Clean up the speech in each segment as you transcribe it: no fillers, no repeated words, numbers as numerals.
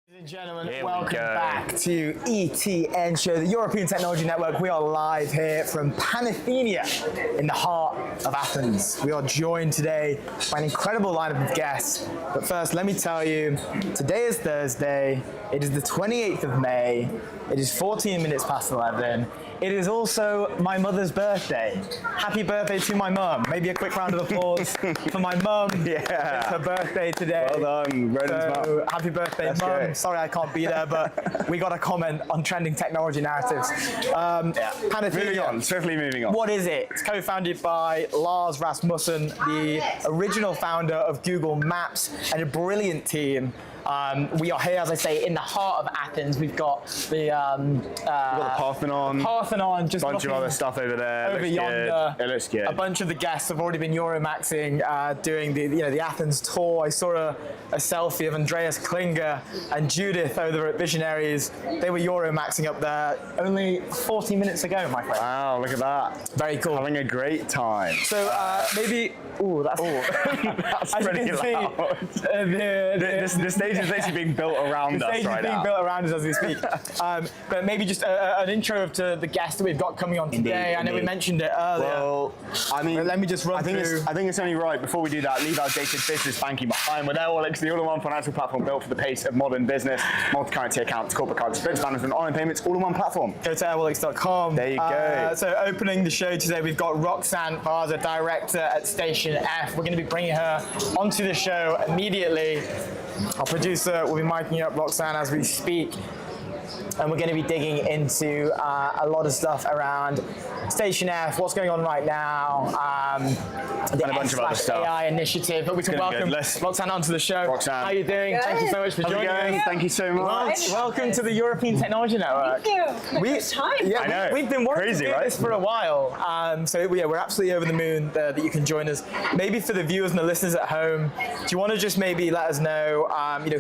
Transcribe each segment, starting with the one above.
Ladies and gentlemen, welcome back to ETN Show, the European Technology Network. We are live here from Panathenea in the heart of Athens. We are joined today by an incredible lineup of guests. But first, let me tell you, today is Thursday. It is the 28th of May. It is 14 minutes past 11. It is also my mother's birthday. Happy birthday to my mum. Maybe a quick round of applause for my mum. Yeah. It's her birthday today. Well done. So, happy birthday, That's mum. great. Sorry I can't be there, but we got a comment on trending technology narratives. Panathenea. Swiftly moving on. What is it? It's co-founded by Lars Rasmussen, the original founder of Google Maps, and a brilliant team. We are here, as I say, in the heart of Athens. We've got the Parthenon, just a bunch of other stuff over there. over yonder. It looks good. A bunch of the guests have already been Euromaxing, doing the Athens tour. I saw a selfie of Andreas, Klinger, and Judith over at Visionaries. They were Euromaxing up there only 40 minutes ago, my friend. Wow, look at that. Very cool. Having a great time. So maybe, That's pretty loud. The stage is literally being built around us right now. The stage is being built around us as we speak. But maybe just an intro to the guest that we've got coming on today. I know we mentioned it earlier. Well, I mean, let me just run through. I think it's only right, before we do that, leave our dated business banking behind. With ReadAI, the all-in-one financial platform built for the pace of modern business, multi-currency accounts, corporate cards, split management, online payments, all-in-one platform. Go to airwallex.com. There you go. So opening the show today, we've got Roxanne, Varza, director at Station F. We're going to be bringing her onto the show immediately. Our producer will be miking up Roxanne as we speak. And we're going to be digging into a lot of stuff around Station F, what's going on right now, the and a bunch of other stuff. AI initiative. But we can welcome Roxanne onto the show. Roxanne. How are you doing? Good. Thank you so much for joining us. Thank you so much. Welcome to the European Technology Network. Thank you. First time. Yeah, I know. we've been working Crazy, to do right? this for a while. We're absolutely over the moon that you can join us. Maybe for the viewers and the listeners at home, do you want to just maybe let us know,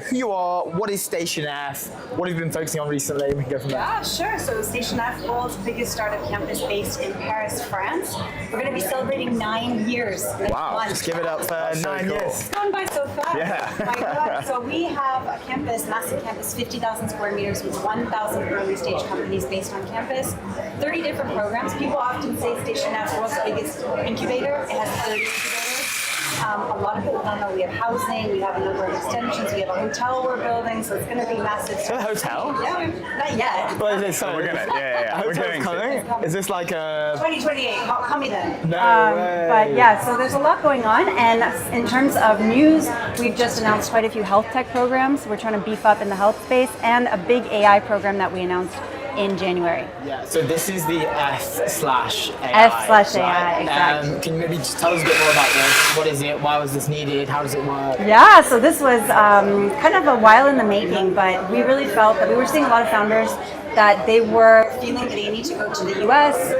who you are, what is Station F, what have you been focusing on recently? We can go from there. Yeah, sure. So Station F, world's biggest startup campus based in Paris, France. We're going to be celebrating 9 years. Wow. Just give it up for 9 so cool. years. It's gone by so fast. Yeah. My God. So we have a campus, massive campus, 50,000 square meters with 1,000 early stage companies based on campus, 30 different programs. People often say Station F, world's biggest incubator. It has 30 incubators. A lot of people don't know we have housing, we have a number of extensions, we have a hotel we're building, so it's going to be massive. Is it a hotel? Yeah, not yet. What is it? So We're gonna, yeah. We're hotel's going coming? Is this like a... 2028, call me then. No way. But yeah, so there's a lot going on, and in terms of news, we've just announced quite a few health tech programs. We're trying to beef up in the health space, and a big AI program that we announced in January. Yeah, so this is the F/AI. F/AI, exactly. Can you maybe just tell us a bit more about this? What is it? Why was this needed? How does it work? Yeah, so this was kind of a while in the making, but we really felt that we were seeing a lot of founders that they were feeling that they need to go to the US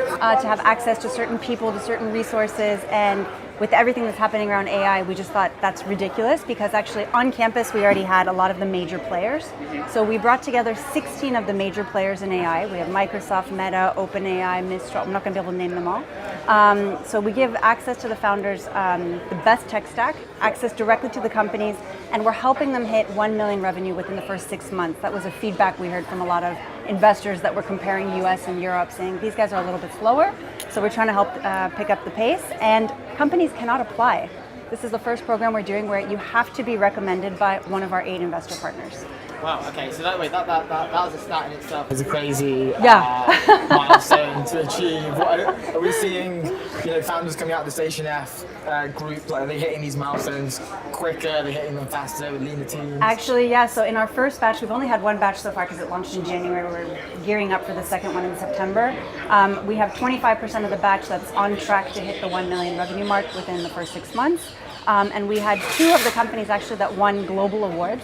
to have access to certain people, to certain resources, and with everything that's happening around AI, we just thought that's ridiculous, because actually on campus we already had a lot of the major players. So we brought together 16 of the major players in AI. We have Microsoft, Meta, OpenAI, Mistral. I'm not going to be able to name them all. So we give access to the founders the best tech stack, access directly to the companies, and we're helping them hit 1 million revenue within the first 6 months. That was a feedback we heard from a lot of investors that were comparing US and Europe, saying these guys are a little bit slower. So we're trying to help pick up the pace, and companies cannot apply. This is the first program we're doing where you have to be recommended by one of our 8 investor partners. Wow, okay, so that was a stat in itself. It's a crazy milestone to achieve. Are we seeing founders coming out of the Station F group, like, are they hitting these milestones quicker, are they hitting them faster with leaner teams? Actually, yeah, so in our first batch, we've only had one batch so far because it launched in January. We're gearing up for the second one in September. We have 25% of the batch that's on track to hit the 1 million revenue mark within the first 6 months. And we had 2 of the companies actually that won global awards.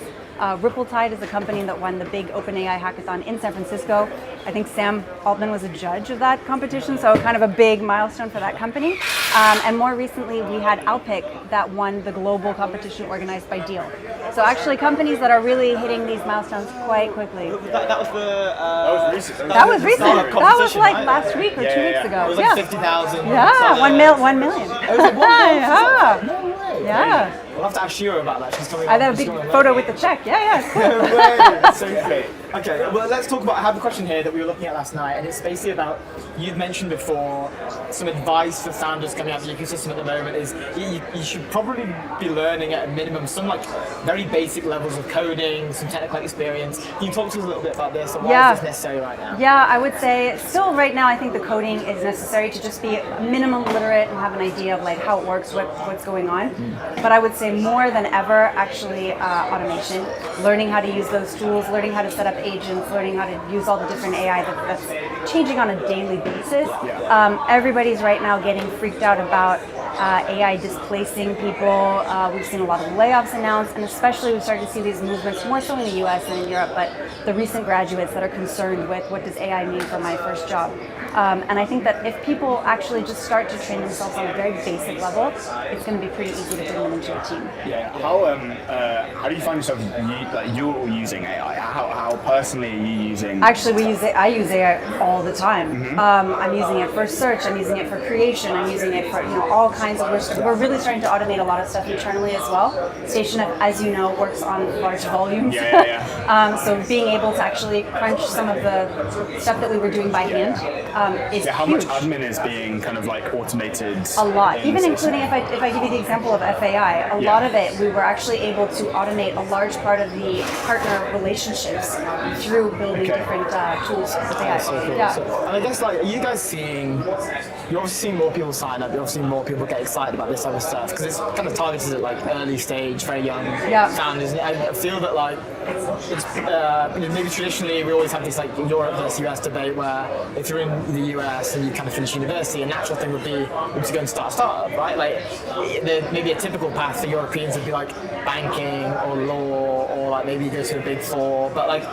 Ripple-Tide is a company that won the big OpenAI hackathon in San Francisco. I think Sam Altman was a judge of that competition, so kind of a big milestone for that company. And more recently, we had Alpic that won the global competition organized by Deel. So actually companies that are really hitting these milestones quite quickly. That was recent. That was recent. That was like right? last week or 2 weeks ago. It was like 50,000. Yeah, 1 million. It was like 1 million. Yeah. No way. Yeah. We'll have to ask Shuo about that. She's coming. I have a big photo with the check. Yeah, it's cool. That's so great. Okay, well, let's talk about. I have a question here that we were looking at last night, and it's basically about. You've mentioned before some advice for founders coming out of the ecosystem at the moment is you should probably be learning at a minimum some like very basic levels of coding, some technical experience. Can you talk to us a little bit about this, and why is this necessary right now? Yeah, I would say still right now I think the coding is necessary to just be minimum literate and have an idea of like how it works, what's going on. But I would say more than ever actually automation, learning how to use those tools, learning how to set up agents, learning how to use all the different AI that's changing on a daily basis. Everybody's right now getting freaked out about AI displacing people. We've seen a lot of layoffs announced, and especially we've started to see these movements more so in the US than in Europe, but the recent graduates that are concerned with what does AI mean for my first job. And I think that if people actually just start to train themselves on a very basic level, it's going to be pretty easy to bring them into a team. Yeah. How do you find yourself you're using AI? How personally are you using? Actually, I use AI all the time. I'm using it for search. I'm using it for creation. I'm using it for all kinds of. We're really starting to automate a lot of stuff internally as well. Station, as you know, works on large volumes. So being able to actually crunch some of the stuff that we were doing by hand is how huge. much admin is being kind of like automated? A lot, even including if I give you the example of FAI, a lot of it we were actually able to automate a large part of the partner relationships through building different tools with AI. And I guess like, are you guys seeing? You're obviously seeing more people sign up. You're obviously seeing more people get excited about this type of stuff because it's kind of targeted at like early stage, very young founders. And I feel that like it's maybe traditionally we always have this like Europe versus US debate where if you're in the US and you kind of finish university, a natural thing would be to go and start a startup, right? Like maybe a typical path for Europeans would be like banking or law or like maybe you go to a big four, but like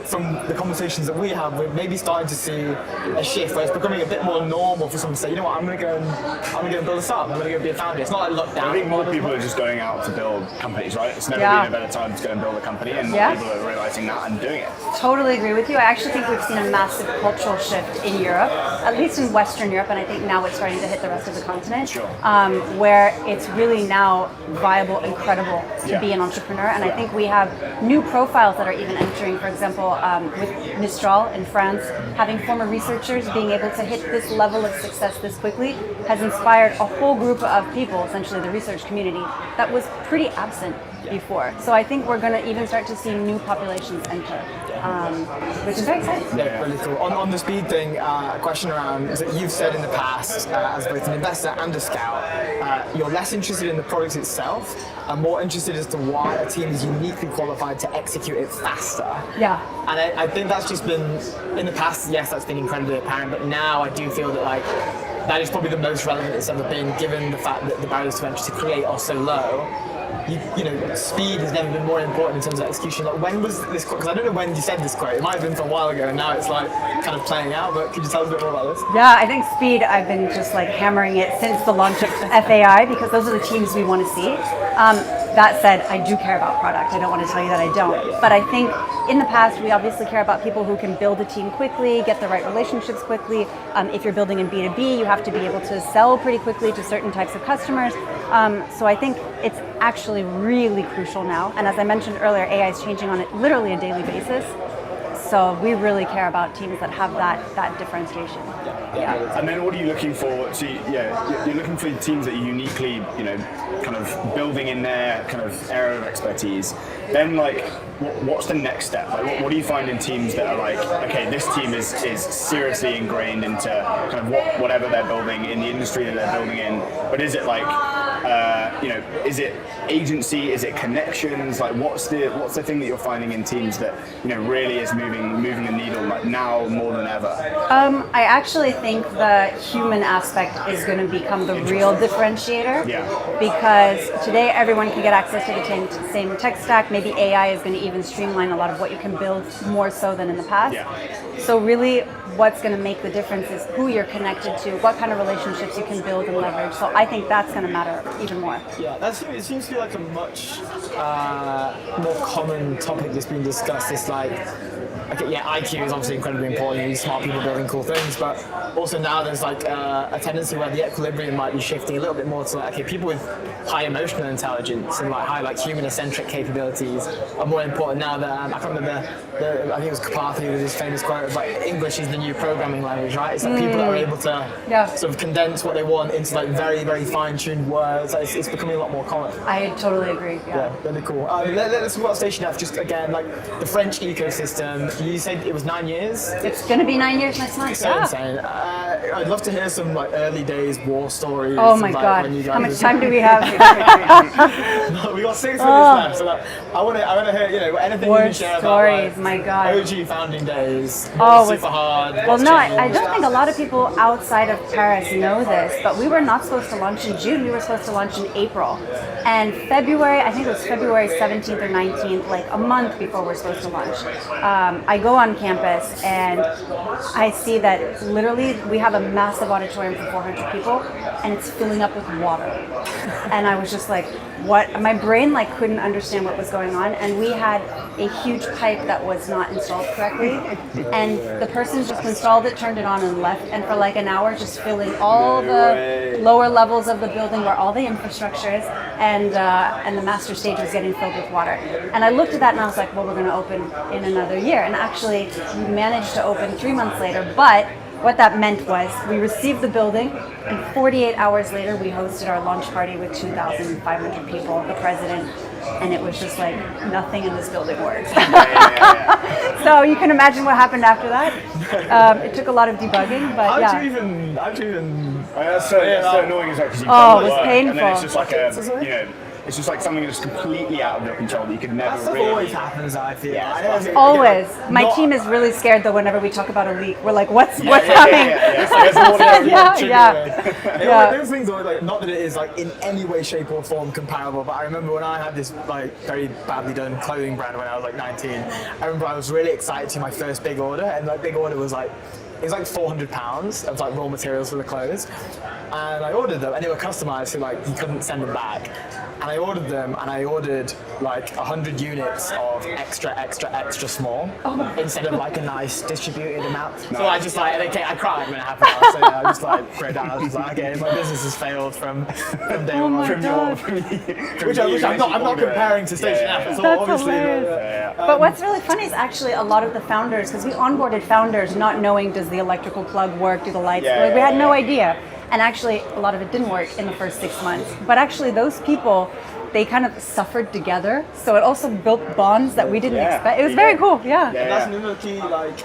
from the conversations that we have, we're maybe starting to see a shift where it's becoming a bit more normal for someone to say, you know what, I'm going to go and build a startup. I'm going to go be a founder. It's not like lockdown. I think more people are just going out to build companies, right? It's never been a better time to go and build a company, and more people are realizing that and doing it. Totally agree with you. I actually think we've seen a massive cultural shift in Europe, at least in Western Europe, and I think now it's starting to hit the rest of the continent, where it's really now viable and credible to be an entrepreneur. And I think we have new profiles that are even entering, for example, with Mistral in France, having former researchers being able to hit this level of success this quickly has inspired a whole group of people, essentially the research community, that was pretty absent before. So I think we're going to even start to see new populations enter, which is very exciting. Yeah, really cool. On the speed thing, a question around is that you've said in the past, as both an investor and a scout, you're less interested in the product itself and more interested as to why a team is uniquely qualified to execute it faster. Yeah. And I think that's just been, in the past, yes, that's been incredibly apparent, but now I do feel that like that is probably the most relevant it's ever been, given the fact that the barriers to entry to create are so low. You know, speed has never been more important in terms of execution. Like, when was this quote? Because I don't know when you said this quote. It might have been from a while ago, and now it's like kind of playing out. But could you tell us a bit more about this? Yeah, I think speed. I've been just like hammering it since the launch of FAI because those are the teams we want to see. That said, I do care about product. I don't want to tell you that I don't. But I think in the past, we obviously care about people who can build a team quickly, get the right relationships quickly. If you're building in B2B, you have to be able to sell pretty quickly to certain types of customers. So I think it's actually really crucial now. And as I mentioned earlier, AI is changing on it literally a daily basis. So we really care about teams that have that differentiation. Yeah. And then what are you looking for? So you're looking for teams that are uniquely, kind of building in their kind of area of expertise. Then like, what's the next step? Like, what do you find in teams that are like, okay, this team is seriously ingrained into kind of whatever they're building in the industry that they're building in, but is it like, is it agency? Is it connections? Like, what's the thing that you're finding in teams that really is moving the needle like now more than ever? I actually think the human aspect is going to become the real differentiator. Yeah. Because today everyone can get access to the same tech stack. Maybe AI is going to even streamline a lot of what you can build more so than in the past. Yeah. So really, what's going to make the difference is who you're connected to, what kind of relationships you can build and leverage. So I think that's going to matter even more. Yeah, it seems to be like a much more common topic that's being discussed. It's like okay, yeah, IQ is obviously incredibly important. You need smart people building cool things, but also now there's like a tendency where the equilibrium might be shifting a little bit more to like, okay, people with high emotional intelligence and like high like human-centric capabilities are more important now. That I can't remember. I think it was Karpathy with his famous quote of like, English is the new programming language, right? It's like people that are able to sort of condense what they want into like very, very fine-tuned words. Like, it's becoming a lot more common. I totally agree. Yeah, really cool. Let's talk about Station F just again, like the French ecosystem. You said it was 9 years. It's going to be 9 years next month. So insane. I'd love to hear some like early days war stories. Oh my god! How much time do we have? We got 6 minutes left, so I want to hear, you know, anything war you can share stories. about. Like, my god. OG founding days. Super hard. Well, no, I don't think a lot of people outside of Paris know this, but we were not supposed to launch in June. We were supposed to launch in April, and February. I think it was February 17th or 19th, like a month before we're supposed to launch. I go on campus and I see that literally we have a massive auditorium for 400 people, and it's filling up with water. And I was just like, what? My brain like couldn't understand what was going on, and we had a huge pipe that was not installed correctly, and the person just installed it, turned it on, and left, and for like an hour just filling all the lower levels of the building where all the infrastructure is, and the master stage was getting filled with water. And I looked at that and I was like, well, we're going to open in another year, and actually we managed to open 3 months later, but what that meant was we received the building, and 48 hours later we hosted our launch party with 2,500 people, the president, and it was just like nothing in this building works. So you can imagine what happened after that. It took a lot of debugging, but How'd you even? That's so annoying, because you've Oh, done it the was work, painful. and then it's just like it's just like something that's completely out of your control that you could never That really. always happens, I feel. Always. My team is really scared though whenever we talk about a leak. We're like, what's coming? Those things are like, not that it is like in any way, shape or form comparable, but I remember when I had this like very badly done clothing brand when I was like 19, I remember I was really excited to my first big order, and like big order was like, it was like £400 of like raw materials for the clothes, and I ordered them, and they were customized, so like you couldn't send them back. And I ordered them, and I ordered like 100 units of extra small, instead of like a nice distributed amount. So I just like, okay, I cried when it happened. So I just like broke down. I was just like, okay, my business has failed from day one. Which I'm not comparing to Station F at all, That's obviously. hilarious. But what's really funny is actually a lot of the founders, because we onboarded founders not knowing, does the electrical plug work, do the lights work? We had no idea. And actually, a lot of it didn't work in the first 6 months. But actually, those people, they kind of suffered together. So it also built bonds that we didn't expect. It was very cool, And that's another key, like,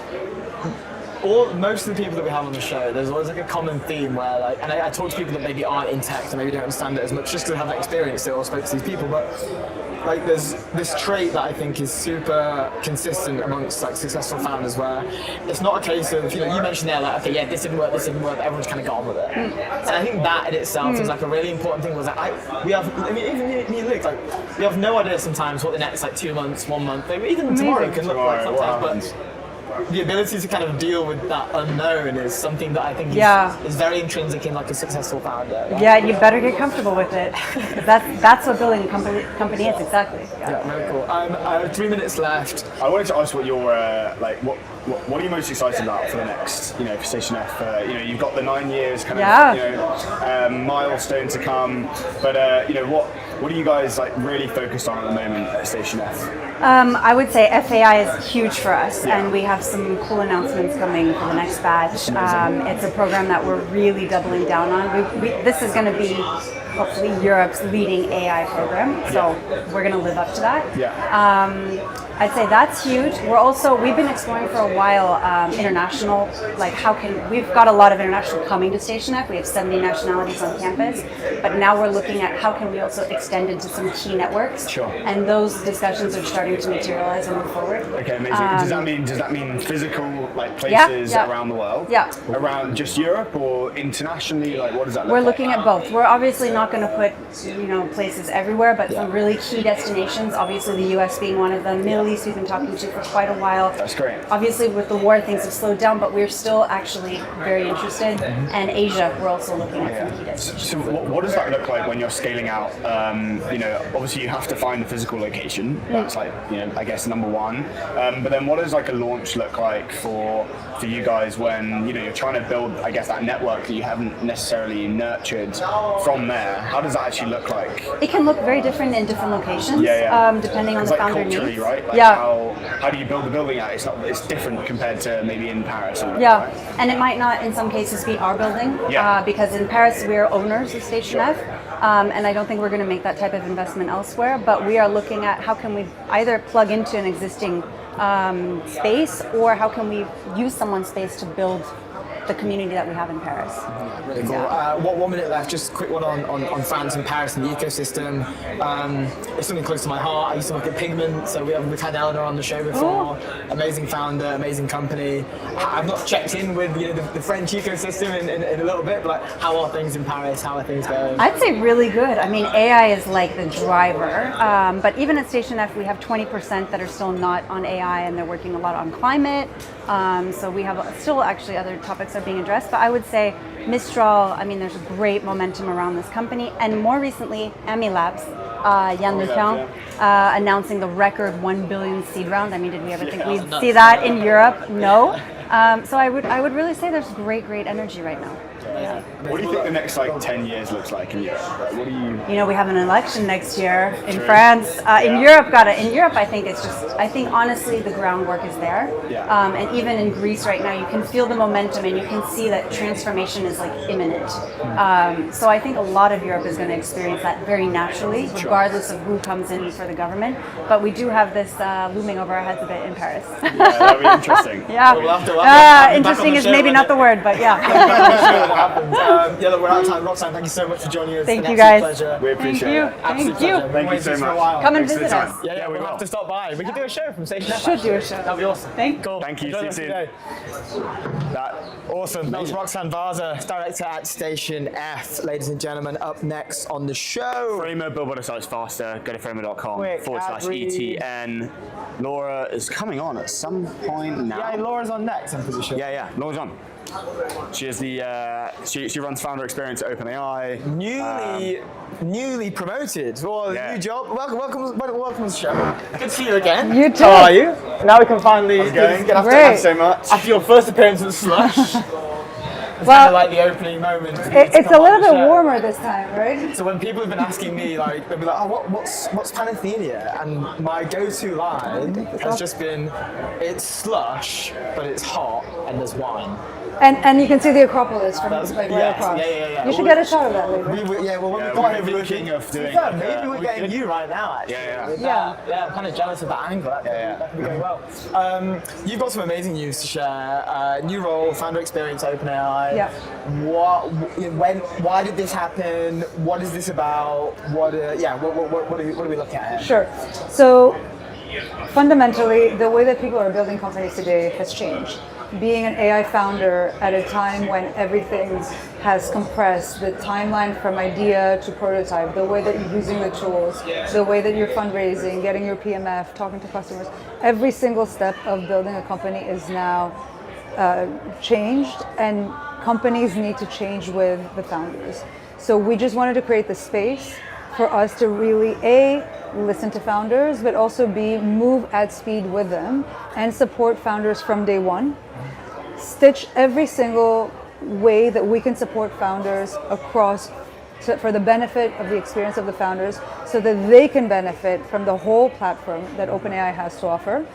most of the people that we have on the show, there's always like a common theme where like, and I talk to people that maybe aren't in tech and maybe don't understand it as much just because they have that experience, they all spoke to these people, but like there's this trait that I think is super consistent amongst like successful founders where it's not a case of, you know, you mentioned there like, okay, yeah, this didn't work, but everyone's kind of got on with it. And I think that in itself is like a really important thing, was that even me and Luke, like, we have no idea sometimes what the next like 2 months, 1 month, maybe even tomorrow can look like sometimes, but the ability to kind of deal with that unknown is something that I think is very intrinsic in like a successful founder. Right? Yeah, you better get comfortable with it. That's what building a company is, exactly. Yeah, very cool. I have 3 minutes left. I wanted to ask what your what are you most excited about for the next, you know, for Station F? You know, you've got the 9 years kind of, you know, milestone to come, but you know, what are you guys like really focused on at the moment at Station F? I would say FAI is huge for us, and we have some cool announcements coming for the next batch. It's a program that we're really doubling down on. This is going to be hopefully Europe's leading AI program, so we're going to live up to that. I'd say that's huge. We've been exploring for a while international, like we've got a lot of international coming to Station F. We have 70 nationalities on campus, but now we're looking at how can we also extend into some key networks. Sure. And those discussions are starting to materialize and move forward. Okay, amazing. Does that mean physical like places around the world? Yeah. Around just Europe or internationally? Like, what does that look We're like? looking at both. We're obviously not not going to put, places everywhere, but some really key destinations. Obviously, the U.S. being one of them. Middle East, we've been talking to for quite a while. That's great. Obviously, with the war, things have slowed down, but we're still actually very interested. And Asia, we're also looking at some key destinations. So what does that look like when you're scaling out? Obviously you have to find a physical location. That's like, I guess number one. But then what does like a launch look like for you guys when, you're trying to build, I guess, that network that you haven't necessarily nurtured from there? How does that actually look like? It can look very different in different locations, depending on the founder culturally, needs. Right? Like how do you build the building out? It's different compared to maybe in Paris. Or right? And it might not in some cases be our building, because in Paris we're owners of Station F, and I don't think we're going to make that type of investment elsewhere, but we are looking at how can we either plug into an existing space, or how can we use someone's space to build the community that we have in Paris. Really cool. 1 minute left, just a quick one on France and Paris and the ecosystem. It's something close to my heart. I used to work at Pigment, so we've had Eleanor on the show before. Amazing founder, amazing company. I've not checked in with the French ecosystem in a little bit, but how are things in Paris? How are things going? I'd say really good. I mean, AI is like the driver, but even at Station F, we have 20% that are still not on AI, and they're working a lot on climate. So we have still actually other topics are being addressed, but I would say Mistral, there's a great momentum around this company, and more recently, Ami Labs, Yann Lepin, announcing the record 1 billion seed round. Did we ever think we'd see that in Europe? No. So I would really say there's great energy right now. Yeah. What do you think the next 10 years looks like in Europe? What do you? We have an election next year in France. In Europe, I think honestly the groundwork is there. And even in Greece right now, you can feel the momentum and you can see that transformation is imminent. So I think a lot of Europe is going to experience that very naturally, regardless of who comes in for the government. But we do have this looming over our heads a bit in Paris. That'll be interesting. Interesting is maybe not the word, but happens. Look, we're out of time. Roxanne, thank you so much for joining us. Thank you, guys. Pleasure. We appreciate it. Thank you. Thank you so much. Come and visit us. Yeah, we'll have to stop by. We could do a show from Station F. Should do a show. That'd be awesome. Thank you. See you soon. Awesome. That was Roxanne Varza, director at Station F. Ladies and gentlemen, up next on the show. Framer, build better sites faster. Go to framer.com/ETN. Laura is coming on at some point now. Yeah, Laura's on next, I'm pretty sure. Yeah, Laura's on. She is she runs founder experience at OpenAI. Newly promoted. Well, new job. Welcome to the show. Good to see you again. You too. How are you? Now we can finally get after Great. so much. After your first appearance at Slush. It's Well, kind of like the opening moment. It's a little bit warmer this time, right? So when people have been asking me, they'll be like, oh, what's Panathenea? And my go-to line has just been, it's slush, but it's hot, and there's wine. And you can see the Acropolis from right across. Yeah. You should get a shot of that later. When we got here, we were thinking of doing. Maybe we're getting you right now, actually. Yeah. I'm kind of jealous of that angle. That could be going well. You've got some amazing news to share. New role, founder experience, OpenAI. Yeah. Why did this happen? What is this about? What are we looking at here? Sure. So fundamentally, the way that people are building companies today has changed. Being an AI founder at a time when everything has compressed, the timeline from idea to prototype, the way that you're using the tools, the way that you're fundraising, getting your PMF, talking to customers, every single step of building a company is now changed, and companies need to change with the founders. So we just wanted to create the space for us to really listen to founders, but also move at speed with them and support founders from day one. Stitch every single way that we can support founders across for the benefit of the experience of the founders, so that they can benefit from the whole platform that OpenAI has to offer,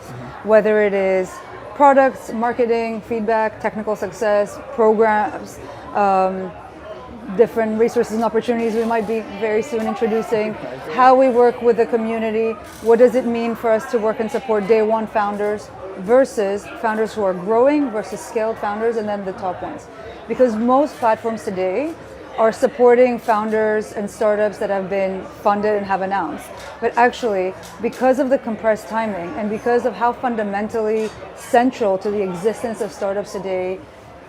whether it is products, marketing, feedback, technical success, programs, different resources and opportunities we might be very soon introducing, how we work with the community, what does it mean for us to work and support day one founders versus founders who are growing versus scaled founders, and then the top ones. Because most platforms today are supporting founders and startups that have been funded and have announced. But actually, because of the compressed timing and because of how fundamentally central to the existence of startups today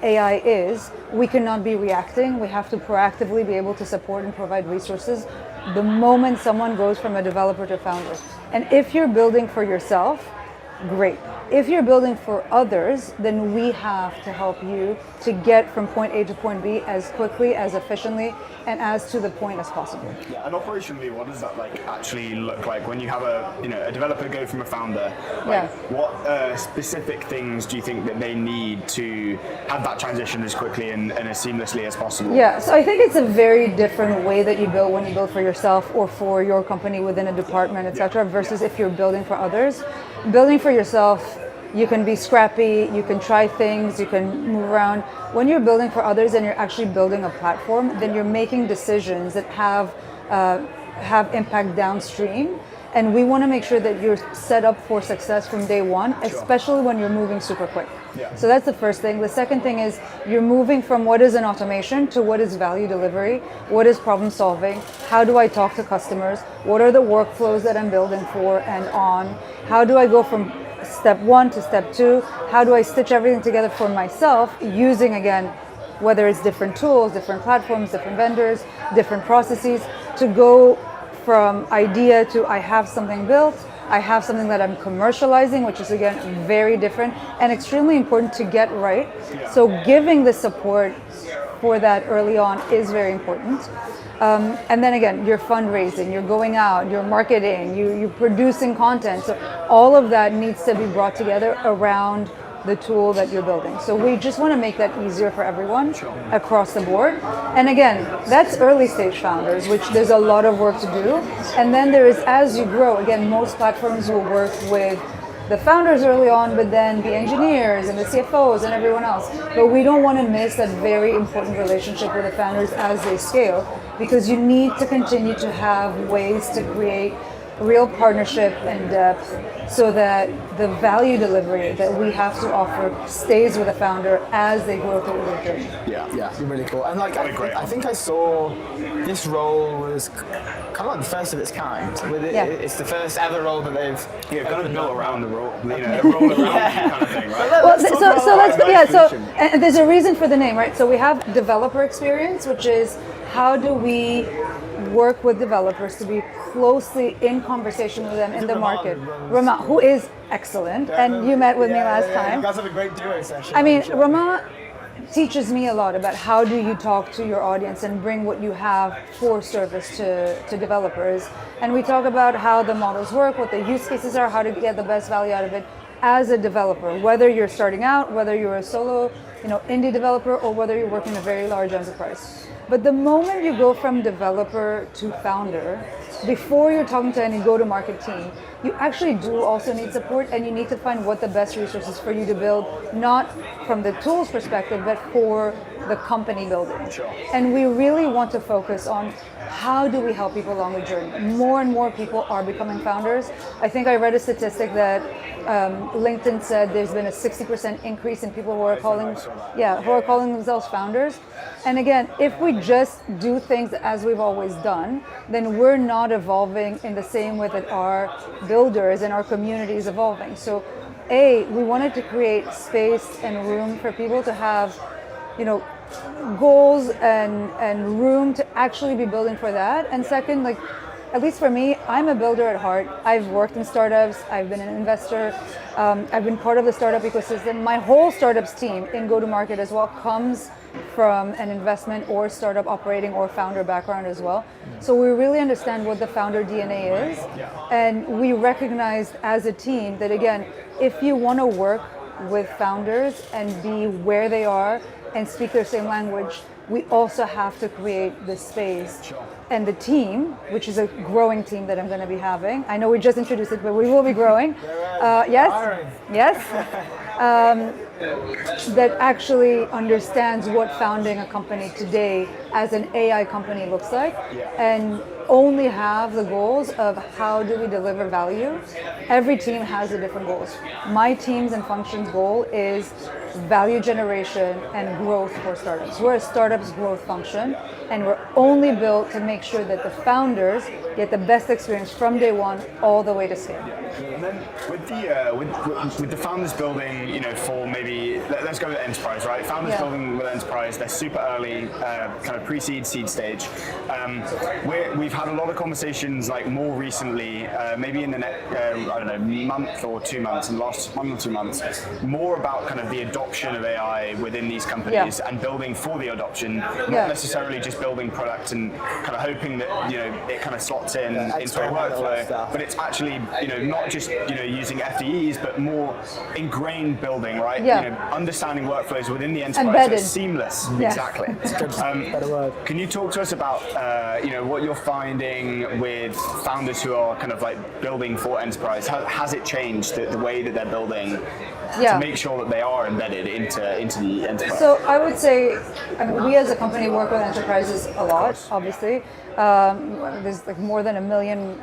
AI is, we cannot be reacting. We have to proactively be able to support and provide resources the moment someone goes from a developer to founder. And if you're building for yourself, great. If you're building for others, then we have to help you to get from point A to point B as quickly, as efficiently, and as to the point as possible. Yeah, and operationally, what does that like actually look like when you have a developer go from a founder? Like, what specific things do you think that they need to have that transition as quickly and as seamlessly as possible? Yeah, so I think it's a very different way that you build when you build for yourself or for your company within a department, etc., versus if you're building for others. Building for yourself, you can be scrappy, you can try things, you can move around. When you're building for others and you're actually building a platform, then you're making decisions that have impact downstream. And we want to make sure that you're set up for success from day one, especially when you're moving super quick. Yeah. So that's the first thing. The second thing is you're moving from what is an automation to what is value delivery, what is problem solving, how do I talk to customers, what are the workflows that I'm building for and on, how do I go from step one to step two, how do I stitch everything together for myself using, again, whether it's different tools, different platforms, different vendors, different processes, to go from idea to I have something built, I have something that I'm commercializing, which is again very different and extremely important to get right. So giving the support for that early on is very important. And then again, you're fundraising, you're going out, you're marketing, you're producing content. So all of that needs to be brought together around the tool that you're building. So we just want to make that easier for everyone across the board. And again, that's early stage founders, which there's a lot of work to do. And then there is, as you grow, again, most platforms will work with the founders early on, but then the engineers and the CFOs and everyone else. But we don't want to miss that very important relationship with the founders as they scale, because you need to continue to have ways to create real partnership and depth so that the value delivery that we have to offer stays with the founder as they grow through their journey. Yeah, really cool. And like, I think I saw this role was kind of like the first of its kind. With it, it's the first ever role that they've kind of built around the role, a role around you kind of thing, right? Well, and there's a reason for the name, right? So we have developer experience, which is how do we work with developers to be closely in conversation with them in the market. Rama, who is excellent, and you met with me last time. You guys have a great duo session. I mean, Rama teaches me a lot about how do you talk to your audience and bring what you have for service to developers. And we talk about how the models work, what the use cases are, how to get the best value out of it as a developer, whether you're starting out, whether you're a solo, indie developer, or whether you're working in a very large enterprise. But the moment you go from developer to founder, before you're talking to any go-to-market team, you actually do also need support, and you need to find what the best resources for you to build, not from the tools perspective, but for the company building. And we really want to focus on how do we help people along the journey. More and more people are becoming founders. I think I read a statistic that LinkedIn said there's been a 60% increase in people who are calling themselves founders. And again, if we just do things as we've always done, then we're not evolving in the same way that our builders and our community is evolving. So we wanted to create space and room for people to have, goals and room to actually be building for that. And second, at least for me, I'm a builder at heart. I've worked in startups, I've been an investor, I've been part of the startup ecosystem. My whole startups team in go-to-market as well comes from an investment or startup operating or founder background as well. So we really understand what the founder DNA is. And we recognized as a team that, again, if you want to work with founders and be where they are and speak their same language, we also have to create the space. And the team, which is a growing team that I'm going to be having. I know we just introduced it, but we will be growing. Yes. That actually understands what founding a company today as an AI company looks like, and only have the goals of how do we deliver value. Every team has a different goals. My teams and functions goal is value generation and growth for startups. We're a startups growth function, and we're only built to make sure that the founders get the best experience from day one all the way to scale. And then with the founders building, for maybe let's go with enterprise, right? Founders Yeah. building with enterprise, they're super early, kind of pre-seed, seed stage. We've had a lot of conversations like more recently, maybe in the next, I don't know, month or 2 months, in the last 1 or 2 months, more about kind of the adoption of AI within these companies and building for the adoption, not necessarily just building products and kind of hoping that, it kind of slots in into a workflow, but it's actually, not just, using FDEs, but more ingrained building, right? Understanding workflows within the enterprise. Embedded. So it's seamless. Yeah. Exactly. Better word. Can you talk to us about, what you're finding with founders who are kind of like building for enterprise? Has it changed the way that they're building to make sure that they are embedded into the enterprise? So I would say, we as a company work with enterprises a lot, obviously. There's like more than 1 million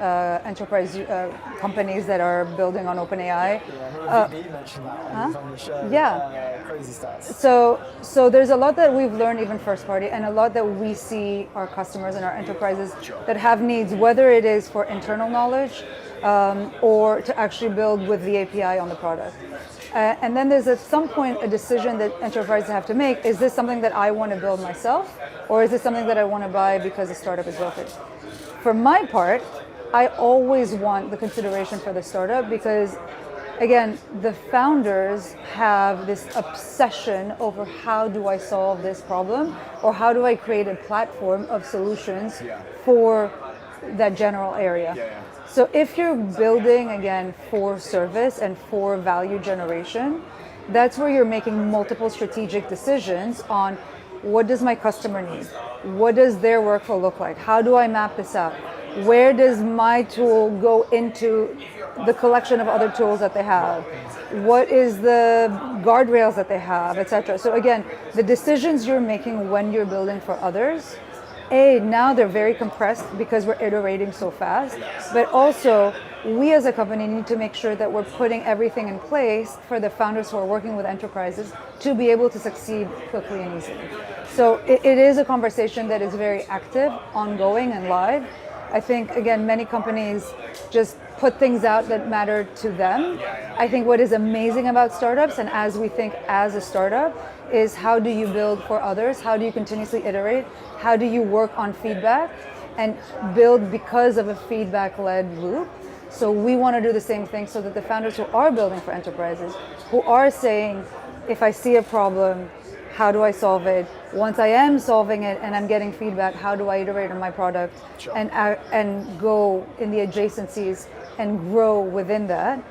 enterprise companies that are building on OpenAI. VB mentioned that on the show. Crazy stats. So there's a lot that we've learned even first party, and a lot that we see our customers and our enterprises that have needs, whether it is for internal knowledge or to actually build with the API on the product. And then there's at some point a decision that enterprises have to make. Is this something that I want to build myself, or is this something that I want to buy because a startup has built it? For my part, I always want the consideration for the startup because, again, the founders have this obsession over how do I solve this problem, or how do I create a platform of solutions for that general area. So if you're building, again, for service and for value generation, that's where you're making multiple strategic decisions on what does my customer need? What does their workflow look like? How do I map this out? Where does my tool go into the collection of other tools that they have? What is the guardrails that they have, etc.? So again, the decisions you're making when you're building for others, now they're very compressed because we're iterating so fast, but also we as a company need to make sure that we're putting everything in place for the founders who are working with enterprises to be able to succeed quickly and easily. So it is a conversation that is very active, ongoing, and live. I think, again, many companies just put things out that matter to them. I think what is amazing about startups, and as we think as a startup, is how do you build for others? How do you continuously iterate? How do you work on feedback and build because of a feedback-led loop? So we want to do the same thing so that the founders who are building for enterprises, who are saying, if I see a problem, how do I solve it? Once I am solving it and I'm getting feedback, how do I iterate on my product and go in the adjacencies and grow within that?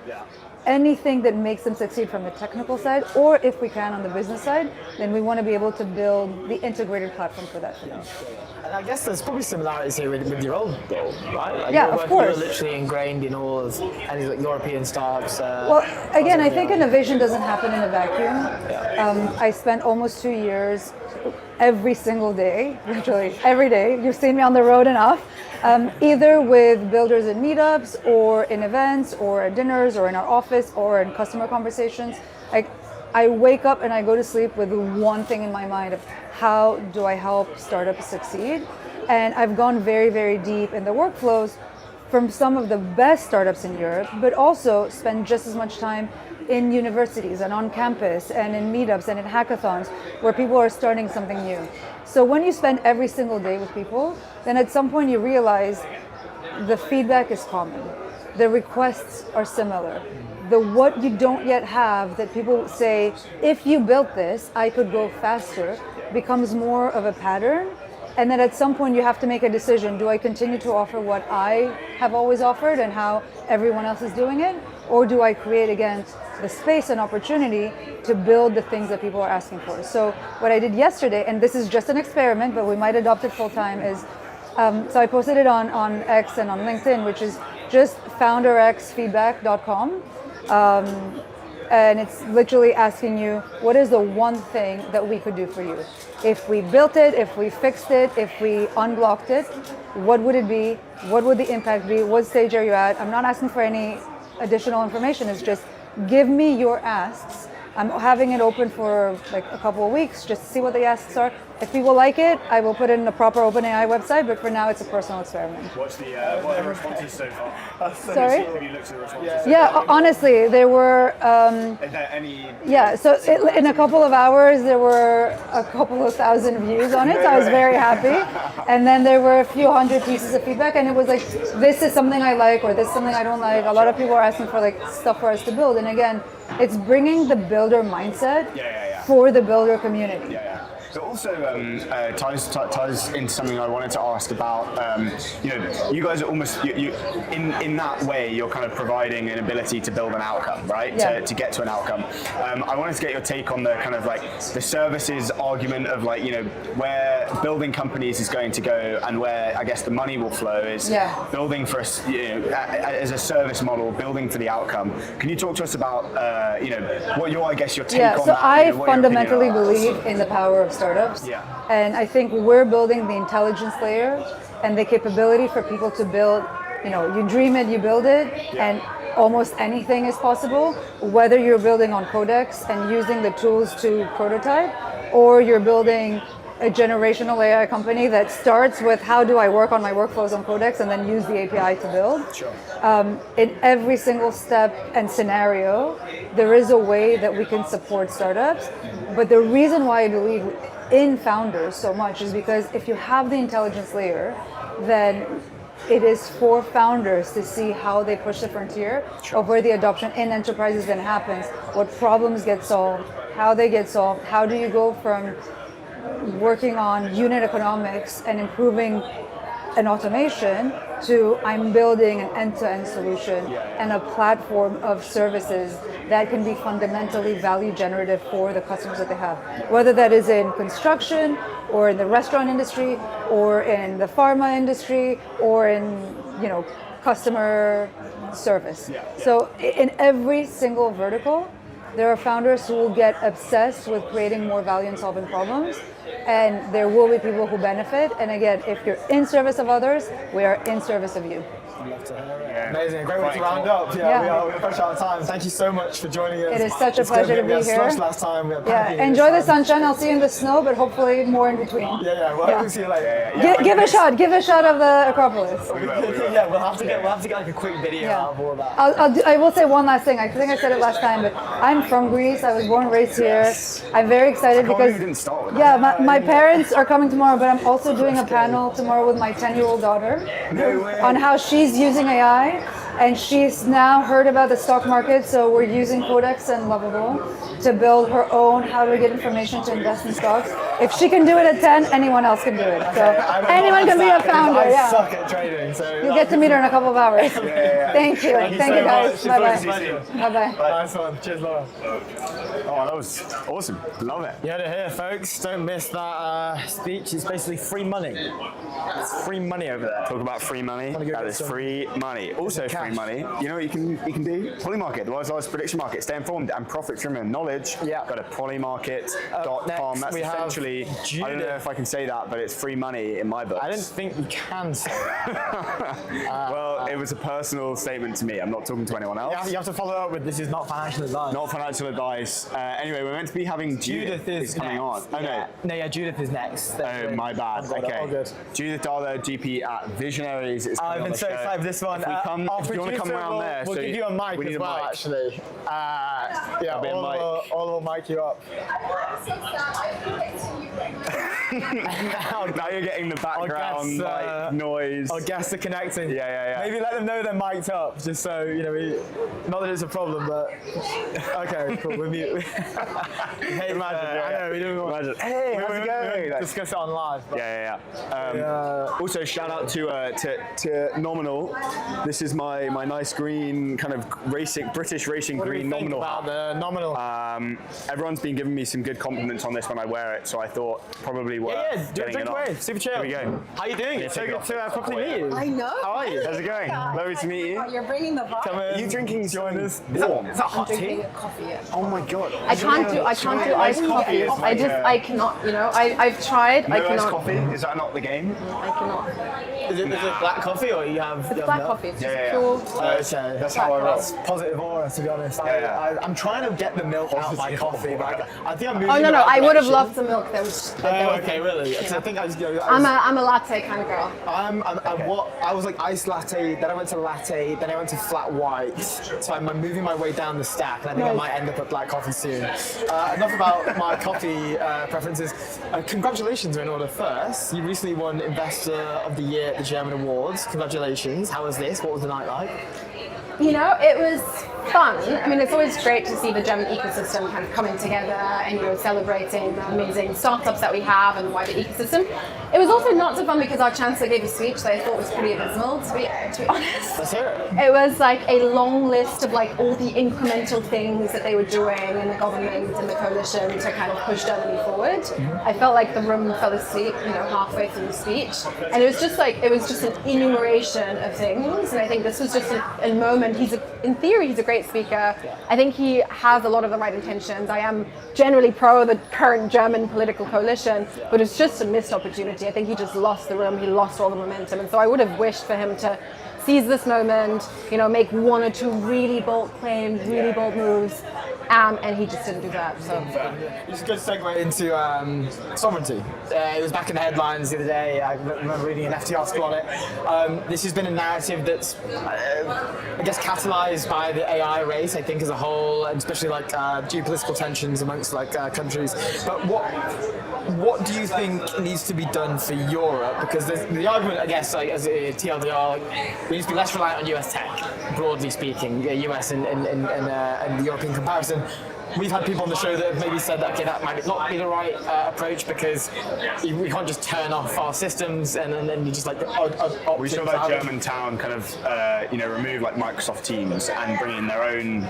Anything that makes them succeed from the technical side, or if we can on the business side, then we want to be able to build the integrated platform for that for them. And I guess there's probably similarities here with your old role, right? Like of course. You're literally ingrained in all of any like European startups. Well, again, I think innovation doesn't happen in a vacuum. I spent almost 2 years every single day, literally every day. You've seen me on the road enough. Either with builders in meetups or in events or at dinners or in our office or in customer conversations. I wake up and I go to sleep with one thing in my mind of how do I help startups succeed? And I've gone very, very deep in the workflows from some of the best startups in Europe, but also spend just as much time in universities and on campus and in meetups and in hackathons where people are starting something new. So when you spend every single day with people, then at some point you realize the feedback is common. The requests are similar. The what you don't yet have that people say, if you built this, I could go faster, becomes more of a pattern. And then at some point you have to make a decision. Do I continue to offer what I have always offered and how everyone else is doing it? Or do I create, again, the space and opportunity to build the things that people are asking for? So what I did yesterday, and this is just an experiment, but we might adopt it full time, is, so I posted it on X and on LinkedIn, which is just founderxfeedback.com. And it's literally asking you, what is the one thing that we could do for you? If we built it, if we fixed it, if we unblocked it, what would it be? What would the impact be? What stage are you at? I'm not asking for any additional information. It's just give me your asks I'm having it open for like a couple of weeks just to see what the asks are. If people like it, I will put it in a proper OpenAI website, but for now it's a personal experiment. What's the what are the responses so far? Sorry? Have you looked at the responses? Yeah, honestly, there were. Is there any? Yeah, so in a couple of hours, there were a couple of thousand views on it, so I was very happy. And then there were a few hundred pieces of feedback, and it was like, this is something I like, or this is something I don't like. A lot of people are asking for like stuff for us to build, and again, it's bringing the builder mindset for the builder community. It also ties into something I wanted to ask about. You guys are almost in that way. You're kind of providing an ability to build an outcome, right? Yeah. To get to an outcome. I wanted to get your take on the kind of like the services argument of like where building companies is going to go and where I guess the money will flow is building for as a service model, building for the outcome. Can you talk to us about what your take on that? Yeah, so I fundamentally believe in the power of startups. Yeah. And I think we're building the intelligence layer and the capability for people to build, you dream it, you build it, and almost anything is possible, whether you're building on Codex and using the tools to prototype, or you're building a generational AI company that starts with how do I work on my workflows on Codex and then use the API to build. Sure. In every single step and scenario, there is a way that we can support startups. But the reason why I believe in founders so much is because if you have the intelligence layer, then it is for founders to see how they push the frontier of where the adoption in enterprises then happens, what problems get solved, how they get solved, how do you go from working on unit economics and improving an automation to I'm building an end-to-end solution and a platform of services that can be fundamentally value generative for the customers that they have. Whether that is in construction or in the restaurant industry or in the pharma industry or in, customer service. So in every single vertical, there are founders who will get obsessed with creating more value and solving problems, and there will be people who benefit. And again, if you're in service of others, we are in service of you. Love to hear it. Amazing. Great way to round up. We're fresh out of time. Thank you so much for joining us. It is such a pleasure to be here. Last time. Enjoy the sunshine. I'll see you in the snow, but hopefully more in between. We'll see you later. Give a shot. Give a shot of the Acropolis. We'll have to get like a quick video out of all of that. I will say one last thing. I think I said it last time, but I'm from Greece. I was born and raised here. I'm very excited because you didn't start with that. my parents are coming tomorrow, but I'm also doing a panel tomorrow with my 10-year-old daughter on how she's using AI, and she's now heard about the stock market, so we're using Codex and Lovable to build her own how to get information to invest in stocks. If she can do it at 10, anyone else can do it. So anyone can be a founder. I suck at trading, so you'll get to meet her in a couple of hours. Thank you. Thank you guys. Bye-bye. Bye-bye. Nice one. Cheers, Laura. Oh, that was awesome. Love it. You heard it here, folks. Don't miss that speech. It's basically free money. It's free money over there. Talk about free money. That is free money. Also free money. You know what you can do? Polymarket, the world's largest prediction market. Stay informed and profit from your knowledge. Go to polymarket.com. That's essentially, Judith. I don't know if I can say that, but it's free money in my books. I don't think you can say that. Well, it was a personal statement to me. I'm not talking to anyone else. You have to follow up with this is not financial advice. Not financial advice. Anyway, we're meant to be having Judith is coming next. on. Oh no. Judith is next. Oh, my bad. Okay. All good. Judith Dada, GP at Visionaries. Is I've been so excited for this one. If you want to come around there, we'll give you a mic as well, actually. All will mic you up. Now you're getting the background noise. Our guests are connecting. Yeah. Maybe let them know they're mic'd up, just so not that it's a problem, but okay, cool. We're mute. Hey, Imagine. Hey, how's it going? We'll discuss it on live. Also, shout out to Nominal. This is my nice green kind of British racing green Nominal. About the Nominal? Everyone's been giving me some good compliments on this when I wear it, so I thought probably worth Yeah, getting drink it away. on. Super chill. Here we go. How you doing? It's so good to properly meet you. I know. How are you? How's it going? Lovely to meet you. You're bringing the vibe. Come in. Are you drinking Join us. warm? Is that hot tea? Drinking coffee. Yeah. Oh my god. I can't do iced coffee. I cannot, I've tried, I No iced cannot. coffee? Is that not the game? I cannot. Is it black coffee or you have? It's black coffee. It's just Yeah. pure. That's how I roll. That's positive aura, to be honest. Yeah. I'm trying to get the milk out of my Positive coffee, but aura. I think I'm moving. Oh no, in the no, right I would have direction. loved the milk. Oh, okay, really? Because I think I was. I'm a latte kind of girl. I was like iced latte, then I went to latte, then I went to flat white. So I'm moving my way down the stack, and I think I Nice. might end up at black coffee soon. Enough about my coffee preferences. Congratulations are in order first. You recently won Investor of the Year at the German Awards. Congratulations. How was this? What was the night like? It was fun. I mean, it's always great to see the German ecosystem kind of coming together and celebrating the amazing startups that we have and the wider ecosystem. It was also not so fun because our chancellor gave a speech that I thought was pretty abysmal, to be honest. Let's hear it. It was like a long list of like all the incremental things that they were doing in the government and the coalition to kind of push Germany forward. I felt like the room fell asleep, halfway through the speech, and it was just an enumeration of things. And I think this was just a moment. In theory, he's a great speaker. I think he has a lot of the right intentions. I am generally pro the current German political coalition, but it's just a missed opportunity. I think he just lost the room. He lost all the momentum, and so I would have wished for him to seize this moment, make one or two really bold claims, really bold moves, and he just didn't do that. So It's a good segue into sovereignty. It was back in the headlines the other day. I remember reading an FT article on it. This has been a narrative that's, I guess, catalyzed by the AI race, I think, as a whole, and especially like geopolitical tensions amongst countries. But what do you think needs to be done for Europe? Because there's the argument, I guess, as a TLDR, we need to be less reliant on US tech, broadly speaking, US and the European comparison. We've had people on the show that have maybe said that, okay, that might not be the right approach because we can't just turn off our systems and then you just We saw that Germantown kind of, remove like Microsoft Teams and bring in their own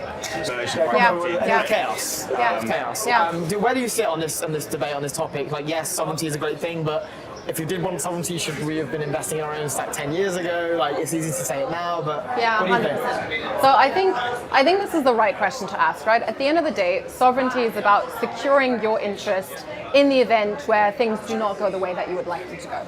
version of Microsoft Teams. Chaos. Yeah. Chaos. Yeah. Where do you sit on this debate, on this topic? Like, yes, sovereignty is a great thing, but if you did want sovereignty, should we have been investing in our own stack 10 years ago? Like, it's easy to say it now, but yeah, what do you 100%. think? So I think this is the right question to ask, right? At the end of the day, sovereignty is about securing your interest in the event where things do not go the way that you would like them to go.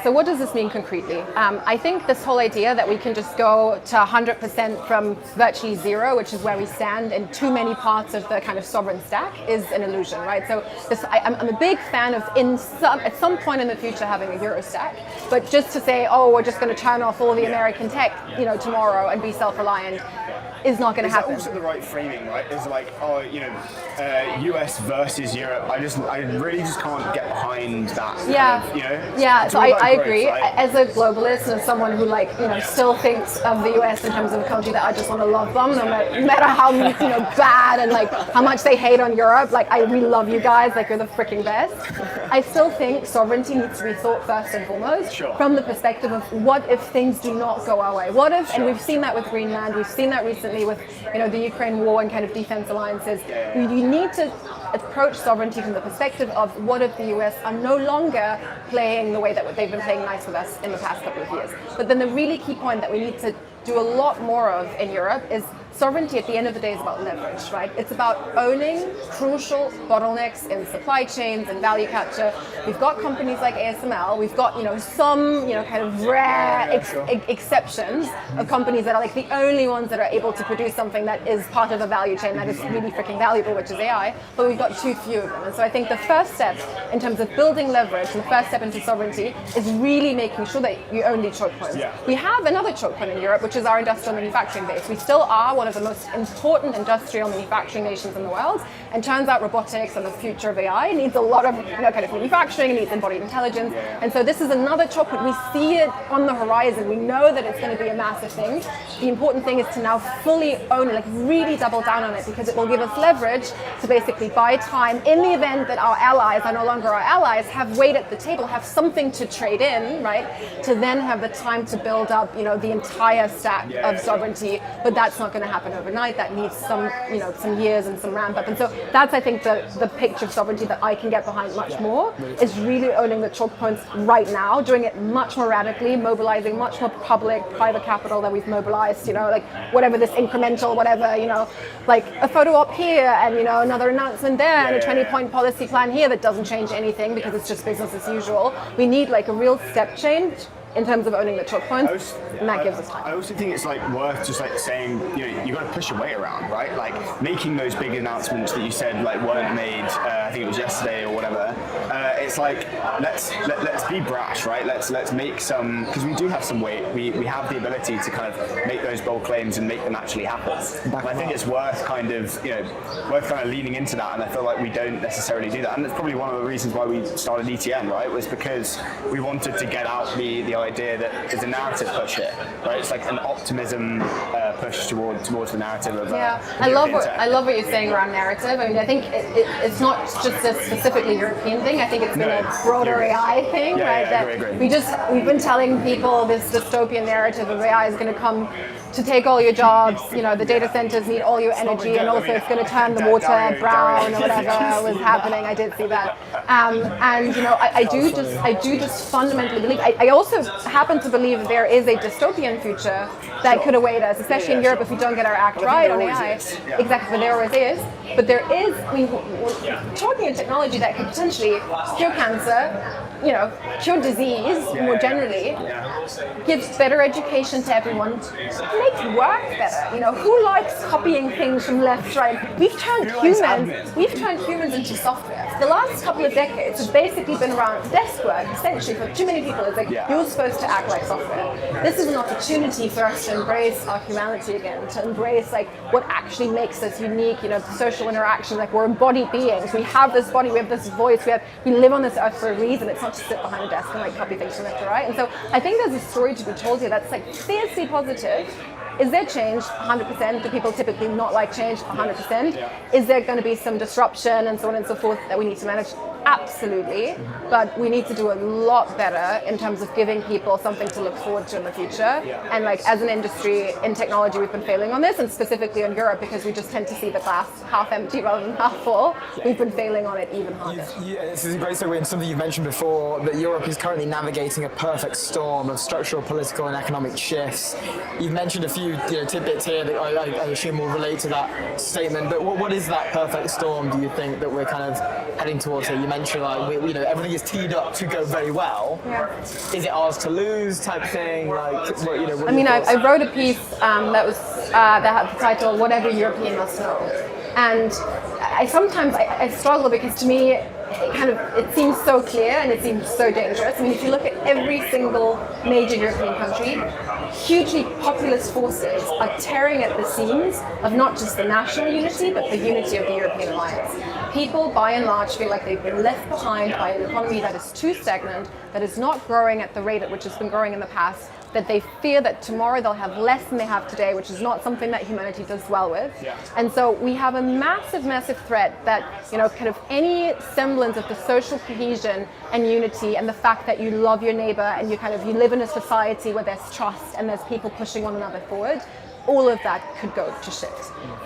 So what does this mean concretely? I think this whole idea that we can just go to 100% from virtually zero, which is where we stand in too many parts of the kind of sovereign stack, is an illusion, right? So I'm a big fan of at some point in the future having a Euro stack, but just to say, oh, we're just going to turn off all the American tech, tomorrow and be self-reliant is not going to happen. Is that also the right framing, right? Is like, US versus Europe. I really just can't get behind that. Yeah. Kind of, Yeah, it's so all about I growth, agree. right? As a globalist and as someone who still thinks of the US in terms of a country that I just want to love them, no matter how bad and how much they hate on Europe. We love you guys, you're the freaking best. I still think sovereignty needs to be thought first and foremost from the perspective of what if things do not go our way? What if, and we've seen that with Greenland, we've seen that recently with the Ukraine war and kind of defense alliances. You need to approach sovereignty from the perspective of what if the US are no longer playing the way that they've been playing nice with us in the past couple of years. But then the really key point that we need to do a lot more of in Europe is sovereignty at the end of the day is about leverage, right? It's about owning crucial bottlenecks in supply chains and value capture. We've got companies like ASML. We've got, some, kind of rare exceptions of companies that are the only ones that are able to produce something that is part of a value chain that is really freaking valuable, which is AI. But we've got too few of them. And so I think the first step in terms of building leverage and the first step into sovereignty is really making sure that you own these choke points. Yeah. We have another choke point in Europe, which is our industrial manufacturing base. We still are one of the most important industrial manufacturing nations in the world, and turns out robotics and the future of AI needs a lot of kind of manufacturing, needs embodied intelligence, and so this is another choke point. We see it on the horizon. We know that it's going to be a massive thing. The important thing is to now fully own it, really double down on it, because it will give us leverage to basically buy time in the event that our allies are no longer our allies, have weight at the table, have something to trade in, right, to then have the time to build up the entire stack of sovereignty. But that's not going to happen happen overnight. That needs some years and some ramp up. And so that's, I think, the picture of sovereignty that I can get behind much more, is really owning the choke points right now, doing it much more radically, mobilizing much more public, private capital that we've mobilized, like whatever this incremental, whatever, like a photo op here and, another announcement there and a 20-point policy plan here that doesn't change anything because it's just business as usual. We need like a real step change in terms of owning the choke points, and that gives us time. I also think it's like worth just like saying, you got to push your weight around, right? Like making those big announcements that you said like weren't made, I think it was yesterday or whatever. It's like let's be brash, right? Let's make some, because we do have some weight. We have the ability to kind of make those bold claims and make them actually happen. And I think it's worth kind of leaning into that. And I feel like we don't necessarily do that. And that's probably one of the reasons why we started ETN, right? Was because we wanted to get out the idea that there's a narrative push here, right? It's like an optimism push towards the narrative of I love what you're saying around narrative. I mean, I think it's not just a specifically European thing. I think it's been a broader AI thing, right? I agree. We've been telling people this dystopian narrative of AI is going to come to take all your jobs. The data centers need all your energy, and also it's going to turn the water brown or whatever was happening. I did see that, and I do just fundamentally believe. I also happen to believe there is a dystopian future that could await us, especially in Europe, if we don't get our act right on AI. Exactly, but there always is. But there is, we're talking a technology that could potentially cure cancer, cure disease more generally, gives better education to everyone, makes work better. Who likes copying things from left, right? We've turned humans into software. The last couple of decades have basically been around desk work, essentially, for too many people. It's like, you're supposed to act like software. This is an opportunity for us to embrace our humanity again, to embrace like what actually makes us unique, the social interaction, like we're embodied beings. We have this body, we have this voice, we live on this earth for a reason. It's not to sit behind a desk and like copy things from left to right. And so I think there's a story to be told here that's like fiercely positive. Is there change? 100%. Do people typically not like change? 100%. Is there going to be some disruption and so on and so forth that we need to manage? Absolutely. But we need to do a lot better in terms of giving people something to look forward to in the future. And like as an industry in technology, we've been failing on this, and specifically in Europe, because we just tend to see the glass half empty rather than half full. We've been failing on it even harder. This is a great segue into something you've mentioned before, that Europe is currently navigating a perfect storm of structural, political and economic shifts. You've mentioned a few tidbits here that I assume will relate to that statement, but what is that perfect storm, do you think, that we're kind of heading towards here? You mentioned like everything is teed up to go very well. Is it ours to lose type thing? Like, I mean, I wrote a piece that had the title "Whatever European Must Know," and I sometimes struggle because to me it seems so clear and it seems so dangerous. I mean, if you look at every single major European country, hugely populist forces are tearing at the seams of not just the national unity, but the unity of the European alliance. People, by and large, feel like they've been left behind by an economy that is too stagnant, that is not growing at the rate at which it's been growing in the past, that they fear that tomorrow they'll have less than they have today, which is not something that humanity does well with. And so we have a massive, massive threat that, kind of any semblance of the social cohesion and unity and the fact that you love your neighbor and you live in a society where there's trust and there's people pushing one another forward, all of that could go to shit.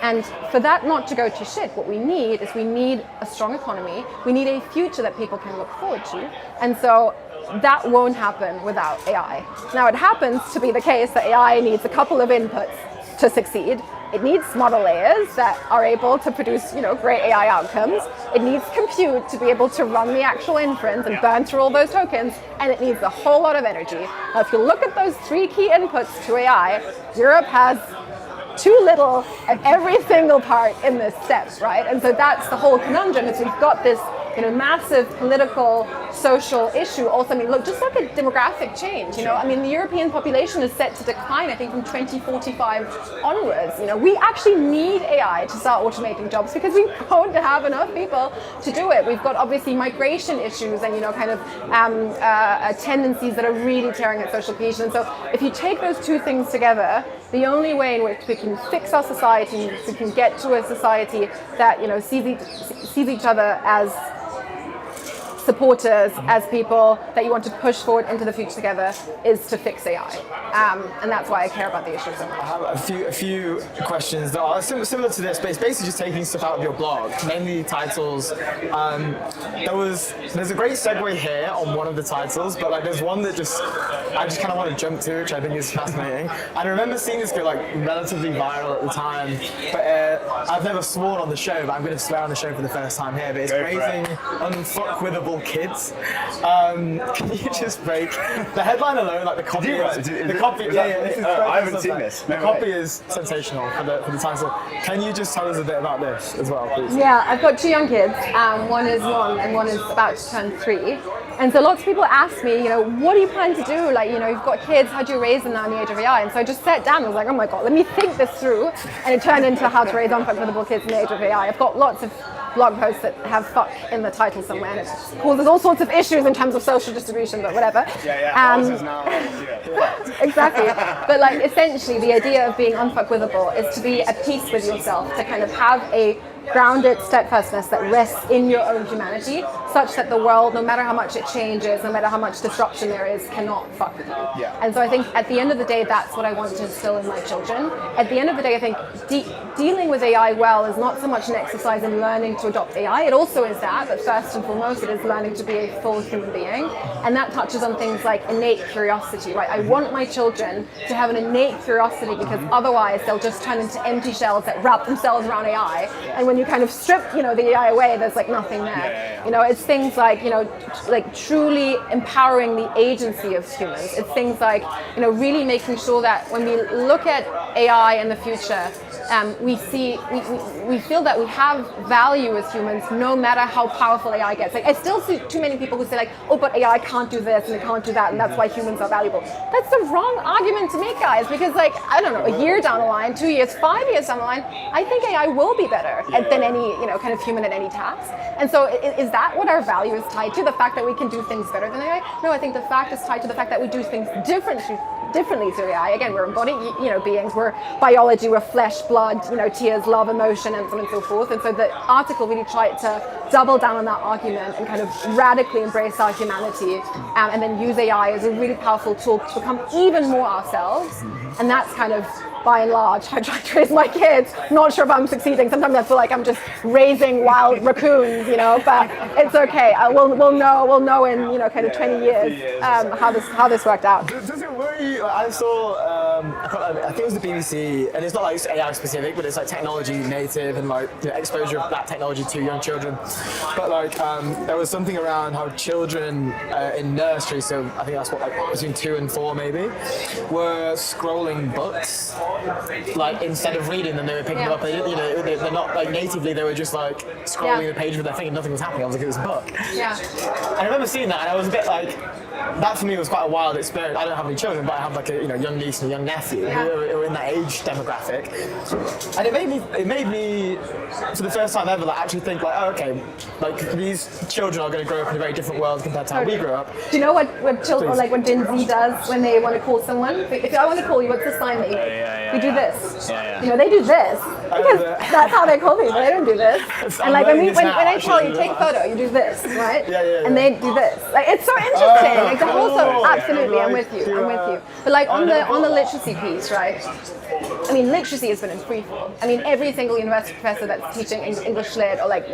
And for that not to go to shit, what we need a strong economy. We need a future that people can look forward to. And so that won't happen without AI. Now, it happens to be the case that AI needs a couple of inputs to succeed. It needs model layers that are able to produce, great AI outcomes. It needs compute to be able to run the actual inference and burn through all those tokens, and it needs a whole lot of energy. Now, if you look at those three key inputs to AI, Europe has too little of every single part in this step, right? And so that's the whole conundrum, is we've got this massive political, social issue. Also, I mean, look at demographic change. I mean, the European population is set to decline, I think, from 2045 onwards. We actually need AI to start automating jobs because we don't have enough people to do it. We've got obviously migration issues and tendencies that are really tearing at social cohesion. And so, if you take those two things together, the only way in which we can fix our society, we can get to a society that sees each other as supporters, as people that you want to push forward into the future together, is to fix AI. And that's why I care about the issue so much. I have a few questions that are similar to this, but it's basically just taking stuff out of your blog, mainly titles. There's a great segue here on one of the titles, but like there's one that I just kind of want to jump to, which I think is fascinating. And I remember seeing this go like relatively viral at the time, but I've never sworn on the show, but I'm going to swear on the show for the first time here. But it's raising unfuckwithable kids. Can you just break the headline alone? Like the copy. I haven't seen this. The copy is sensational for the title. Can you just tell us a bit about this as well, please? Yeah, I've got 2 young kids. One is 1 and one is about to turn 3. And so lots of people ask me, what do you plan to do? Like, you've got kids, how do you raise them now in the age of AI? And so I just sat down and was like, oh my God, let me think this through. And it turned into how to raise unfuckwithable kids in the age of AI. I've got lots of blog posts that have fuck in the title somewhere, and it causes all sorts of issues in terms of social distribution, but whatever. Exactly. But like essentially the idea of being unfuckwithable is to be at peace with yourself, to kind of have a grounded steadfastness that rests in your own humanity, such that the world, no matter how much it changes, no matter how much disruption there is, cannot fuck with you. Yeah. And so I think at the end of the day, that's what I want to instill in my children. At the end of the day, I think dealing with AI well is not so much an exercise in learning to adopt AI. It also is that, but first and foremost, it is learning to be a full human being. And that touches on things like innate curiosity, right? I want my children to have an innate curiosity, because otherwise they'll just turn into empty shells that wrap themselves around AI. And when you kind of strip, the AI away, there's like nothing there. It's things like, like truly empowering the agency of humans. It's things like, really making sure that when we look at AI in the future, we feel that we have value as humans, no matter how powerful AI gets. Like, I still see too many people who say like, oh, but AI can't do this and it can't do that, and that's why humans are valuable. That's the wrong argument to make, guys, because like, I don't know, a year down the line, 2 years, 5 years down the line, I think AI will be better than any, kind of human at any task. And so is that what our value is tied to? The fact that we can do things better than AI? No, I think the fact is tied to the fact that we do things differently to AI. Again, we're embodied, beings. We're biology. We're flesh, blood, tears, love, emotion, and so on and so forth. And so the article really tried to double down on that argument and kind of radically embrace our humanity, and then use AI as a really powerful tool to become even more ourselves. And that's kind of, by and large, I try to raise my kids. Not sure if I'm succeeding. Sometimes I feel like I'm just raising wild raccoons, but it's okay. We'll know in kind of 20 years how this worked out. Does it worry you? I saw, I think it was the BBC, and it's not like it's AI specific, but it's like technology native and like exposure of that technology to young children. But like there was something around how children in nursery, so I think that's what like between 2 and 4 maybe, were scrolling books. Like instead of reading them, they were picking them up. They're not like natively. They were just like scrolling the page with their finger. Nothing was happening. I was like, it was a book. Yeah. I remember seeing that, and I was a bit like, that for me was quite a wild experience. I don't have any children, but I have like a young niece and a young nephew who are in that age demographic, and it made me for the first time ever like actually think like, oh, okay, like these children are going to grow up in a very different world compared to how we grew up. Do you know what children, or like what Gen Z does when they want to call someone? If I want to call you, what's the sign that you make? We do this. They do this because that's how they call people. They don't do this. And like when I tell you take a photo, you do this, right? And they do this. Like it's so interesting. Like the whole absolutely, I'm with you. But like on the literacy piece, right? I mean, literacy has been in free fall. I mean, every single university professor that's teaching English lit, or like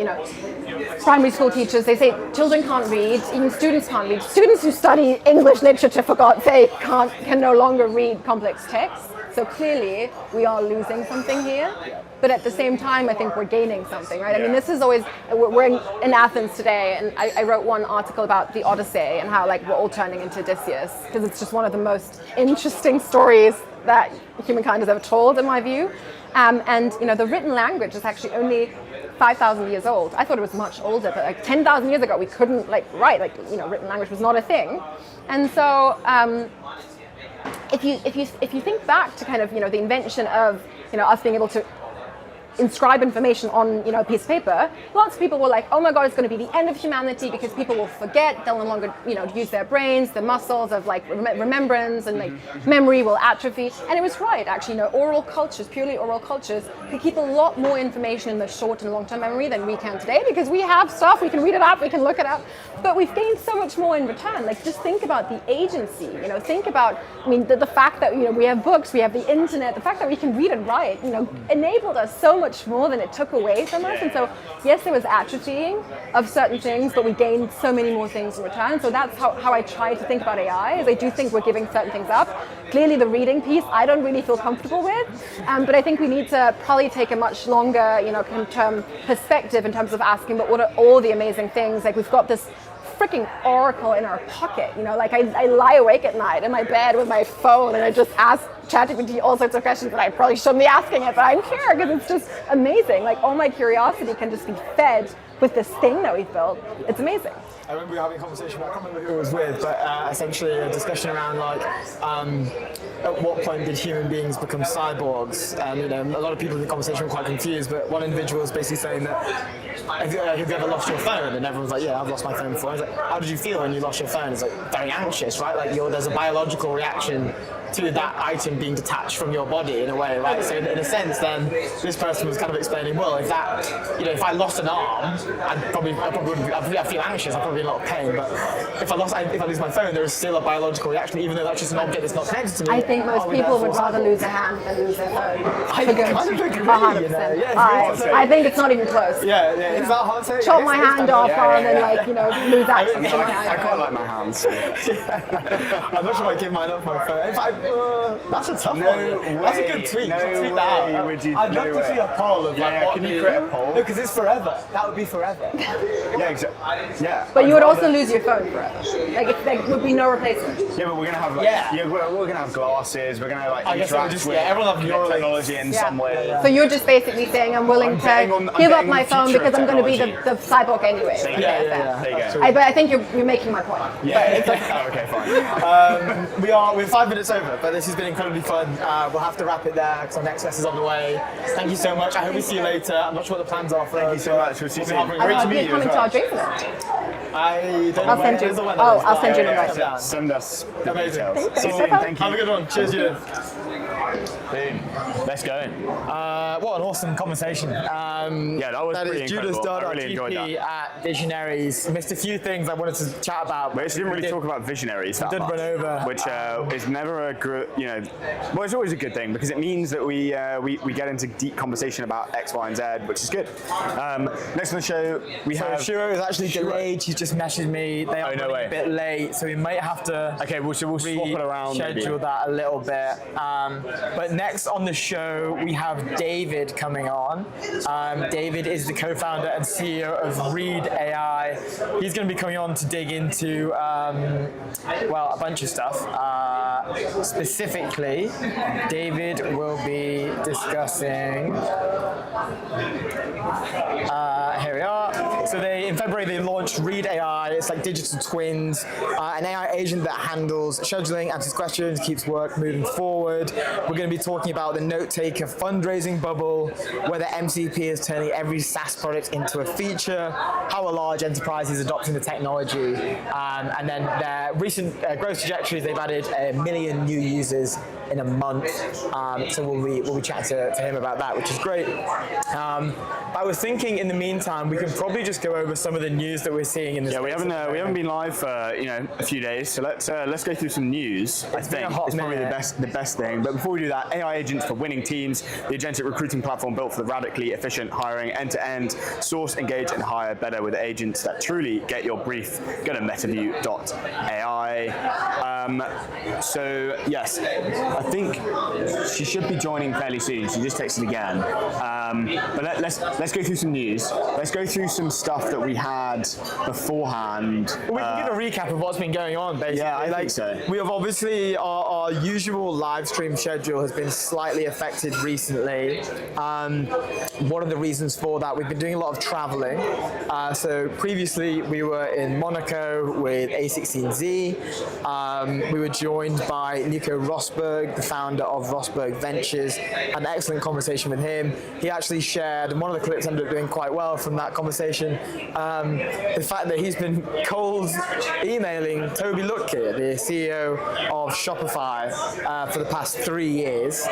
primary school teachers, they say children can't read, even students can't read. Students who study English literature, for God's sake, can no longer read complex texts. So clearly, we are losing something here. But at the same time, I think we're gaining something, right? I mean, this is always, we're in Athens today, and I wrote one article about the Odyssey and how like we're all turning into Odysseus, because it's just one of the most interesting stories that humankind has ever told, in my view. And the written language is actually only 5,000 years old. I thought it was much older, but like 10,000 years ago, we couldn't write, written language was not a thing. And so if you think back to kind of the invention of us being able to inscribe information on a piece of paper, lots of people were like, oh my God, it's going to be the end of humanity because people will forget, they'll no longer use their brains, the muscles of like remembrance and like memory will atrophy. And it was right, actually. Oral cultures, purely oral cultures, can keep a lot more information in the short and long-term memory than we can today because we have stuff, we can read it up, we can look it up, but we've gained so much more in return. Like, just think about the agency, think about, the fact that, we have books, we have the internet, the fact that we can read and write, enabled us so much more than it took away from us. And so, yes, there was atrophying of certain things, but we gained so many more things in return. So that's how I try to think about AI, is I do think we're giving certain things up. Clearly the reading piece, I don't really feel comfortable with, but I think we need to probably take a much longer, term perspective in terms of asking, but what are all the amazing things? Like, we've got this freaking oracle in our pocket, like I lie awake at night in my bed with my phone and I just ask ChatGPT all sorts of questions that I probably shouldn't be asking it, but I don't care because it's just amazing. Like, all my curiosity can just be fed with this thing that we've built. It's amazing. I remember we were having a conversation, I can't remember who it was with, but essentially a discussion around like, at what point did human beings become cyborgs? And a lot of people in the conversation were quite confused, but one individual was basically saying that, have you ever lost your phone? And everyone's like, yeah, I've lost my phone before. I was like, how did you feel when you lost your phone? It's like, very anxious, right? Like, there's a biological reaction to that item being detached from your body in a way, right? So in a sense, then this person was kind of explaining, well, if that, if I lost an arm, I'd probably feel anxious. I'd probably be in a lot of pain. But if I lose my phone, there is still a biological reaction, even though that's just an object that's not connected to me. I think most people would rather lose a hand than lose their phone. I kind of agree. 100%. I think it's not even close. Yeah. It's not hard to say. Chop my hand off rather than lose access to my I hand. quite like my hands. I'm not sure if I give mine up my phone. In fact, that's a tough one. That's a good tweet. Tweet that out. I'd love to see a poll of can you create a poll? No, because it's forever. That would be forever. Yeah, exactly. Yeah. But you would also lose your phone forever. Like, there would be no replacement. Yeah, but we're gonna have we're gonna have glasses. We're gonna interact with everyone have technology in some way. So you're just basically saying I'm willing to give up my phone because I'm going to be the cyborg anyway. Yeah. There you go. But I think you're making my point. Yeah. Okay, fine. We're 5 minutes over, but this has been incredibly fun. We'll have to wrap it there because our next guest is on the way. Thank you so much. I hope we see you later. I'm not sure what the plans are for us. Thank you so much. We'll see you soon. Great to meet you. Coming to our drink tonight. I don't I'll know send where you. the weather Oh, is, I'll but send you an I'll invite. come down. Send us. Amazing. See you soon. Thank you. Have a good one. Cheers, Judith. Boom. Let's go. What an awesome conversation. That was pretty is Judith, incredible. Dada, I really enjoyed GP that. at Visionaries. Missed a few things I wanted to chat about. We actually didn't really talk about Visionaries that did much, run over. which is never a good, well, it's always a good thing because it means that we get into deep conversation about X, Y, and Z, which is good. Next on the show, we have Shuo is actually delayed. He's just messaged me. They are running a bit late, so we might have to. Okay, we'll swap it around. Schedule that a little bit. But next on the show, we have David coming on. David is the co-founder and CEO of ReadAI. He's going to be coming on to dig into, a bunch of stuff. Specifically, David will be discussing. Here we are. So in February they launched ReadAI. It's like digital twins, an AI agent that handles scheduling, answers questions, keeps work moving forward. We're going to be talking about the note-taker fundraising bubble, whether MCP is turning every SaaS product into a feature, how a large enterprise is adopting the technology, and then their recent growth trajectories. They've added 1 million new users in a month. So we'll be chatting to him about that, which is great. I was thinking in the meantime, we can probably just go over some of the news that we're seeing in the we haven't been live for a few days, so let's go through some news. I think it's probably the best thing. But before we do that, AI agents for winning teams, the agentic recruiting platform built for the radically efficient hiring, end-to-end, source, engage, and hire better with agents that truly get your brief. Go to metaview.ai. So yes, I think she should be joining fairly soon. She just texted again. But let's go through some news. let's go through some stuff that we had beforehand. We can give a recap of what's been going on, basically. Yeah, I think so. We have obviously, our usual live stream schedule has been slightly affected recently. One of the reasons for that, we've been doing a lot of traveling. So previously we were in Monaco with A16Z. We were joined by Nico Rosberg, the founder of Rosberg Ventures. Had an excellent conversation with him. He actually shared, and one of the clips ended up doing quite well from that conversation, the fact that he's been cold emailing Toby Lutke, the CEO of Shopify, for the past 3 years,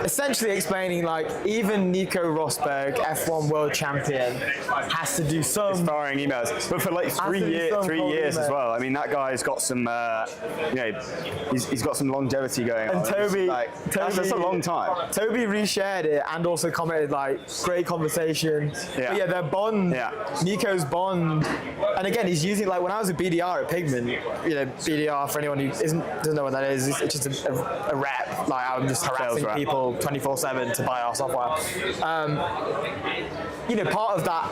essentially explaining like even Nico Rosberg, F1 world champion, has to do some firing emails, but for like 3 years as well. I mean, that guy's got some, he's got some longevity going on. And Toby, that's a long time. Toby reshared it and also commented like, great conversation. Yeah. But yeah, their bond, Nico's bond, and again, he's using, like when I was a BDR at Pigment, BDR, for anyone who doesn't know what that is, it's just a rep. Like I'm just harassing people 24/7 to buy our software. Part of that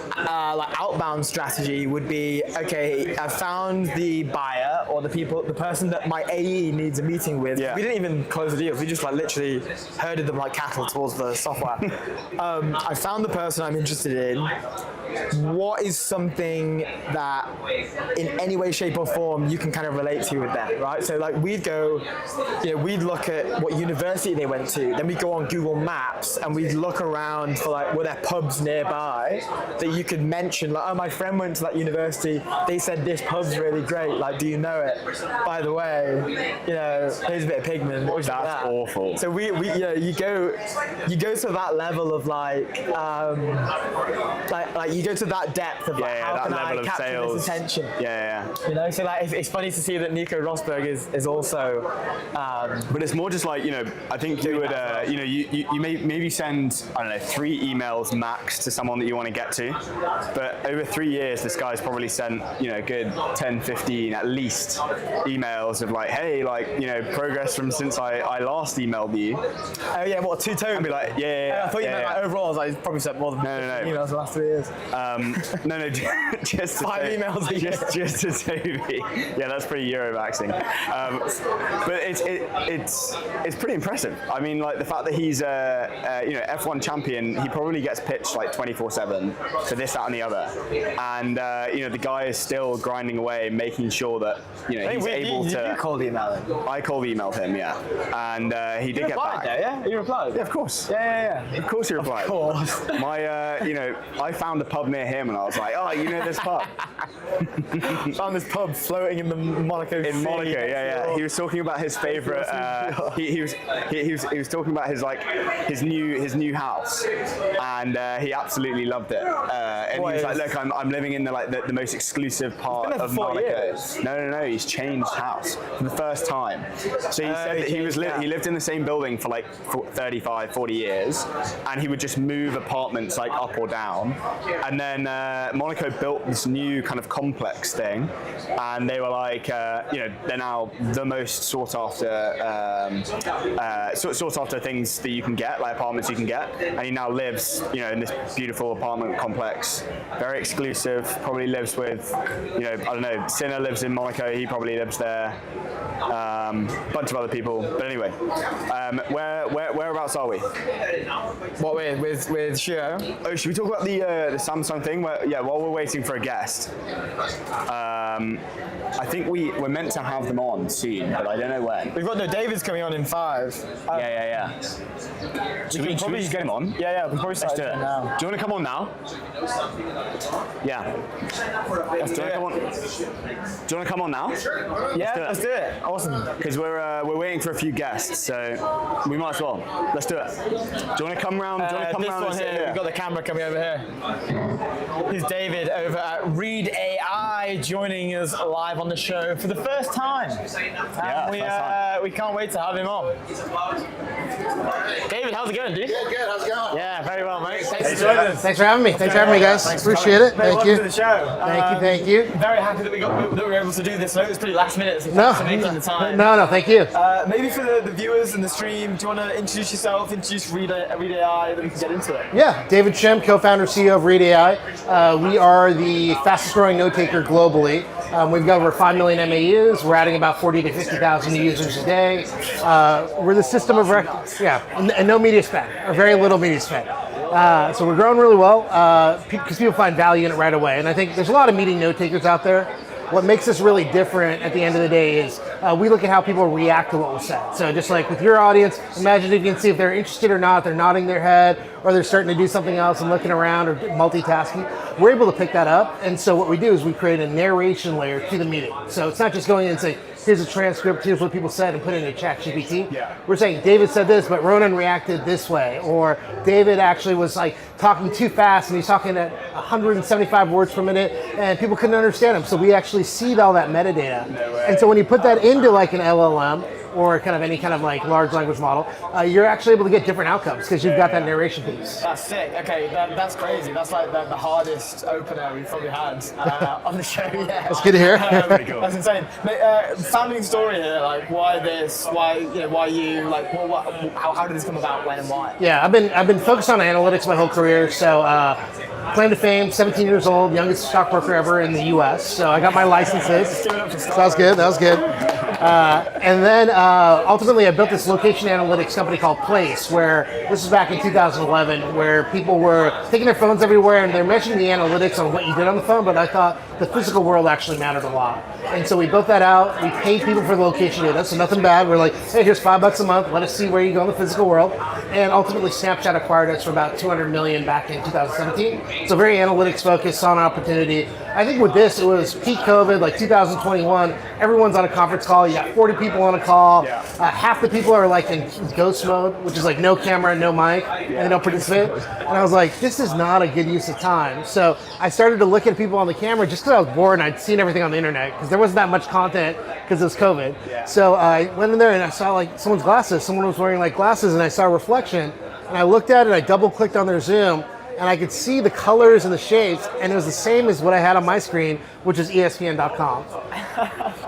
like outbound strategy would be, okay, I found the buyer or the person that my AE needs a meeting with. Yeah. We didn't even close the deals. We just like literally herded them like cattle towards the software. I found the person I'm interested in. What is something that in any way, shape or form you can kind of relate to with them, right? So like we'd go, we'd look at what university they went to, then we'd go on Google Maps and we'd look around for like, were there pubs nearby that you could mention, like, oh, my friend went to that university, they said this pub's really great, like, do you know it? By the way, here's a bit of Pigment. That's awful. So we you go to that level of like you go to that depth of like, how that can level I of capture sales. this attention? Yeah. So like it's funny to see that Nico Rosberg is also. But it's more just like, I think you would, you may maybe send, I don't know, 3 emails max to someone that you want to get to. But over 3 years, this guy's probably sent, good 10, 15 at least emails of like, hey, like, progress from since I last emailed you. Oh yeah, what, 2 tones? I'd be like, I thought you meant like overall, I probably sent more than 15 emails the last 3 years. No, just to 5 emails a year. Just to Toby. Yeah, that's pretty Euromaxing. But it's pretty impressive. I mean, like the fact that he's F1 champion, he probably gets pitched like 24/7 for this, that, and the other, and the guy is still grinding away, making sure that he's able to. You cold email him. I cold emailed him, and he did get back. Yeah, he replied. Yeah, of course. Yeah. Of course he replied. Of course. I found a pub near him, and I was like, oh, this pub. Found this pub floating in the Monaco in sea. Monaco, yeah. He was talking about his favorite. He was talking about his new house, and he absolutely loved it. And he was like, look, I'm living in the most exclusive part of Monaco. No, he's changed house for the first time. So he said that he lived in the same building for like 35, 40 years, and he would just move apartments like up or down. And then Monaco built this new kind of complex thing, and they were like, they're now the most sought after things that you can get, like apartments you can get. And he now lives, in this beautiful apartment complex, very exclusive. Probably lives with, I don't know, Sinner lives in Monaco. He probably lives there. Bunch of other people, but anyway, whereabouts are we? What with Shuo? Oh, should we talk about the Samsung thing? While we're waiting for a guest, I think we're meant to have them on soon, but I don't know when. We've got David's coming on in 5. Yeah. Should we just get him on? Yeah. We probably start do it now. Do you want to come on now? Yeah. Let's do it. Do you want to come on now? Yeah, let's do it. Awesome. Because we're waiting for a few guests, so we might as well. Let's do it. Do you want to come round? Do you want to come this round one here, we've got the camera coming over here. Here's David over at ReadAI. today joining us live on the show for the first time. We can't wait to have him on. David, how's it going, dude? Good, how's it going? Yeah, very well, mate. Thanks for joining us. Thanks for having me. Thanks for having me, guys. Appreciate it. Thank you. Welcome to the show. Thank you. Very happy that we were able to do this. I know it was pretty last minute, so No, thanks for making the time. no, thank you. Maybe for the viewers and the stream, do you want to introduce yourself, introduce ReadAI, then we can get into it? Yeah, David Shim, co-founder, CEO of ReadAI. We are the fastest growing note taker globally. We've got over 5 million MAUs. We're adding about 40 to 50,000 new users a day. We're the system of record, and no media spend, or very little media spend. So we're growing really well because people find value in it right away. And I think there's a lot of meeting note takers out there. What makes us really different at the end of the day is we look at how people react to what was said. So just like with your audience, imagine if you can see if they're interested or not, they're nodding their head, or they're starting to do something else and looking around or multitasking. We're able to pick that up. And so what we do is we create a narration layer to the meeting. So it's not just going in and saying, here's a transcript, here's what people said, and put it in a chat GPT. Yeah. We're saying David said this, but Ronan reacted this way. Or David actually was like talking too fast and he's talking at 175 words per minute and people couldn't understand him. So we actually seed all that metadata. No way. And so when you put that into like an LLM or kind of any kind of like large language model, you're actually able to get different outcomes because you've got that narration piece. That's sick. Okay, that's crazy. That's like the hardest opener we've probably had on the show yet. That's good to hear. Pretty cool. That's insane. Founding story here, like why this? Why you? Like how did this come about? When and why? Yeah, I've been focused on analytics my whole career. So claim to fame, 17 years old, youngest stockbroker ever in the U.S. So I got my licenses. That was good. And then ultimately I built this location analytics company called Place, where this was back in 2011, where people were taking their phones everywhere and they're measuring the analytics on what you did on the phone, but I thought the physical world actually mattered a lot. And so we built that out. We paid people for the location data, so nothing bad. We're like, hey, here's $5 a month. Let us see where you go in the physical world. And ultimately Snapchat acquired us for about 200 million back in 2017. So very analytics focused, saw an opportunity. I think with this, it was peak COVID, like 2021. Everyone's on a conference call. You got 40 people on a call. Yeah. Half the people are like in ghost mode, which is like no camera, no mic, and they don't participate. And I was like, this is not a good use of time. So I started to look at people on the camera just because I was bored and I'd seen everything on the internet because there wasn't that much content because it was COVID. Yeah. So I went in there and I saw like someone's glasses. Someone was wearing like glasses and I saw a reflection. And I looked at it, I double clicked on their Zoom, and I could see the colors and the shapes, and it was the same as what I had on my screen, which is ESPN.com.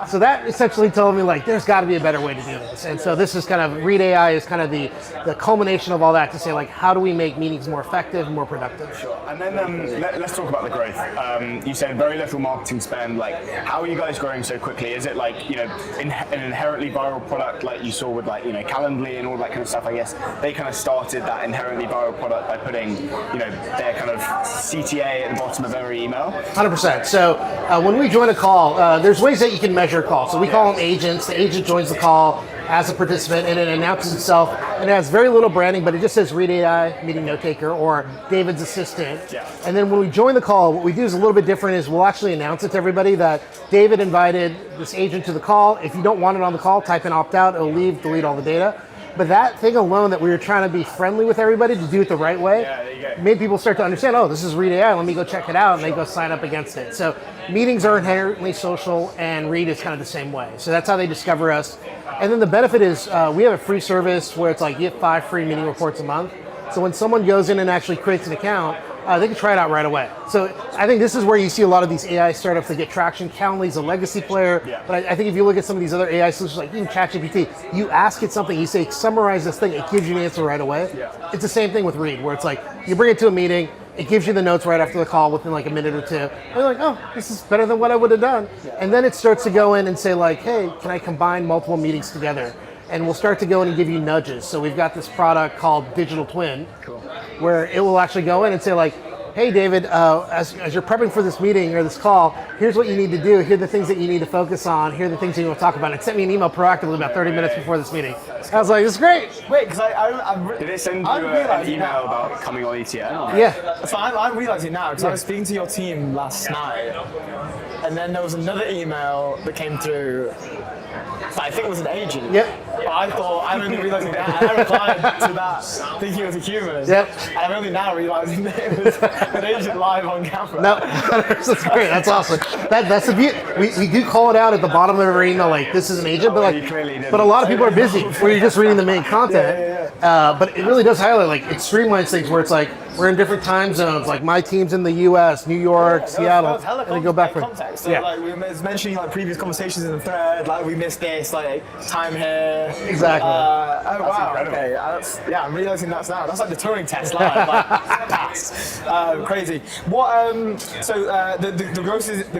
So that essentially told me like there's got to be a better way to do this. And so this is kind of ReadAI is kind of the culmination of all that to say like how do we make meetings more effective, more productive. Sure. And then let's talk about the growth. You said very little marketing spend. Like, how are you guys growing so quickly? Is it like an inherently viral product like you saw with like Calendly and all that kind of stuff? I guess they kind of started that inherently viral product by putting their kind of CTA at the bottom of every email. 100%. So when we join a call, there's ways that you can measure a call. So we call them agents. The agent joins the call as a participant and it announces itself. And it has very little branding, but it just says ReadAI, meeting note taker, or David's assistant. Yeah. And then when we join the call, what we do is a little bit different is we'll actually announce it to everybody that David invited this agent to the call. If you don't want it on the call, type in opt out, it'll leave, delete all the data. But that thing alone that we were trying to be friendly with everybody to do it the right way made people start to understand, oh, this is ReadAI, let me go check it out, and they go sign up against it. So meetings are inherently social, and Read is kind of the same way. So that's how they discover us. And then the benefit is we have a free service where it's like you get 5 free meeting reports a month. So when someone goes in and actually creates an account, they can try it out right away. So I think this is where you see a lot of these AI startups that get traction. Calendly's a legacy player, but I think if you look at some of these other AI solutions, like even ChatGPT, you ask it something, you say, summarize this thing, it gives you an answer right away. Yeah. It's the same thing with Read, where it's like, you bring it to a meeting, it gives you the notes right after the call within like a minute or two. And you're like, oh, this is better than what I would have done. And then it starts to go in and say like, hey, can I combine multiple meetings together? And we'll start to go in and give you nudges. So we've got this product called Digital Twin, where it will actually go in and say like, hey David, as you're prepping for this meeting or this call, here's what you need to do, here are the things that you need to focus on, here are the things you want to talk about. It sent me an email proactively about 30 minutes before this meeting. I was like, this is great. Wait, because I Did it send you an email about coming on ETN? Yeah. So I'm realizing now, because I was speaking to your team last night, and then there was another email that came through. I think it was an agent. Yep. But I'm only realizing that. I replied to that thinking it was a human. Yep. And I'm only now realizing that it was an agent live on camera. No, that's great. That's awesome. That's the beauty. We do call it out at the bottom of every email, like this is an agent, but a lot of people are busy where you're just reading the main content. But it really does highlight, like, it streamlines things where it's like we're in different time zones. Like my team's in the U.S., New York, Seattle, and then go back for context. So like we was mentioning like previous conversations in the thread, like we missed this, like time here. Exactly. Oh wow. Incredible. Okay. I'm realizing that's now. That's like the Turing test live. Like, pass. Crazy. What? The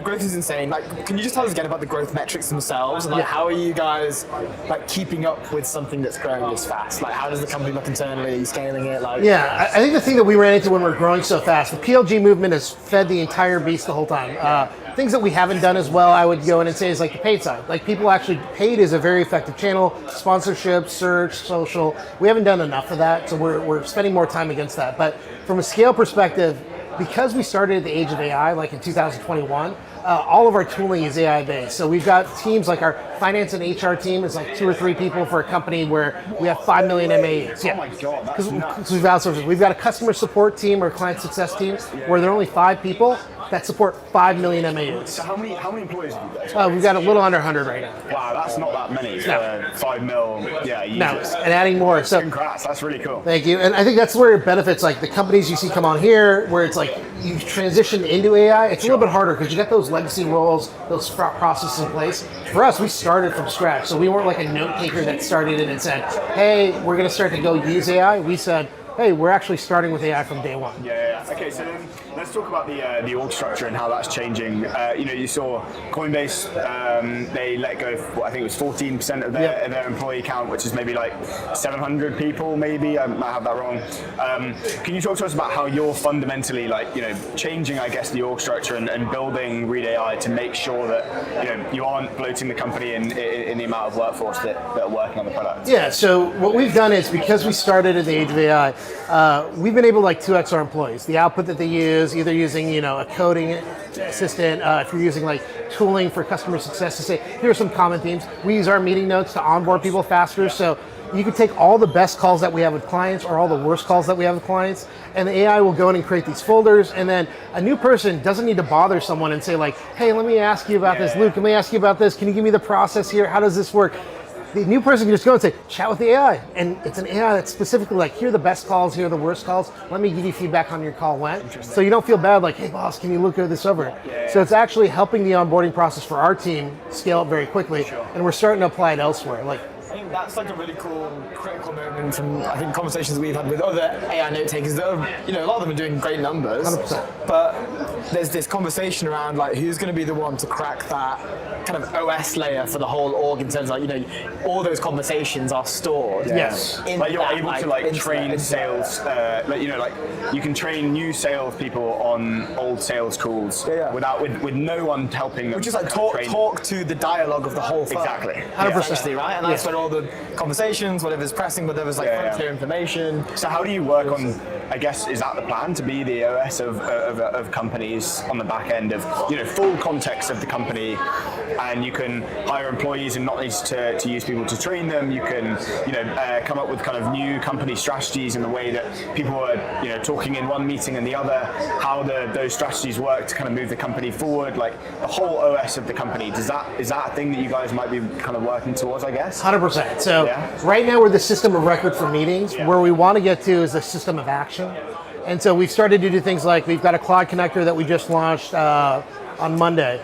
growth is insane. Like, can you just tell us again about the growth metrics themselves? And like, how are you guys like keeping up with something that's growing this fast? Like, how does the company look internally? Are you scaling it? Like, I think the thing that we ran into when we're growing so fast, the PLG movement has fed the entire beast the whole time. Things that we haven't done as well, I would go in and say, is like the paid side. Like people actually, paid is a very effective channel, sponsorship, search, social. We haven't done enough of that, so we're spending more time against that. But from a scale perspective, because we started at the age of AI, like in 2021, all of our tooling is AI based. So we've got teams like our finance and HR team is like 2 or 3 people for a company where we have 5 million MAUs. Oh my God, that's nuts. We've outsourced it. We've got a customer support team or client success team where there are only 5 people that support 5 million MAUs. So how many employees have you guys? We've got a little under 100 right now. Wow, that's not that many. No. 5 mil, users. No, and adding more. So Congrats, that's really cool. thank you. And I think that's where it benefits like the companies you see come on here, where it's like you transition into AI. It's a little bit harder because you got those legacy roles, those processes in place. For us, we started from scratch. So we weren't like a note taker that started it and said, hey, we're going to start to go use AI. We said, hey, we're actually starting with AI from day one. Yeah. Okay, so then let's talk about the org structure and how that's changing. You saw Coinbase, they let go of, I think it was 14% of their employee count, which is maybe like 700 people, maybe. I might have that wrong. Can you talk to us about how you're fundamentally changing, I guess, the org structure and building ReadAI to make sure that you aren't bloating the company in the amount of workforce that are working on the product? Yeah, so what we've done is because we started at the age of AI, we've been able to 2x our employees. The output that they use, either using a coding assistant, if you're using tooling for customer success to say, here are some common themes. We use our meeting notes to onboard people faster. So you can take all the best calls that we have with clients or all the worst calls that we have with clients, and the AI will go in and create these folders, and then a new person doesn't need to bother someone and say hey, let me ask you about this. Luke, let me ask you about this. Can you give me the process here? How does this work? The new person can just go and say, chat with the AI. And it's an AI that's specifically here are the best calls, here are the worst calls. Let me give you feedback on your call went. So you don't feel bad hey boss, can you look at this over? So it's actually helping the onboarding process for our team scale up very quickly. And we're starting to apply it elsewhere. I think that's a really cool, critical moment from conversations we've had with other AI note takers that are, a lot of them are doing great numbers. 100%. But there's this conversation around who's going to be the one to crack that kind of OS layer for the whole org in terms of all those conversations are stored. Yes. You're able to train sales. You can train new salespeople on old sales calls with no one helping them. Which is talk to the dialogue of the whole firm. Exactly. 100%. Right? And that's when all the conversations, whatever's pressing, whatever's frontier information. So how do you work on, I guess, is that the plan, to be the OS of companies on the back end of, full context of the company, and you can hire employees and not need to use people to train them. You can, come up with kind of new company strategies in the way that people are, talking in one meeting and the other, how those strategies work to kind of move the company forward, the whole OS of the company. Is that a thing that you guys might be kind of working towards, I guess? 100%. So right now we're the system of record for meetings. Where we want to get to is a system of action. And so we've started to do things like we've got a Claude connector that we just launched on Monday.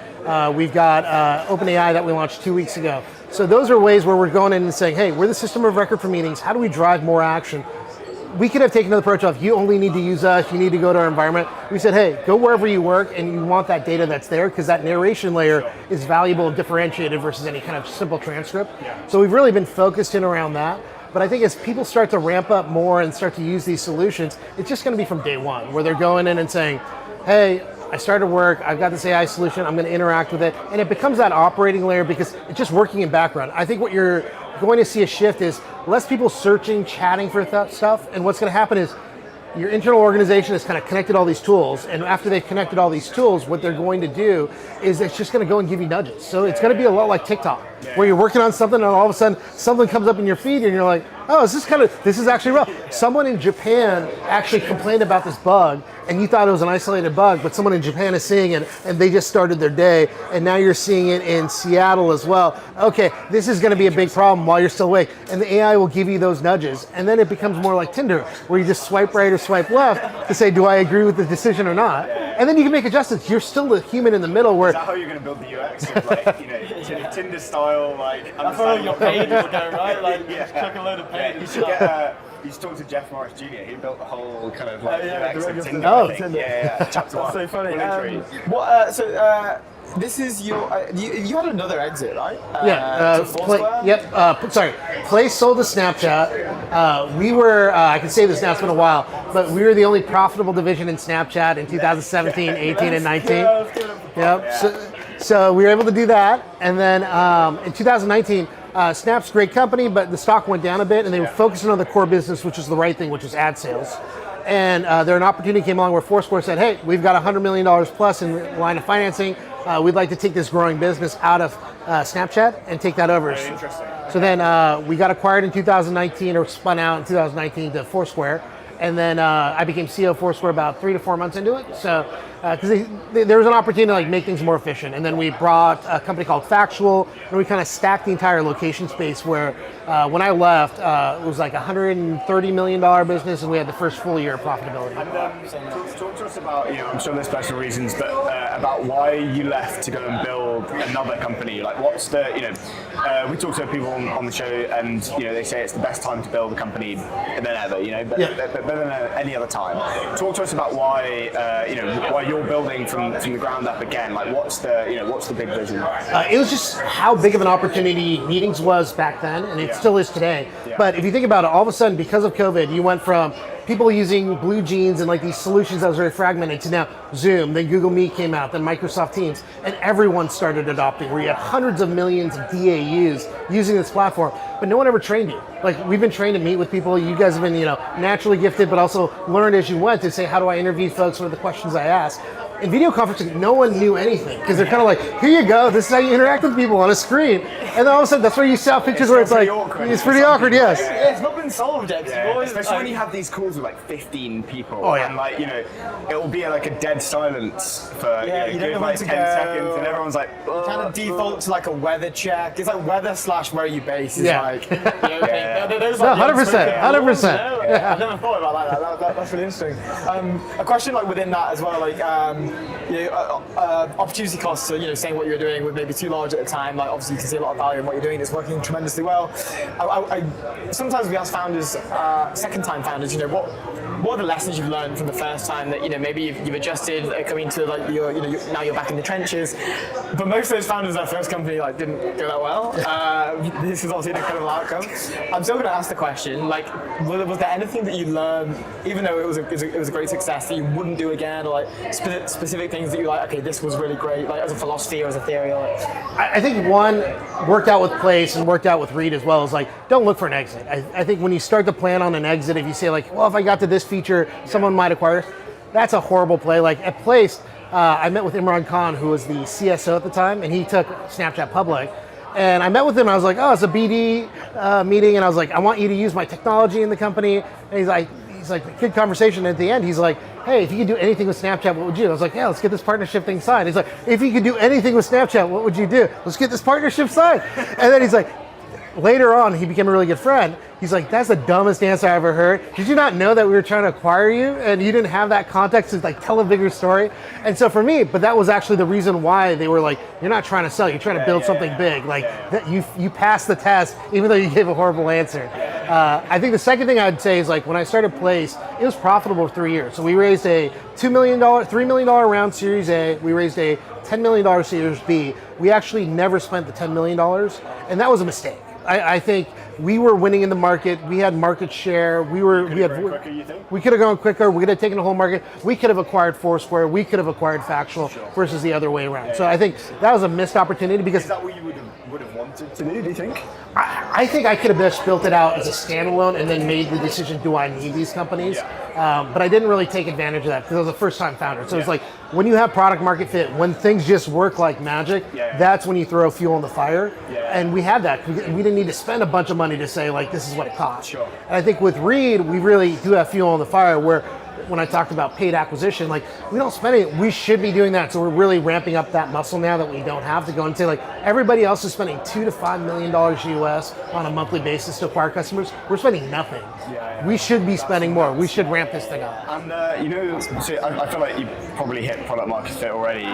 We've got OpenAI that we launched 2 weeks ago. So those are ways where we're going in and saying, hey, we're the system of record for meetings. How do we drive more action? We could have taken the approach of you only need to use us, you need to go to our environment. We said, hey, go wherever you work and you want that data that's there because that narration layer is valuable and differentiated versus any kind of simple transcript. So we've really been focused in around that. But I think as people start to ramp up more and start to use these solutions, it's just going to be from day one where they're going in and saying, hey, I started work, I've got this AI solution, I'm going to interact with it. And it becomes that operating layer because it's just working in background. I think what you're going to see a shift is less people searching, chatting for stuff. And what's going to happen is your internal organization has kind of connected all these tools, and after they've connected all these tools, what they're going to do is it's just going to go and give you nudges. So it's going to be a lot like TikTok, where you're working on something and all of a sudden something comes up in your feed and you're like, oh, this is actually real. Someone in Japan actually complained about this bug, and you thought it was an isolated bug, but someone in Japan is seeing it, and they just started their day, and now you're seeing it in Seattle as well. Okay, this is going to be a big problem while you're still awake, and the AI will give you those nudges, and then it becomes more like Tinder, where you just swipe right or swipe left to say, do I agree with the decision or not? And then you can make adjustments. You're still the human in the middle where... Is that how you're going to build the UX? Like, Tinder style, like... That's where all your paid will go, right? Like, just click a load of paid. You should get... You should talk to Jeff Morris Jr. He built the whole kind of like UX of Tinder. Oh, Tinder. Yeah. Chapter one. So funny. What? This is your. You had another exit, right? Yeah. Place sold to Snapchat. We were. I can say this now. It's been a while, but we were the only profitable division in Snapchat in 2017, 18, and 19. Yep. So we were able to do that, and then in 2019. Snap's a great company, but the stock went down a bit, and they were focusing on the core business, which was the right thing, which was ad sales. And there an opportunity came along where Foursquare said, hey, we've got $100 million plus in line of financing. We'd like to take this growing business out of Snapchat and take that over. Very interesting. So then we got acquired in 2019, or spun out in 2019 to Foursquare. And then I became CEO of Foursquare about 3 to 4 months into it. So, because there was an opportunity to like make things more efficient. And then we brought a company called Factual, and we kind of stacked the entire location space where when I left, it was like a $130 million business, and we had the first full year of profitability. And talk to us about, I'm sure there's special reasons, but about why you left to go and build another company. Like, what's the, we talk to people on the show, and they say it's the best time to build a company than ever, but better than any other time. Talk to us about why, why you're building from the ground up again. Like, what's the big vision? It was just how big of an opportunity meetings was back then, and it still is today. Yeah. But if you think about it, all of a sudden, because of COVID, you went from people using Blue Jeans and like these solutions that was very fragmented to now Zoom, then Google Meet came out, then Microsoft Teams, and everyone started adopting, where you had hundreds of millions of DAUs using this platform, but no one ever trained you. Like, we've been trained to meet with people. You guys have been, naturally gifted, but also learned as you went to say, how do I interview folks? What are the questions I ask? In video conferencing, no one knew anything, because they're kind of like, here you go, this is how you interact with people on a screen. And then all of a sudden, that's where you saw pictures where it's like, it's pretty awkward, yes. Yeah, it's not been solved yet. Especially when you have these calls with like 15 people. Oh, yeah. And like, it will be like a dead silence for you don't know like 10 seconds, and everyone's like, you kind of default to like a weather check. It's like weather / where are you based. It's like, Those like 100%. I never thought about that. That's really interesting. A question like within that as well, like, opportunity costs, so saying what you're doing was maybe too large at the time. Like, obviously you can see a lot of value in what you're doing. It's working tremendously well. Sometimes we ask founders, second-time founders, what are the lessons you've learned from the first time that maybe you've adjusted coming to like now you're back in the trenches. But most of those founders, their first company didn't go that well. This is obviously an incredible outcome. I'm still going to ask the question, like, was there anything that you learned, even though it was a great success, that you wouldn't do again, or like specific things that you like, okay, this was really great, like as a philosophy or as a theory? Or I think one worked out with Place and worked out with Read as well is like, don't look for an exit. I think when you start to plan on an exit, if you say like, well, if I got to this feature, someone might acquire it, that's a horrible play. Like at Place, I met with Imran Khan, who was the CSO at the time, and he took Snapchat public. And I met with him, I was like, oh, it's a BD meeting, and I was like, I want you to use my technology in the company. And he's like, good conversation. At the end, he's like, hey, if you could do anything with Snapchat, what would you do? I was like, yeah, let's get this partnership thing signed. He's like, if you could do anything with Snapchat, what would you do? Let's get this partnership signed. And then he's like, later on, he became a really good friend. He's like, that's the dumbest answer I ever heard. Did you not know that we were trying to acquire you and you didn't have that context to like tell a bigger story? And so for me, but that was actually the reason why they were like, you're not trying to sell, you're trying to build something big. Like that you passed the test, even though you gave a horrible answer. I think the second thing I'd say is like when I started Place, it was profitable for 3 years. So we raised a $3 million round Series A. We raised a $10 million Series B. We actually never spent the $10 million, and that was a mistake. I think we were winning in the market. We had market share. We could have gone quicker. We could have taken the whole market. We could have acquired Foursquare. We could have acquired Factual versus the other way around. So I think that was a missed opportunity because. Is that what you would have wanted to do? Do you think? I think I could have just built it out as a standalone and then made the decision, do I need these companies? But I didn't really take advantage of that because I was a first-time founder. So it's like, when you have product market fit, when things just work like magic, that's when you throw fuel on the fire. And we had that. We didn't need to spend a bunch of money to say, like, this is what it costs. Sure. And I think with Read, we really do have fuel on the fire where when I talked about paid acquisition, like, we don't spend it. We should be doing that. So we're really ramping up that muscle now that we don't have to go and say, like, everybody else is spending $2 to $5 million US on a monthly basis to acquire customers. We're spending nothing. We should be spending more. We should ramp this thing up. And you know, so I feel like you probably hit product market fit already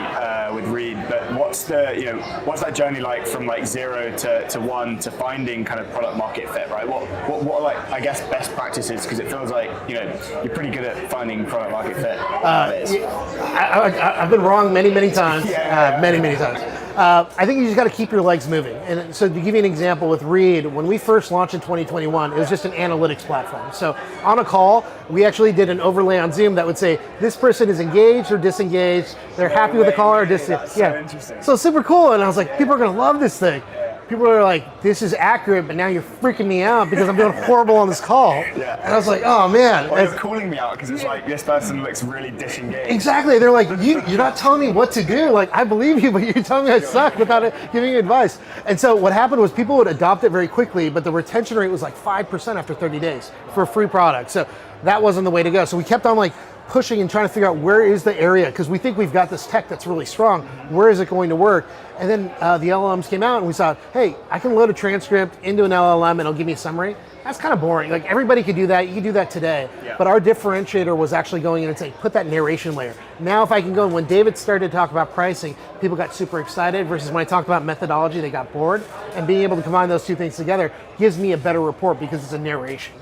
with Read. But what's that journey like from like 0 to 1 to finding kind of product market fit, right? What are, like, I guess, best practices? Because it feels like, you know, you're pretty good at finding product market fit. I've been wrong many times. Many times. I think you just got to keep your legs moving. And so to give you an example with Read, when we first launched in 2021, it was just an analytics platform. So on a call, we actually did an overlay on Zoom that would say, this person is engaged or disengaged, they're happy with the call or disengaged. So interesting. So super cool. And I was like, people are going to love this thing. People are like, this is accurate, but now you're freaking me out because I'm doing horrible on this call. And I was like, oh man. Well, you're calling me out because it's like, this person looks really disengaged. Exactly. They're like, you're not telling me what to do. Like, I believe you, but you're telling me I suck without giving you advice. And so what happened was people would adopt it very quickly, but the retention rate was like 5% after 30 days for a free product. So that wasn't the way to go. So we kept on like pushing and trying to figure out where is the area, because we think we've got this tech that's really strong. Where is it going to work? And then the LLMs came out and we saw, hey, I can load a transcript into an LLM and it'll give me a summary. That's kind of boring. Like, everybody could do that. You could do that today. But our differentiator was actually going in and saying, put that narration layer. Now if I can go, and when David started to talk about pricing, people got super excited, versus when I talked about methodology, they got bored. And being able to combine those two things together gives me a better report because it's a narration.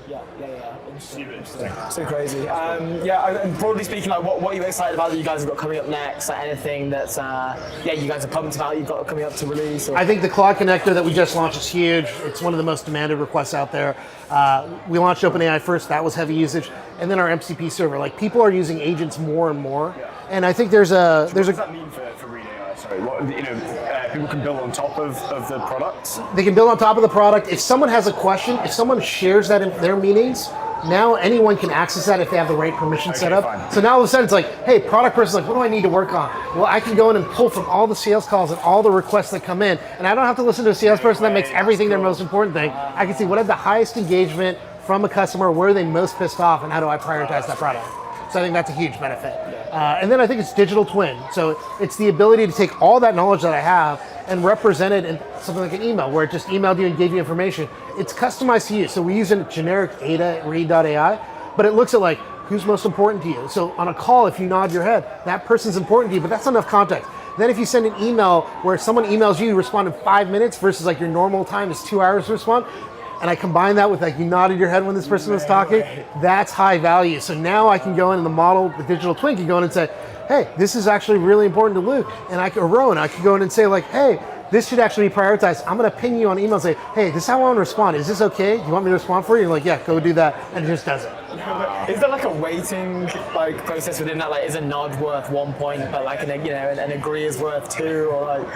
Interesting. So crazy. And broadly speaking, like, what are you excited about that you guys have got coming up next? Like, anything that's you guys are pumped about, you've got coming up to release? Or? I think the Claude connector that we just launched is huge. It's one of the most demanded requests out there. We launched OpenAI first. That was heavy usage, and then our MCP server. Like, people are using agents more and more, and I think there's a. What does that mean for ReadAI? Sorry, people can build on top of the products. They can build on top of the product. If someone has a question, if someone shares that in their meetings, now anyone can access that if they have the right permission set up. Fine. So now all of a sudden it's like, hey, product person's like, what do I need to work on? Well, I can go in and pull from all the sales calls and all the requests that come in, and I don't have to listen to a salesperson that makes everything their most important thing. I can see what had the highest engagement from a customer, where are they most pissed off, and how do I prioritize that product? So I think that's a huge benefit. And then I think it's digital twin. So it's the ability to take all that knowledge that I have and represent it in something like an email, where it just emailed you and gave you information. It's customized to you. So we use a generic Ada read.ai, but it looks at like, who's most important to you? So on a call, if you nod your head, that person's important to you, but that's not enough context. Then if you send an email where someone emails you respond in 5 minutes versus like your normal time is 2 hours to respond, and I combine that with like you nodded your head when this person was talking, that's high value. So now I can go in and the model, the digital twin can go in and say, hey, this is actually really important to Luke, and or Rowan. I could go in and say like, hey, this should actually be prioritized. I'm gonna ping you on email and say, hey, this is how I wanna respond. Is this okay? Do you want me to respond for you? And you're like, yeah, go do that, and it just does it. Is there like a weighting like process within that? Like, is a nod worth 1 point, but like an agree is worth 2, or like?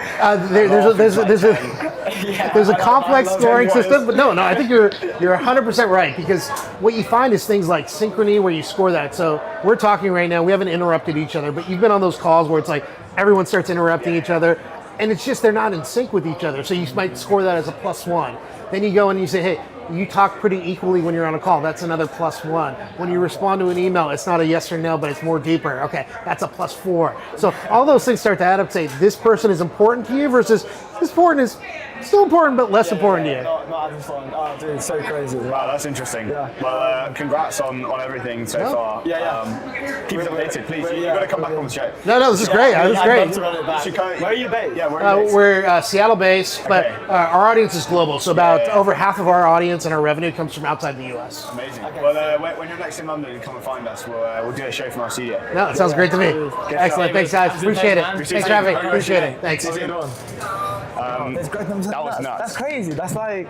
There's a complex scoring system, but no, I think you're 100% right, because what you find is things like synchrony, where you score that. So we're talking right now, we haven't interrupted each other, but you've been on those calls where it's like everyone starts interrupting each other, and it's just they're not in sync with each other. So you might score that as a +1. Then you go and you say, hey, you talk pretty equally when you're on a call. That's another +1. When you respond to an email, it's not a yes or no, but it's more deeper. Okay, that's a +4. So all those things start to add up. Say this person is important to you versus this person is still important but less important to you. Not as fun. Oh, dude, so crazy. Wow, that's interesting. Well, congrats on everything so far. Keep it updated, please. You've got to come back on the show. No, this is great. This is great. I'd love to run it back. Where are you based? Yeah, where are you based? We're Seattle-based, but our audience is global. So about over half of our audience and our revenue comes from outside the U.S. Amazing. Well, when you're next in London, come and find us. We'll do a show from our studio. No, it sounds great to me. Excellent. Thanks, guys. Appreciate it. Thanks for having me. Appreciate it. Thanks. There's great numbers. That was nuts. That's crazy. That's like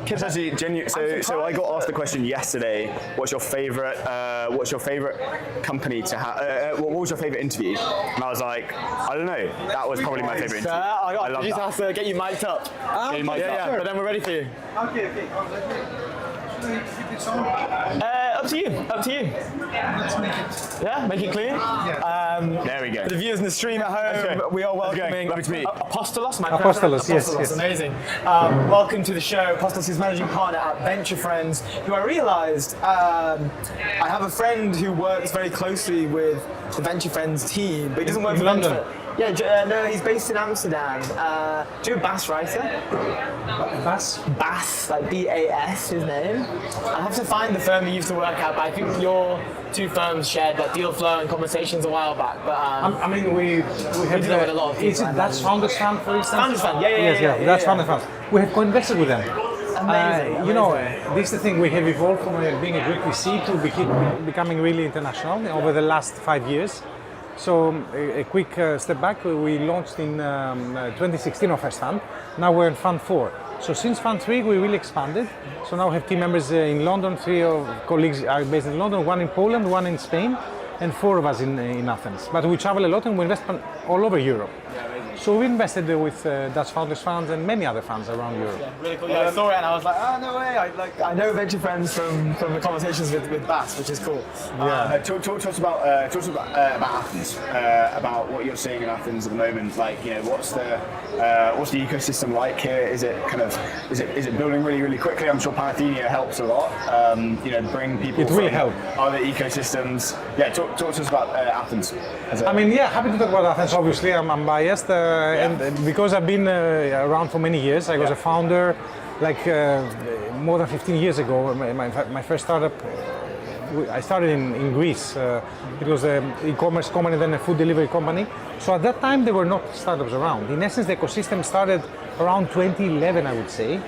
So I got asked the question yesterday. What's your favorite company to have? What was your favorite interview? And I was like, I don't know. That was probably my favorite interview. I love just that. have to get you mic'd up. Get you mic'd up. Yeah, but then we're ready for you. Okay. Up to you. Let's make it. Yeah, make it clear. There we go. For the viewers in the stream at home, we are welcoming Lovely to meet you. Apostolos. Apostolos, yes. Amazing. Welcome to the show. Apostolos is managing partner at VentureFriends, who I realised I have a friend who works very closely with the VentureFriends team, but he doesn't work for London. Yeah, no, he's based in Amsterdam. Do you know Bas Reiter? Bas, like B-A-S, his name. I have to find the firm he used to work at, but I think your two firms shared like deal flow and conversations a while back. But I mean, we have deal with a lot of people. Is it Dutch Founders Fund, for instance? Founders Fund, yeah. Dutch Founders Fund. We have co-invested with them. Amazing. You know, this is the thing, we have evolved from being a Greek VC to becoming really international over the last 5 years. So a quick step back, we launched in 2016 our first fund. Now we're in Fund 4. So since Fund 3 we really expanded. So now we have team members in London, 3 of colleagues are based in London, 1 in Poland, 1 in Spain, and 4 of us in Athens. But we travel a lot and we invest all over Europe. So we invested with Dutch Founders Funds and many other funds around Europe. Yeah, really cool. Yeah, I saw it and I was like, oh, no way. I know VentureFriends from the conversations with Bas, which is cool. Talk to us about Athens, about what you're seeing in Athens at the moment. Like, you know, what's the ecosystem like here? Is it building really quickly? I'm sure Panathenea helps a lot. You know, bring people. It will help. Other ecosystems. Yeah, talk to us about Athens. I mean, yeah, happy to talk about Athens. Obviously, I'm biased, and because I've been around for many years. I was a founder, like more than 15 years ago. My first startup, I started in Greece. It was an e-commerce company, then a food delivery company. So at that time, there were not startups around. In essence, the ecosystem started around 2011, I would say,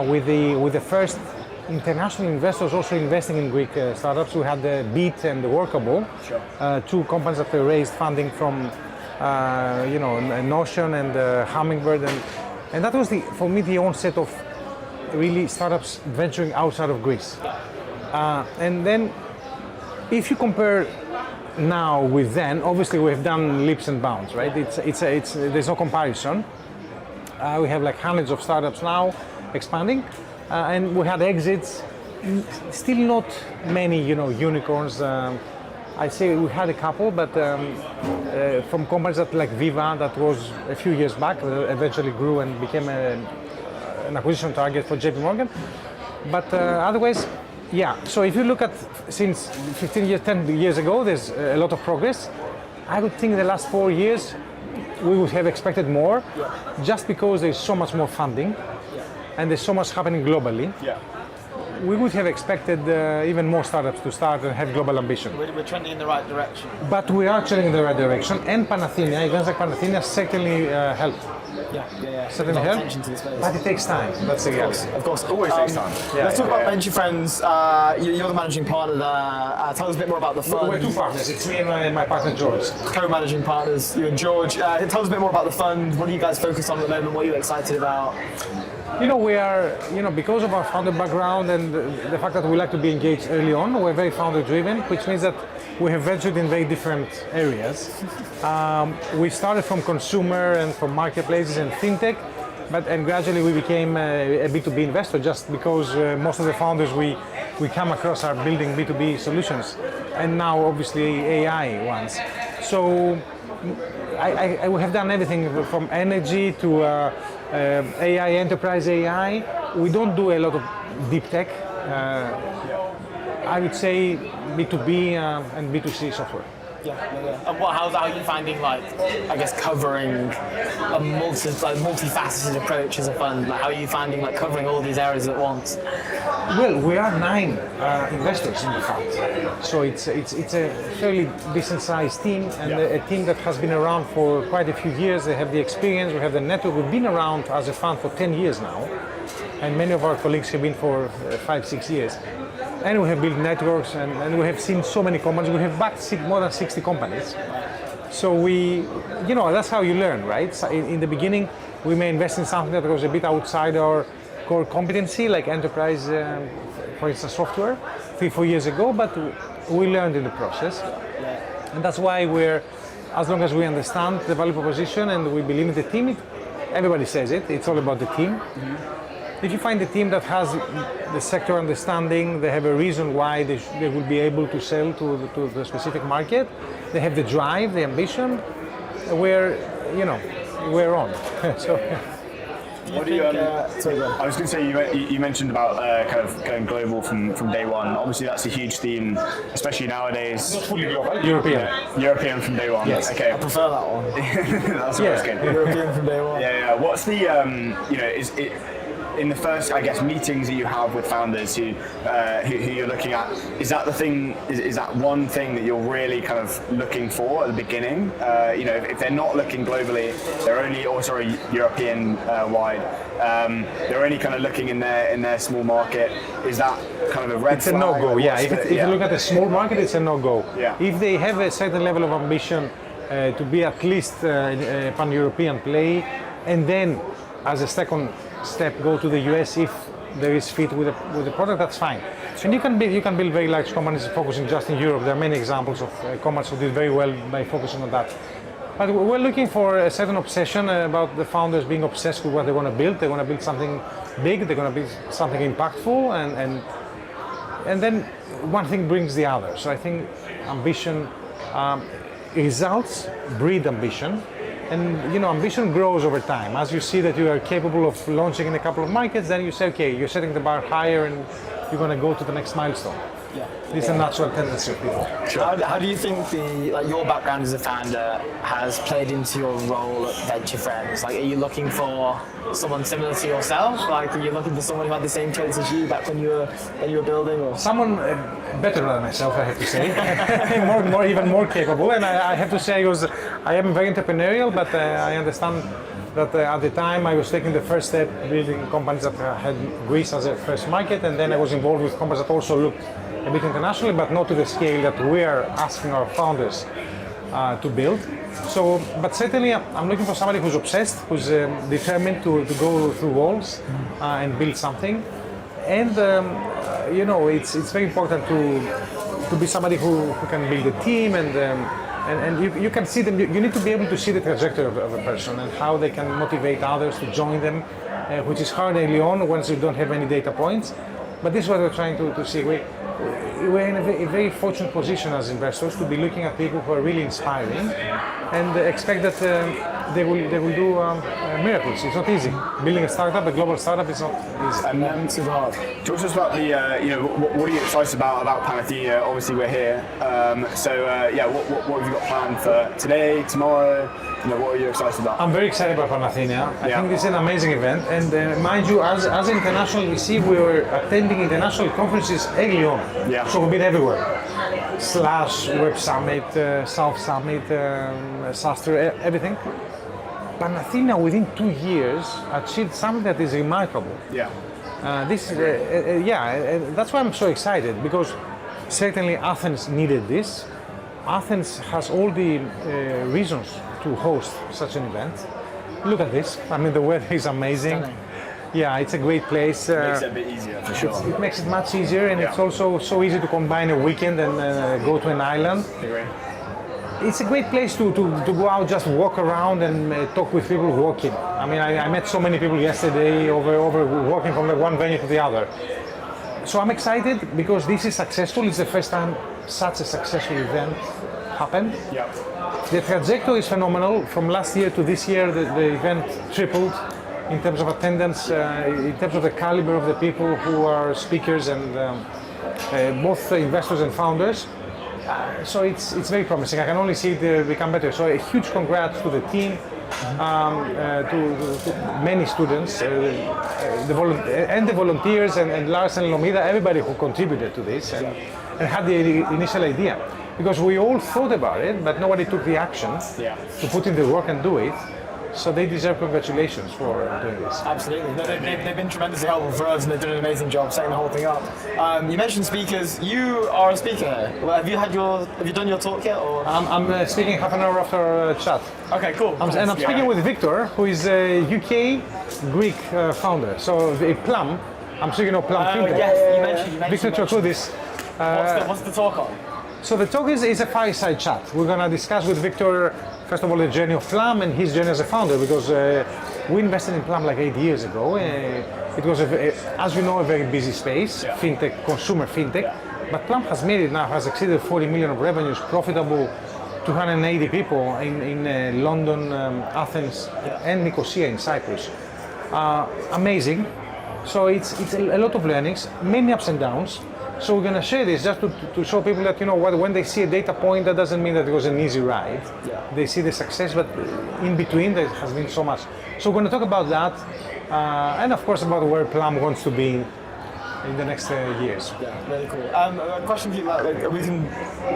with the first international investors also investing in Greek startups. We had the Beat and the Workable, two companies that raised funding from Notion and Hummingbird, and that was for me the onset of really startups venturing outside of Greece. And then, if you compare now with then, obviously we have done leaps and bounds, right? There's no comparison. We have like hundreds of startups now expanding, and we had exits. Still not many, unicorns. I say we had a couple, but from companies like Viva, that was a few years back, eventually grew and became an acquisition target for JP Morgan. But otherwise, yeah. So if you look at since 10 years ago, there's a lot of progress. I would think the last 4 years, we would have expected more, just because there's so much more funding, and there's so much happening globally. Yeah. We would have expected even more startups to start and have global ambition. We're trending in the right direction. But we are trending in the right direction, and Panathenea, events like Panathenea certainly help. Yeah. Certainly help, but it takes time. That's the reality. Of course, always takes time. Let's talk about VentureFriends. You're the managing partner there. Tell us a bit more about the fund. We're two partners. It's me and my partner George. Co-managing partners, you and George. Tell us a bit more about the fund. What are you guys focused on at the moment? What are you excited about? We are, because of our founder background and the fact that we like to be engaged early on, we're very founder driven, which means that we have ventured in very different areas. We started from consumer and from marketplaces and fintech, and gradually we became a B2B investor just because most of the founders we come across are building B2B solutions, and now obviously AI ones. So we have done everything from energy to AI, enterprise AI. We don't do a lot of deep tech. I would say B2B and B2C software. Yeah. And how are you finding, covering a multifaceted approach as a fund? How are you finding, covering all these areas at once? Well, we are 9 investors in the fund, so it's a fairly decent-sized team, and a team that has been around for quite a few years. They have the experience, we have the network. We've been around as a fund for 10 years now, and many of our colleagues have been for 5-6 years. And we have built networks, and we have seen so many companies. We have backed more than 60 companies. So that's how you learn, right? So in the beginning, we may invest in something that was a bit outside our core competency like enterprise, for instance, software 3-4 years ago, but we learned in the process. And that's why as long as we understand the value proposition and we believe in the team, everybody says it's all about the team. If you find a team that has the sector understanding, they have a reason why they will be able to sell to the specific market, they have the drive, the ambition, we're on. So. What do you? I was going to say you mentioned about kind of going global from day one. Obviously, that's a huge theme, especially nowadays. European. European from day one. Yes. Okay. I prefer that one. That's always good. European from day one. Yeah. What's the is it? In the first, I guess, meetings that you have with founders who you're looking at, is that the thing? Is that one thing that you're really kind of looking for at the beginning? If they're not looking globally, they're only, European wide. They're only kind of looking in their small market. Is that kind of a red It's flag? a no-go. Yeah. If you look at a small market, it's a no-go. Yeah. If they have a certain level of ambition to be at least a pan-European play, and then as a second step go to the US if there is fit with the product, that's fine. And you can build very large companies focusing just in Europe. There are many examples of companies who did very well by focusing on that. But we're looking for a certain obsession about the founders being obsessed with what they want to build. They want to build something big. They want to build something impactful, and then one thing brings the other. So I think ambition, results breed ambition. And ambition grows over time. As you see that you are capable of launching in a couple of markets, then you say, okay, you're setting the bar higher and you're going to go to the next milestone. Yeah. This is a natural tendency of people. Sure. How do you think your background as a founder has played into your role at VentureFriends? Like, are you looking for someone similar to yourself? Like, are you looking for someone who had the same traits as you back when you were building? Or someone better than myself, I have to say, even more capable. And I have to say, I am very entrepreneurial, but I understand that at the time I was taking the first step, building companies that had Greece as a first market, and then I was involved with companies that also looked a bit internationally, but not to the scale that we are asking our founders to build. So, but certainly I'm looking for somebody who's obsessed, who's determined to go through walls and build something. And it's very important to be somebody who can build a team, and you can see them. You need to be able to see the trajectory of a person and how they can motivate others to join them, which is hard early on once you don't have any data points. But this is what we're trying to see. We're in a very fortunate position as investors to be looking at people who are really inspiring and expect that they will do miracles. It's not easy. Building a startup, a global startup, is not easy. and it's hard. Talk to us about the, what are you excited about Panathenea? Obviously, we're here. What have you got planned for today, tomorrow? What are you excited about? I'm very excited about Panathenea. I think this is an amazing event. And mind you, as an international VC, we were attending international conferences early on. Yeah. So we've been everywhere. Slash, Web Summit, South Summit, SASTR, everything. Panathenea, within 2 years, achieved something that is remarkable. Yeah. That's why I'm so excited, because certainly Athens needed this. Athens has all the reasons to host such an event. Look at this. I mean, the weather is amazing. Stunning. Yeah, it's a great place. Makes it a bit easier for sure. It makes it much easier, and it's also so easy to combine a weekend and go to an island. Agree. It's a great place to go out, just walk around and talk with people walking. I mean, I met so many people yesterday over walking from the one venue to the other. So I'm excited because this is successful. It's the first time such a successful event happened. Yeah. The trajectory is phenomenal. From last year to this year, the event tripled in terms of attendance, in terms of the caliber of the people who are speakers and both investors and founders. So it's very promising. I can only see it become better. So a huge congrats to the team, to many students, the volunteers, and Lars and Lomida, everybody who contributed to this and had the initial idea. Because we all thought about it, but nobody took the action to put in the work and do it. So they deserve congratulations for doing this. Absolutely. No, they've been tremendously helpful for us, and they've done an amazing job setting the whole thing up. You mentioned speakers. You are a speaker here. Well, have you done your talk yet? Or? I'm speaking half an hour after chat. Okay, cool. I'm speaking with Victor, who is a UK Greek founder. So Plum, I'm sure you know Plum Fintech. Yes, you mentioned Victor Trocudis. What's the talk on? So the talk is a fireside chat. We're going to discuss with Victor, first of all, the journey of Plum and his journey as a founder, because we invested in Plum like 8 years ago. It was, as you know, a very busy space, fintech, consumer fintech. But Plum has made it now, has exceeded 40 million of revenues, profitable, 280 people in London, Athens, and Nicosia in Cyprus. Amazing. So it's a lot of learnings, many ups and downs. So we're going to share this just to show people that, you know, when they see a data point, that doesn't mean that it was an easy ride. They see the success, but in between there has been so much. So we're going to talk about that, and of course about where Plum wants to be in the next years. Yeah, really cool. A question for you, like, we can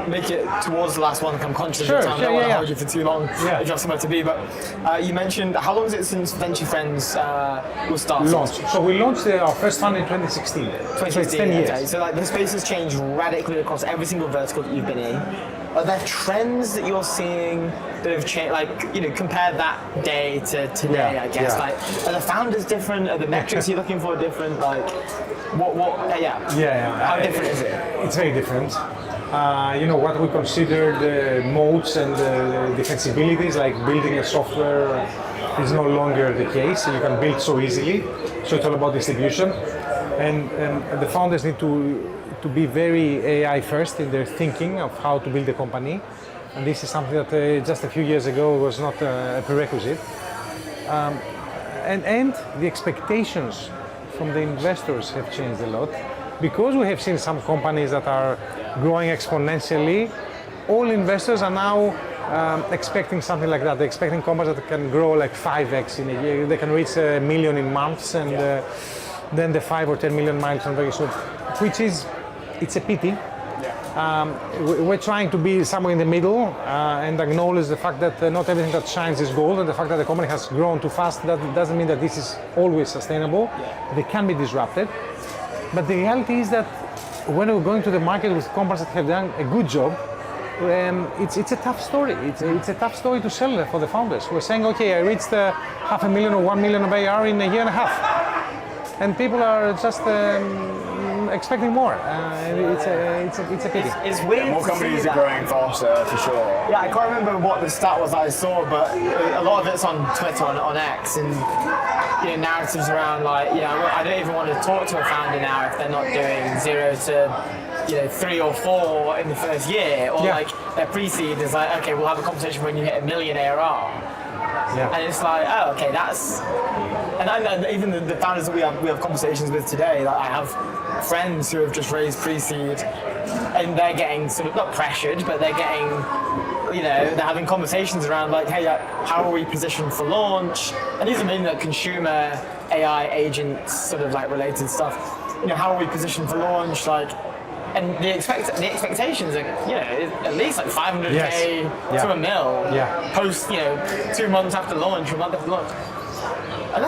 make it towards the last one. I'm conscious of time. I don't want to hold you for too long if you have somewhere to be. But you mentioned, how long is it since VentureFriends was started? Launched. So we launched our first fund in 2016. 2016, so it's 10 years. Okay. So like the space has changed radically across every single vertical that you've been in. Are there trends that you're seeing that have changed? Like, you know, compare that day to today, I guess. Like, are the founders different? Are the metrics you're looking for different? Like, how different is it? It's very different. You know, what we considered moats and defensibilities, like building a software, is no longer the case. You can build so easily. So it's all about distribution. And the founders need to be very AI first in their thinking of how to build a company. And this is something that just a few years ago was not a prerequisite. And the expectations from the investors have changed a lot. Because we have seen some companies that are growing exponentially, all investors are now expecting something like that. They're expecting companies that can grow like 5x in a year. They can reach $1 million in months, and then the 5 or 10 million milestone very soon, which is, it's a pity. We're trying to be somewhere in the middle and acknowledge the fact that not everything that shines is gold, and the fact that the company has grown too fast, that doesn't mean that this is always sustainable. They can be disrupted. But the reality is that when we're going to the market with companies that have done a good job, it's a tough story. It's a tough story to sell for the founders. We're saying, okay, I reached $500,000 or $1 million of AR in a year and a half. And people are just expecting more. It's a pity. It's weird. More companies are growing faster, for sure. Yeah, I can't remember what the stat was I saw, but a lot of it's on Twitter, on X, and you know, narratives around like, you know, I don't even want to talk to a founder now if they're not doing 0 to 3 or 4 in the first year, or like their pre-seed is like, okay, we'll have a conversation when you hit $1 million ARR. And it's like, oh, okay, that's, and even the founders that we have conversations with today, like I have friends who have just raised pre-seed, and they're getting sort of not pressured, but they're getting, you know, they're having conversations around like, hey, how are we positioned for launch? And these are mainly like consumer AI agents, sort of like related stuff. You know, how are we positioned for launch? Like, and the expectations are, you know, at least like 500K to $1 million post, you know, 2 months after launch, 1 month after launch. And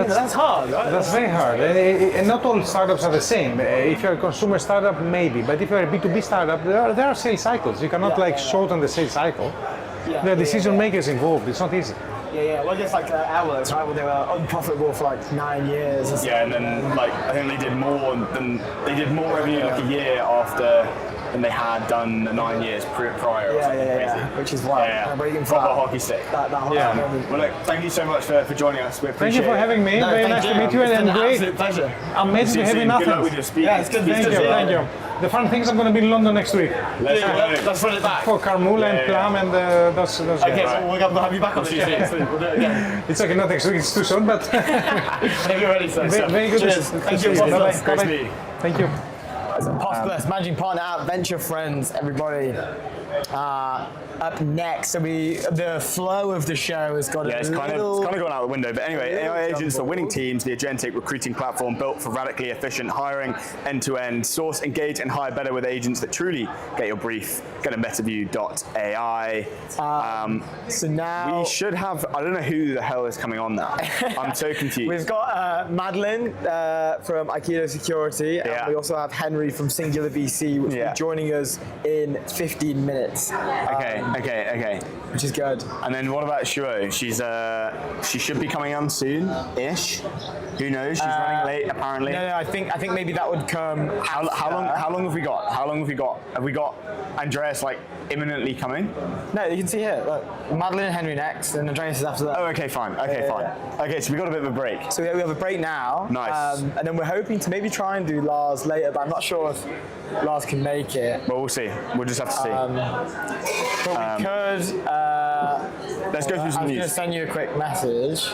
that's hard, right? That's very hard. And not all startups are the same. If you're a consumer startup, maybe. But if you're a B2B startup, there are sales cycles. You cannot shorten the sales cycle. There are decision makers involved. It's not easy. Yeah. Well, just like Hours, right? Well, they were unprofitable for like 9 years. Yeah, and then like I think they did more revenue like a year after than they had done 9 years prior. Yeah. Which is why. Proper hockey stick. That whole Well, look, thank you so much for joining us. We appreciate it. Thank you for having me. Very nice to meet you, and great. Absolute pleasure. Amazing to have you in Athens. Good luck with your speech. Yeah, it's good. Thank you. The fun thing is I'm going to be in London next week. Let's run it back. For Carmula and Plum and those guys. Okay, so we'll have you back on the show next week. We'll do it again. It's okay, not next week, it's too soon, but... Maybe ready, so. Very good. Cheers. Thank you. Great to meet you. Thank you. Apostolos, managing partner at VentureFriends, everybody. up next. So the flow of the show has got it's kind of gone out the window. But anyway, AI agents for winning teams, the agentic recruiting platform built for radically efficient hiring, end-to-end, source, engage, and hire better with agents that truly get your brief. Go to metaview.ai. So now we should have. I don't know who the hell is coming on now. I'm so confused. We've got Madeline from Aikido Security, and we also have Henri from Singular VC, which will be joining us in 15 minutes. Okay. Which is good. And then what about Shuo? She should be coming on soon-ish. Who knows? She's running late apparently. No, I think maybe that would come. How long have we got? Have we got Andreas like imminently coming? No, you can see here. Look, Madeline and Henri next, and Andreas is after that. Oh, okay, fine. Okay, so we got a bit of a break. So we have a break now. Nice. And then we're hoping to maybe try and do Lars later, but I'm not sure if Lars can make it. Well, we'll see. We'll just have to see. But we could. Let's go through some I'm news. going to send you a quick message.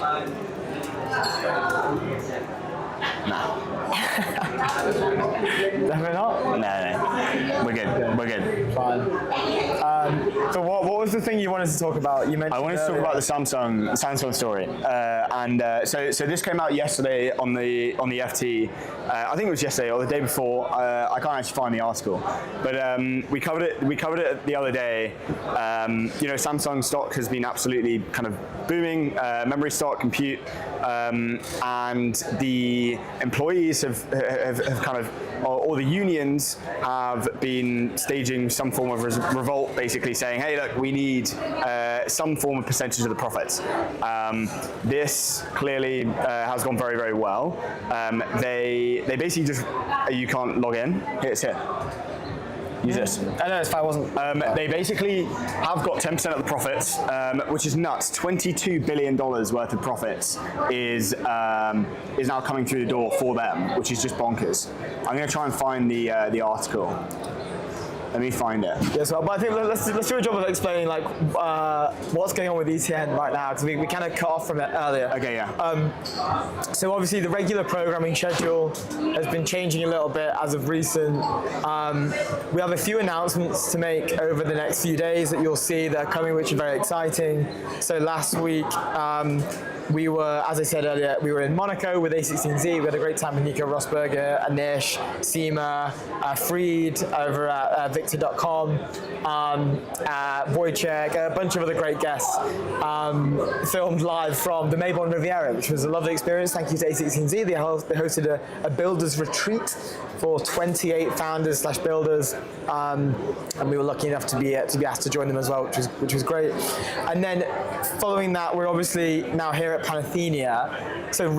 Definitely not? No. We're good. Fine. So what was the thing you wanted to talk about? You mentioned I wanted to talk about the Samsung story, so this came out yesterday on the FT. I think it was yesterday or the day before. I can't actually find the article, but we covered it the other day. Samsung stock has been absolutely kind of booming, memory stock, compute, and the employees have kind of, or the unions have been staging some form of revolt, basically saying, hey, look, we need some form of percentage of the profits. This clearly has gone very, very well. They basically just, you can't log in. It's here. Use this. I know, if I wasn't. They basically have got 10% of the profits, which is nuts. $22 billion worth of profits is now coming through the door for them, which is just bonkers. I'm going to try and find the article. Let me find it. Yes, well, but I think let's do a job of explaining like what's going on with ETN right now, because we kind of cut off from it earlier. Okay, yeah. So obviously the regular programming schedule has been changing a little bit as of recent. We have a few announcements to make over the next few days that you'll see that are coming, which are very exciting. So last week, we were, as I said earlier, we were in Monaco with A16Z. We had a great time with Nico Rosberger, Anish, Seema, Freed over at Victor.com, Wojciech, a bunch of other great guests, filmed live from the Maybon Riviera, which was a lovely experience. Thank you to A16Z. They hosted a builders retreat for 28 founders / builders, and we were lucky enough to be asked to join them as well, which was great. And then following that, we're obviously now here at Panathenea. So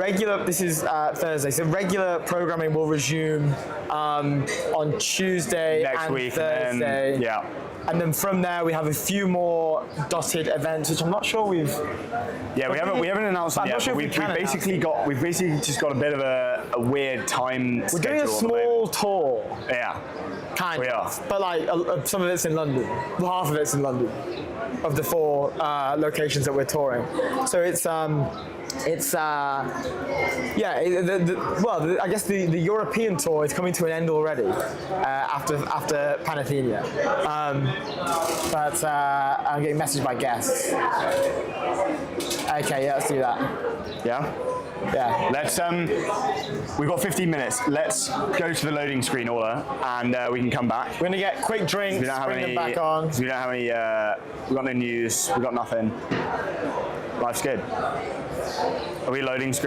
this is Thursday. So regular programming will resume on Tuesday next and week, Thursday. and then, And then from there, we have a few more dotted events, which I'm not sure we've. Yeah, we haven't announced them yet. Sure We've basically just got a bit of a weird time. We're doing a small tour. Yeah. Kind we of. are. But like some of it's in London. Well, half of it's in London. Of the 4 locations that we're touring. So I guess the European tour is coming to an end already after Panathenea. But I'm getting messaged by guests. Okay, yeah, let's do that. Yeah? Yeah. Let's, we've got 15 minutes. Let's go to the loading screen order and we can come back. We're going to get quick drinks, bring them back on. We don't have any, we've got no news, we've got nothing. Life's good. Are we loading screen?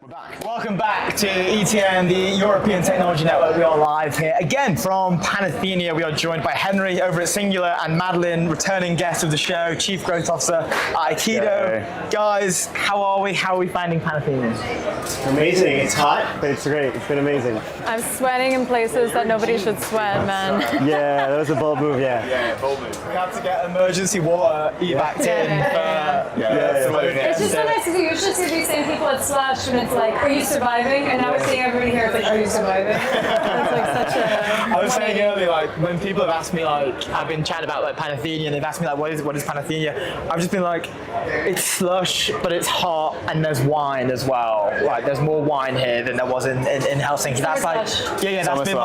We're back. Welcome back to ETN, the European Technology Network. We are live here again from Panathenea. We are joined by Henri over at Singular and Madeline, returning guest of the show, Chief Growth Officer at Aikido. Yeah. Guys, how are we? How are we finding Panathenea? Amazing. It's hot, but it's great. It's been amazing. I'm sweating in places that nobody should sweat, man. Yeah, that was a bold move. Yeah. Bold move. We have to get emergency water evac'd in. It's just so nice to see. You should see these same people at Slash when it's like, are you surviving? And now we're seeing everybody here, it's like, are you surviving? It's like such a... I was saying earlier, like, when people have asked me, like, I've been chatting about, like, Panathenea, and they've asked me, like, what is Panathenea? I've just been like, it's slush, but it's hot, and there's wine as well. Like, there's more wine here than there was in Helsinki. That's like, that's been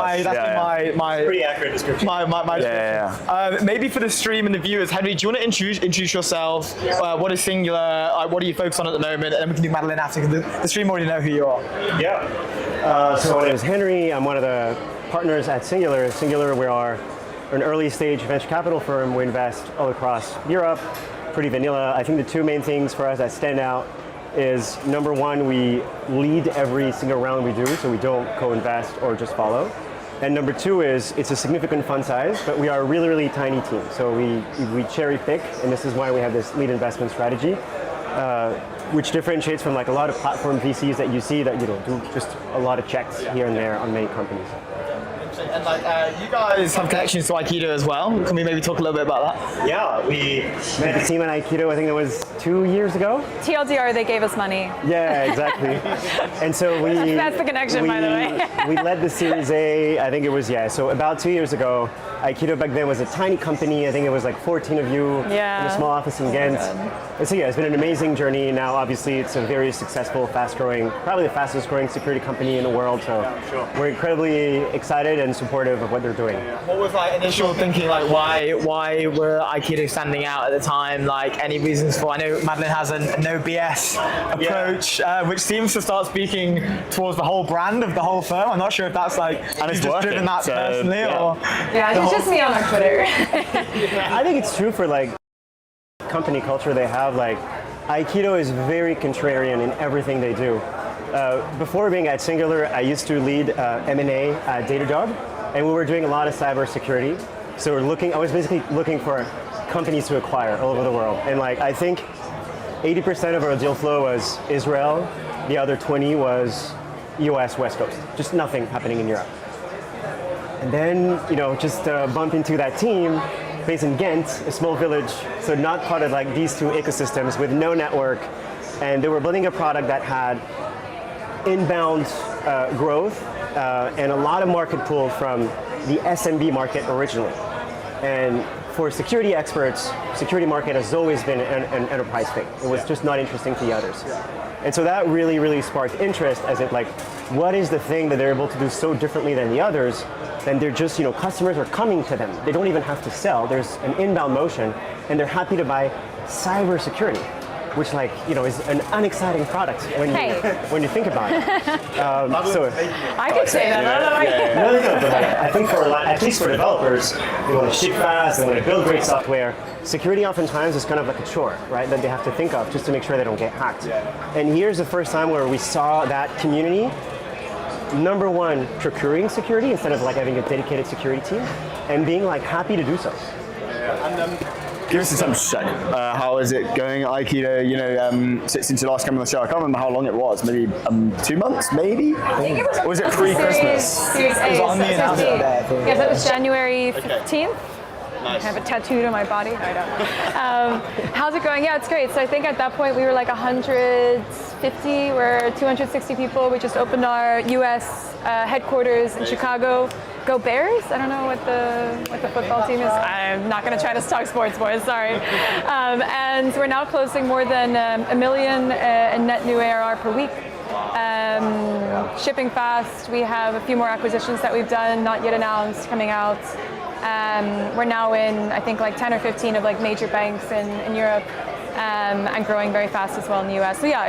my Pretty accurate description. my maybe for the stream and the viewers, Henri, do you want to introduce yourself? What is Singular? What are you focused on at the moment? And then we can do Madeline after, because the stream already know who you are. Yeah. So my name is Henri. I'm one of the partners at Singular. Singular, we are an early stage venture capital firm. We invest all across Europe. Pretty vanilla. I think the two main things for us that stand out is, number one, we lead every single round we do, so we don't co-invest or just follow. And number two is, it's a significant fund size, but we are a really, really tiny team. So we cherry pick, and this is why we have this lead investment strategy, which differentiates from like a lot of platform VCs that you see that, you know, do just a lot of checks here and there on many companies. And like, you guys have connections to Aikido as well. Can we maybe talk a little bit about that? Yeah, we met the team at Aikido, I think it was 2 years ago. TLDR, they gave us money. Yeah, exactly. And so That's the connection, by the way. We led the Series A, I think it was, so about 2 years ago. Aikido back then was a tiny company. I think it was like 14 of you in a small office in Ghent. And so it's been an amazing journey. Now, obviously, it's a very successful, fast-growing, probably the fastest-growing security company in the world. So we're incredibly excited and supportive of what they're doing. What was like initial thinking, like why were Aikido standing out at the time? Like any reasons for? I know Madeline has a no BS approach, which seems to start speaking towards the whole brand of the whole firm. I'm not sure if that's like and you've just driven that personally or. It's just me on our Twitter. I think it's true for like company culture they have. Like Aikido is very contrarian in everything they do. Before being at Singular, I used to lead M&A at Datadog, and we were doing a lot of cybersecurity. So I was basically looking for companies to acquire all over the world. And like I think 80% of our deal flow was Israel, the other 20 was US West Coast. Just nothing happening in Europe. And then, just bump into that team based in Ghent, a small village, so not part of like these two ecosystems with no network. And they were building a product that had inbound growth and a lot of market pull from the SMB market originally. And for security experts, security market has always been an enterprise thing. It was just not interesting to the others. And so that really, really sparked interest as it like, what is the thing that they're able to do so differently than the others? Then they're just, customers are coming to them. They don't even have to sell. There's an inbound motion, and they're happy to buy cybersecurity, which is an unexciting product when you think about it. I could say that. I don't know. No, but I think at least for developers, they want to ship fast, they want to build great software. Security oftentimes is kind of like a chore, right, that they have to think of just to make sure they don't get hacked. And here's the first time where we saw that community, number one, procuring security instead of like having a dedicated security team, and being like happy to do so. Give us a sense check. How is it going at Aikido? Since you last came on the show, I can't remember how long it was. Maybe 2 months, maybe? Or was it pre-Christmas? Series A. It was on the announcement day. Yes, that was January 15th. Nice. I have it tattooed on my body. I don't know. How's it going? Yeah, it's great. So I think at that point we were like 150. We're 260 people. We just opened our U.S. Headquarters in Chicago. Go Bears! I don't know what the football team is. I'm not going to try to talk sports, boys. Sorry. And we're now closing more than $1 million in net new ARR per week. Shipping fast. We have a few more acquisitions that we've done, not yet announced, coming out. We're now in, I think, like 10 or 15 of like major banks in Europe, and growing very fast as well in the US. So yeah,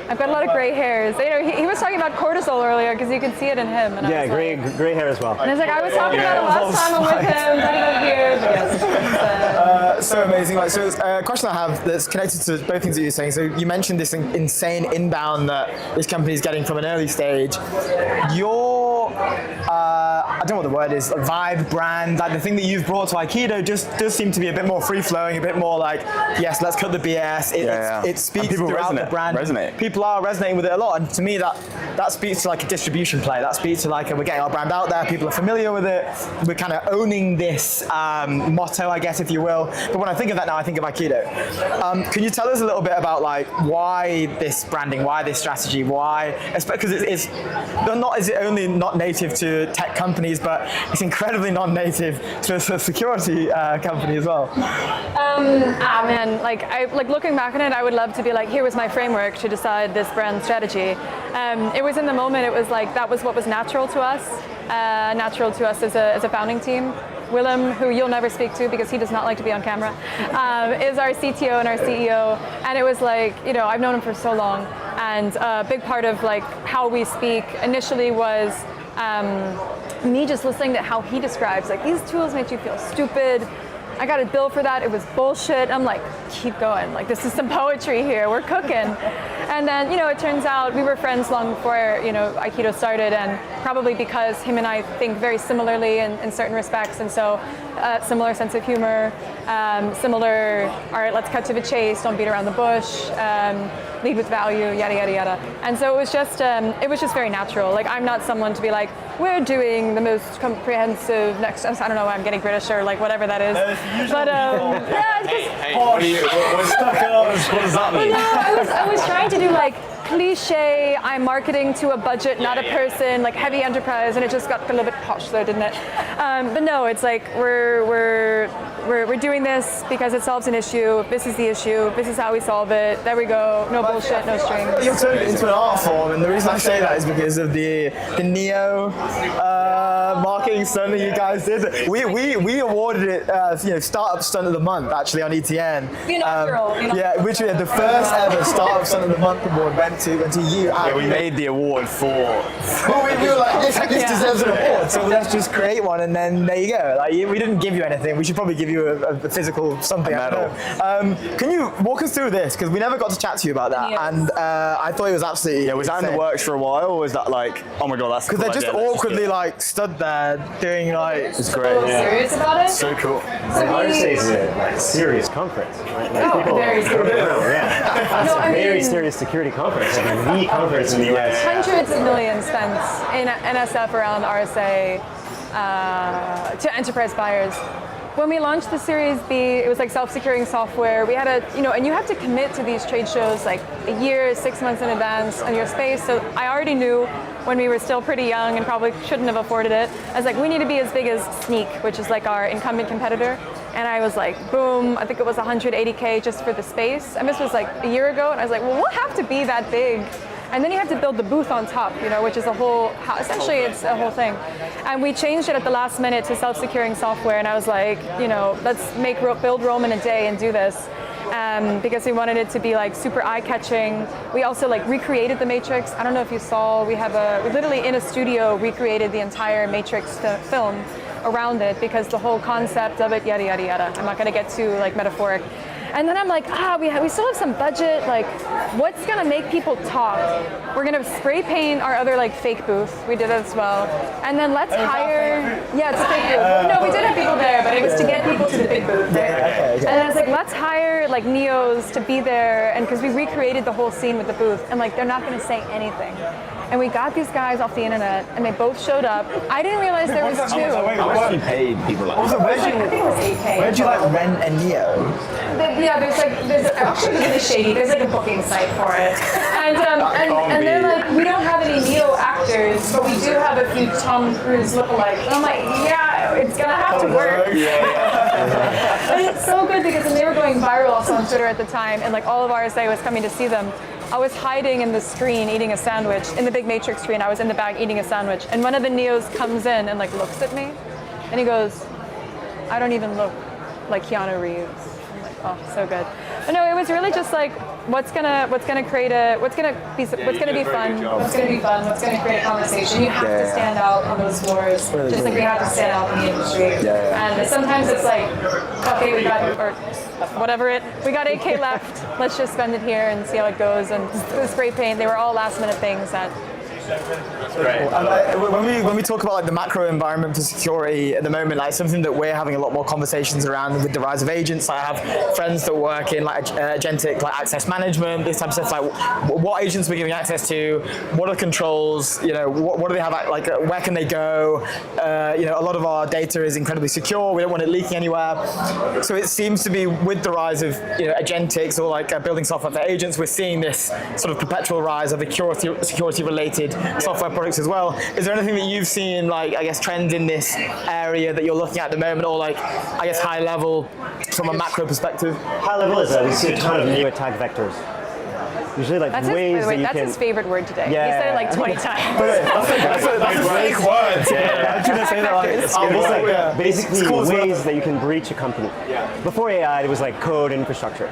I've got a lot of gray hairs. You know, he was talking about cortisol earlier because you can see it in him. And Yeah, gray hair as well. And it's like, I was talking about it last time I'm with him, but over here. But yes, so amazing. Like, so a question I have that's connected to both things that you're saying. So you mentioned this insane inbound that this company is getting from an early stage. Your, I don't know what the word is, vibe, brand, like the thing that you've brought to Aikido just does seem to be a bit more free-flowing, a bit more like, yes, let's cut the BS. It speaks throughout the brand. People are resonating with it a lot, and to me that speaks to like a distribution play. That speaks to like, we're getting our brand out there, people are familiar with it, we're kind of owning this motto, I guess, if you will. But when I think of that now, I think of Aikido. Can you tell us a little bit about like why this branding, why this strategy, why? Because it's not, is it only not native to tech companies, but it's incredibly non-native to a security company as well. Man, like looking back on it, I would love to be like, here was my framework to decide this brand strategy. It was in the moment, it was like, that was what was natural to us as a founding team. Willem, who you'll never speak to because he does not like to be on camera, is our CTO and our CEO. And it was like, you know, I've known him for so long. And a big part of like how we speak initially was me just listening to how he describes, like, these tools make you feel stupid. I got a bill for that, it was bullshit. I'm like, keep going, like this is some poetry here, we're cooking. And then, you know, it turns out we were friends long before, you know, Aikido started, and probably because him and I think very similarly in certain respects, and so similar sense of humor, similar, all right, let's cut to the chase, don't beat around the bush, lead with value, yada, yada, yada. And so it was just very natural. Like, I'm not someone to be like, we're doing the most comprehensive next, I don't know why I'm getting British or like whatever that is. But yeah, it's just, what does that mean? no, I was trying to do like cliche, I'm marketing to a budget, not a person, like heavy enterprise, and it just got a little bit posh though, didn't it? But no, it's like we're doing this because it solves an issue. This is the issue. This is how we solve it. There we go. No bullshit, no strings. You've turned it into an art form, and the reason I say that is because of the Neo marketing stunt that you guys did. We awarded it, you know, Startup Stunt of the Month actually on ETN. Yeah, which we had the first ever Startup Stunt of the Month award went to you. Yeah, we made the award for. Well, we were like, this deserves an award, so let's just create one, and then there you go. Like, we didn't give you anything. We should probably give you a physical something. A medal. Can you walk us through this? Because we never got to chat to you about that, and I thought it was absolutely. Yeah, was that in the works for a while, or was that like, oh my god, that's because they're just awkwardly like stood there doing like. It's great. Serious about it? So cool. RSA is a like, serious conference. Right? Like, Very serious. It's a very serious security conference. Like the conference in the US. Hundreds of millions spent in NSF around RSA to enterprise buyers. When we launched the Series B, it was like self-securing software. We had and you have to commit to these trade shows like a year, 6 months in advance on your space. So I already knew when we were still pretty young and probably shouldn't have afforded it. I was like, we need to be as big as Sneak, which is like our incumbent competitor. And I was like, boom, I think it was 180K just for the space. And this was like a year ago. And I was like, well, we'll have to be that big. And then you have to build the booth on top, you know, which is essentially it's a whole thing. And we changed it at the last minute to self-securing software. And I was like, you know, let's build Rome in a day and do this. Because we wanted it to be like super eye-catching. We also like recreated the Matrix. I don't know if you saw, we literally in a studio recreated the entire Matrix film around it because the whole concept of it, yada, yada, yada. I'm not gonna get too like metaphoric. And then I'm like, we still have some budget, like what's gonna make people talk? We're gonna spray paint our other like fake booth. We did it as well. And then let's hire, yeah, it's a fake booth. No, we did have people there, but it was to get people to the big booth. Right? And I was like, let's hire like Neos to be there, and because we recreated the whole scene with the booth, and like they're not gonna say anything. And we got these guys off the internet, and they both showed up. I didn't realize there was two. How much you paid people like that? Also, I think it was 8K. where'd you like rent a Neo? Yeah, there's actually really shady. There's like a booking site for it, and they're like, we don't have any Neo actors, but we do have a few Tom Cruise lookalikes. And I'm like, yeah, it's gonna have to work. And it's so good because when they were going viral also on Twitter at the time, and like all of RSA was coming to see them. I was hiding in the screen eating a sandwich, in the big Matrix screen. I was in the back eating a sandwich, and one of the Neos comes in and like looks at me, and he goes, I don't even look like Keanu Reeves. I'm like, oh, so good. But no, it was really just like, what's gonna be fun, what's gonna create conversation. You have to stand out in those wars, just like we have to stand out in the industry. And sometimes it's like, okay, we got 8K left. Let's just spend it here and see how it goes. And the spray paint, they were all last minute things that. Great. When we talk about like the macro environment for security at the moment, like something that we're having a lot more conversations around with the rise of agents. I have friends that work in like agentic like access management, this type of stuff. Like what agents we're giving access to, what are controls? You know, what do they have? Like where can they go? You know, a lot of our data is incredibly secure. We don't want it leaking anywhere. So it seems to be with the rise of agentics or like building software for agents, we're seeing this sort of perpetual rise of the security related software products as well. Is there anything that you've seen, like I guess trends in this area that you're looking at the moment, or like I guess high level from a macro perspective? High level is we see a ton of new attack vectors. Usually like that's ways his, that you that's can. his favorite word today. Yeah. He said it like 20 times. That's a fake word. It's basically ways that you can breach a company. Before AI, it was like code and infrastructure.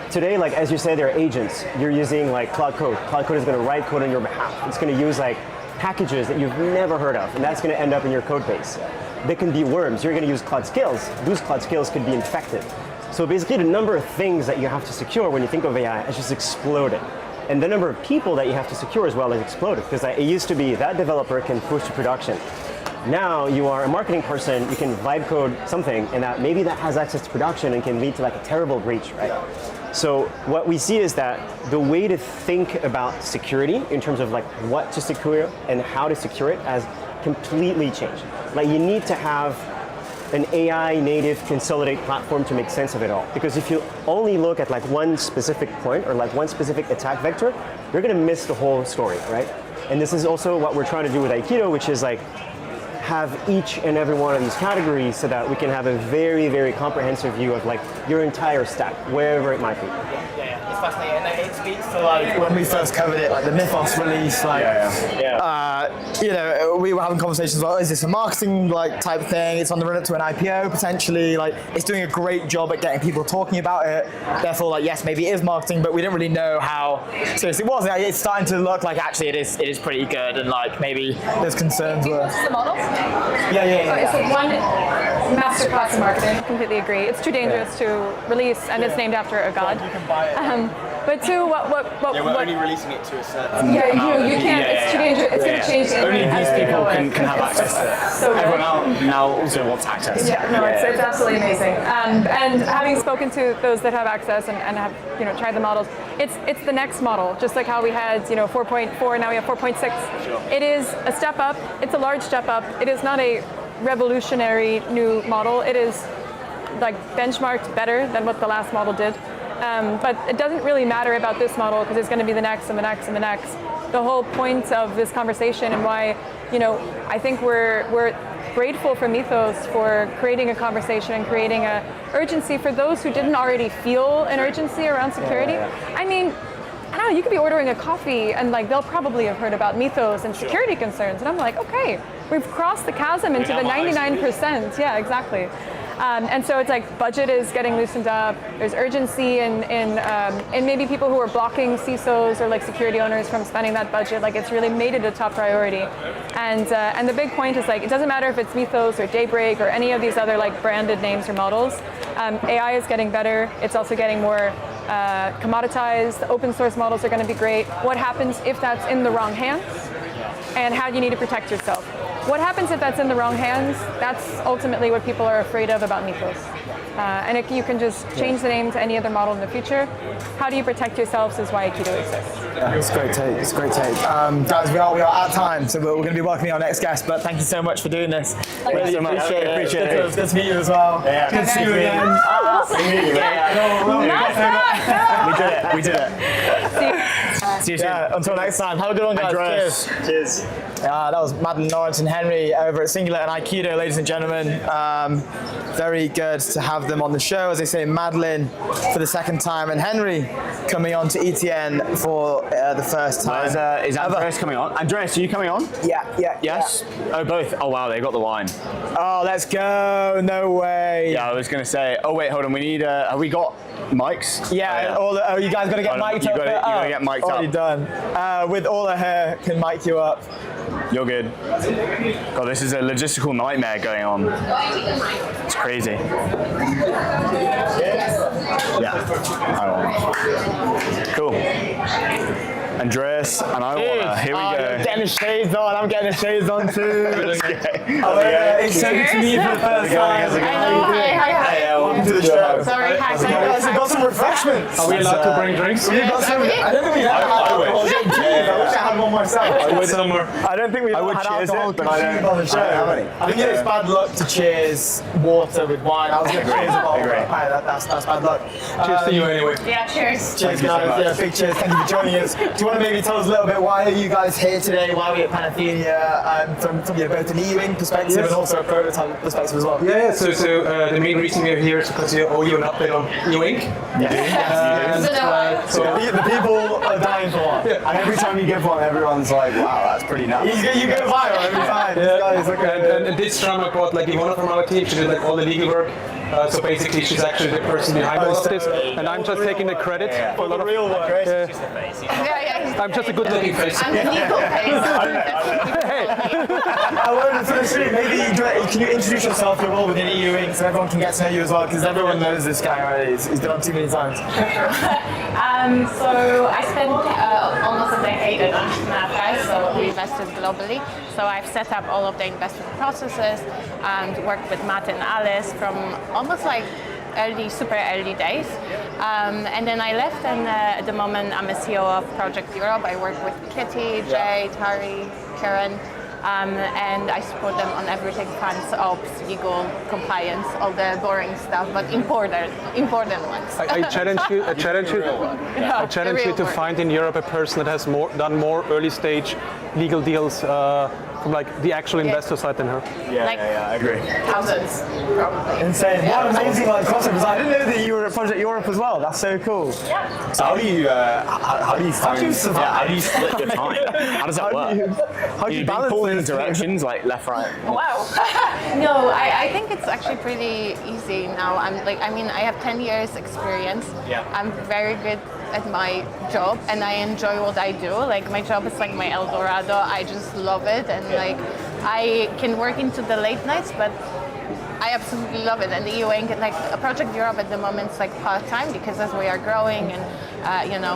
Today, like as you say, there are agents. You're using like Cloud Code. Cloud Code is going to write code on your behalf. It's going to use like packages that you've never heard of, and that's going to end up in your code base. They can be worms. You're going to use Cloud Skills. Those Cloud Skills could be infected. So basically, the number of things that you have to secure when you think of AI has just exploded. And the number of people that you have to secure as well has exploded, because it used to be that developer can push to production. Now you are a marketing person, you can vibe code something, and that maybe that has access to production and can lead to like a terrible breach, right? So what we see is that the way to think about security in terms of like what to secure and how to secure it has completely changed. Like you need to have an AI native consolidate platform to make sense of it all. Because if you only look at like one specific point or like one specific attack vector, you're gonna miss the whole story, right? And this is also what we're trying to do with Aikido, which is like have each and every one of these categories so that we can have a very, very comprehensive view of like your entire stack, wherever it might be. Yeah, it's fascinating, and it speaks to like when we first covered it, like the Mythos release, like we were having conversations about is this a marketing like type thing? It's on the run up to an IPO potentially. Like it's doing a great job at getting people talking about it. Therefore, like yes, maybe it is marketing, but we don't really know how serious it was. Like, it's starting to look like actually it is pretty good, and like maybe there's concerns were. The model? Yeah. So one masterclass in marketing. Completely agree. It's too dangerous to release, and it's named after a god. You can buy it. But two, what? We're only releasing it to a certain. You can't. It's too dangerous. It's going to change the Only internet these as we people know it. can have access to it. So good. Everyone now also wants access. Yeah, no, it's absolutely amazing. And having spoken to those that have access and have tried the models, it's the next model. Just like how we had 4.4, now we have 4.6. Sure. It is a step up. It's a large step up. It is not a revolutionary new model. It is like benchmarked better than what the last model did. But it doesn't really matter about this model because it's going to be the next and the next and the next. The whole point of this conversation and why, I think we're grateful for Mythos for creating a conversation and creating a urgency for those who didn't already feel an urgency around security. I mean, I don't know, you could be ordering a coffee and like they'll probably have heard about Mythos and security concerns. And I'm like, okay, we've crossed the chasm into the 99%. Yeah, exactly. And so it's like budget is getting loosened up. There's urgency in maybe people who are blocking CISOs or like security owners from spending that budget. Like it's really made it a top priority. And the big point is like it doesn't matter if it's Mythos or Daybreak or any of these other like branded names or models. AI is getting better. It's also getting more commoditized. The open source models are going to be great. What happens if that's in the wrong hands? And how do you need to protect yourself? What happens if that's in the wrong hands? That's ultimately what people are afraid of about Mythos. And if you can just change the name to any other model in the future, how do you protect yourselves is why Aikido exists. Yeah, it's a great take. It's a great take. Guys, we are out of time, so we're going to be welcoming our next guest, but thank you so much for doing this. Really appreciate it. Good to meet you as well. Yeah. Good to see you again. We did it. See you soon. Until next time. Have a good one, guys. Andreas. Cheers. That was Madeline, Lawrence, and Henri over at Singular and Aikido, ladies and gentlemen. Very good to have them on the show. As I say, Madeline for the second time, and Henri coming on to ETN for the first time. Is Andreas coming on? Andreas, are you coming on? Yeah. Yes? Yeah. Oh, both? Oh, wow, they got the wine. Oh, let's go. No way. Yeah, I was going to say, oh, wait, hold on. We need, have we got mics? Yeah, you guys got to get mic'd up. You got to get mic'd Already up. done. With all the hair, can mic you up. You're good. God, this is a logistical nightmare going on. It's crazy. Yeah. Cool. Andreas and I wanna. Here we go. You're getting the shades on. I'm getting the shades on too. It's so good to meet you for the first time. Hi. Welcome to the show. Sorry, hi. We've got some refreshments. Are we allowed to bring drinks? We've got some. I don't think we have alcohol. I wish I had one myself. I would somewhere. I don't think we've had cheers alcohol it, but I don't on the show. have any. I think it's bad luck to cheers water with wine. I was going to cheers a bottle. That's bad luck. Cheers to you anyway. Yeah, cheers. Cheers, guys. Yeah, big cheers. Thank you for joining us. Do you want to maybe tell us a little bit why are you guys here today? Why are we at Panathenea? From both an e-wing perspective and also a prototype perspective as well. Yeah, so the main reason we're here is because you owe you an update on e-wing. So the people are dying for one. And every time you give one, everyone's like, wow, that's pretty nuts. You get viral every time. This guy is And this drama brought like Ivona from our team. She did like all the legal work. So basically, she's actually the person behind all of this, and I'm just taking the credit for a lot of real work. I'm just a good-looking face. I'm the legal I wanted to say, maybe can you introduce yourself, your role within e-wing, so everyone can get to know you as well, because everyone knows this guy already. He's been on too many times. So I spent almost a decade at Mazarakis, so we invested globally. So I've set up all of the investment processes and worked with Matt and Alice from almost like super early days. And then I left, and at the moment I'm a CEO of Project Europe. I work with Kitty, Jay, Tari, Karen. And I support them on everything: funds, ops, legal, compliance, all the boring stuff, but important ones. I challenge you. I challenge you to find in Europe a person that has done more early stage legal deals from like the actual investor side than her. I agree. Thousands, probably. Insane. What amazing crossovers. I didn't know that you were at Project Europe as well. That's so cool. Yeah. So how do you survive? How do you split your time? How does that work? How do you balance pulling directions like left, right? Wow. No, I think it's actually pretty easy now. I have 10 years experience. Yeah. I'm very good at my job and I enjoy what I do. Like my job is like my El Dorado. I just love it, and like I can work into the late nights, but I absolutely love it. And the e-wing, like Project Europe at the moment, is like part-time because as we are growing and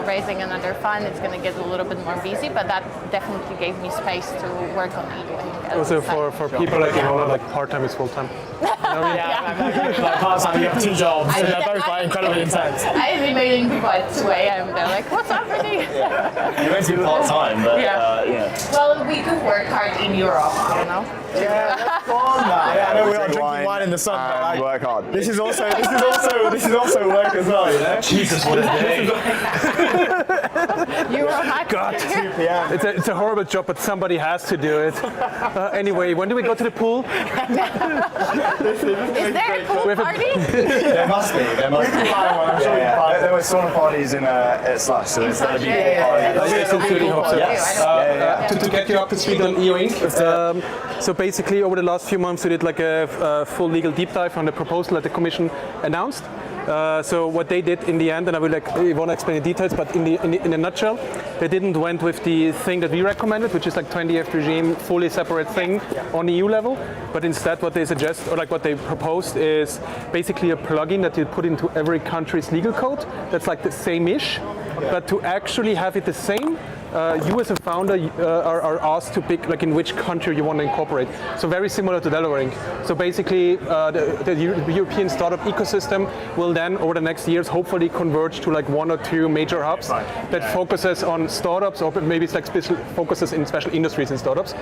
raising another fund, it's going to get a little bit more busy. But that definitely gave me space to work on e-wing. Also for people like Ivona, like part-time is full-time. Like part-time, you have two jobs, and they're both like incredibly intense. I've been meeting people at 2 a.m. They're like, "What's happening?" You're meant to be part-time, but Well, we do work hard in Europe, Yeah, that's fun. I know we are drinking wine in the sun, but like, work hard. this is also work as well, you know. Jesus, what a day! God, It's a horrible job, but somebody has to do it. Anyway, when do we go to the pool? Is there a pool party? There must be. We can find one. I'm sure we can find it. There were sauna parties at Slush, so there's going to be To get you up to speed on e-wing. So basically, over the last few months, we did like a full legal deep dive on the proposal that the Commission announced. So what they did in the end, and I will want to explain the details, but in a nutshell, they didn't went with the thing that we recommended, which is like 20F regime, fully separate thing on EU level, but instead what they suggest, or like what they proposed, is basically a plugin that you put into every country's legal code. That's like the same-ish, but to actually have it the same, you as a founder are asked to pick like in which country you want to incorporate. So very similar to Delawaring. So basically the European startup ecosystem will then over the next years hopefully converge to like 1 or 2 major hubs that focuses on startups, or maybe it's like focuses in special industries and startups.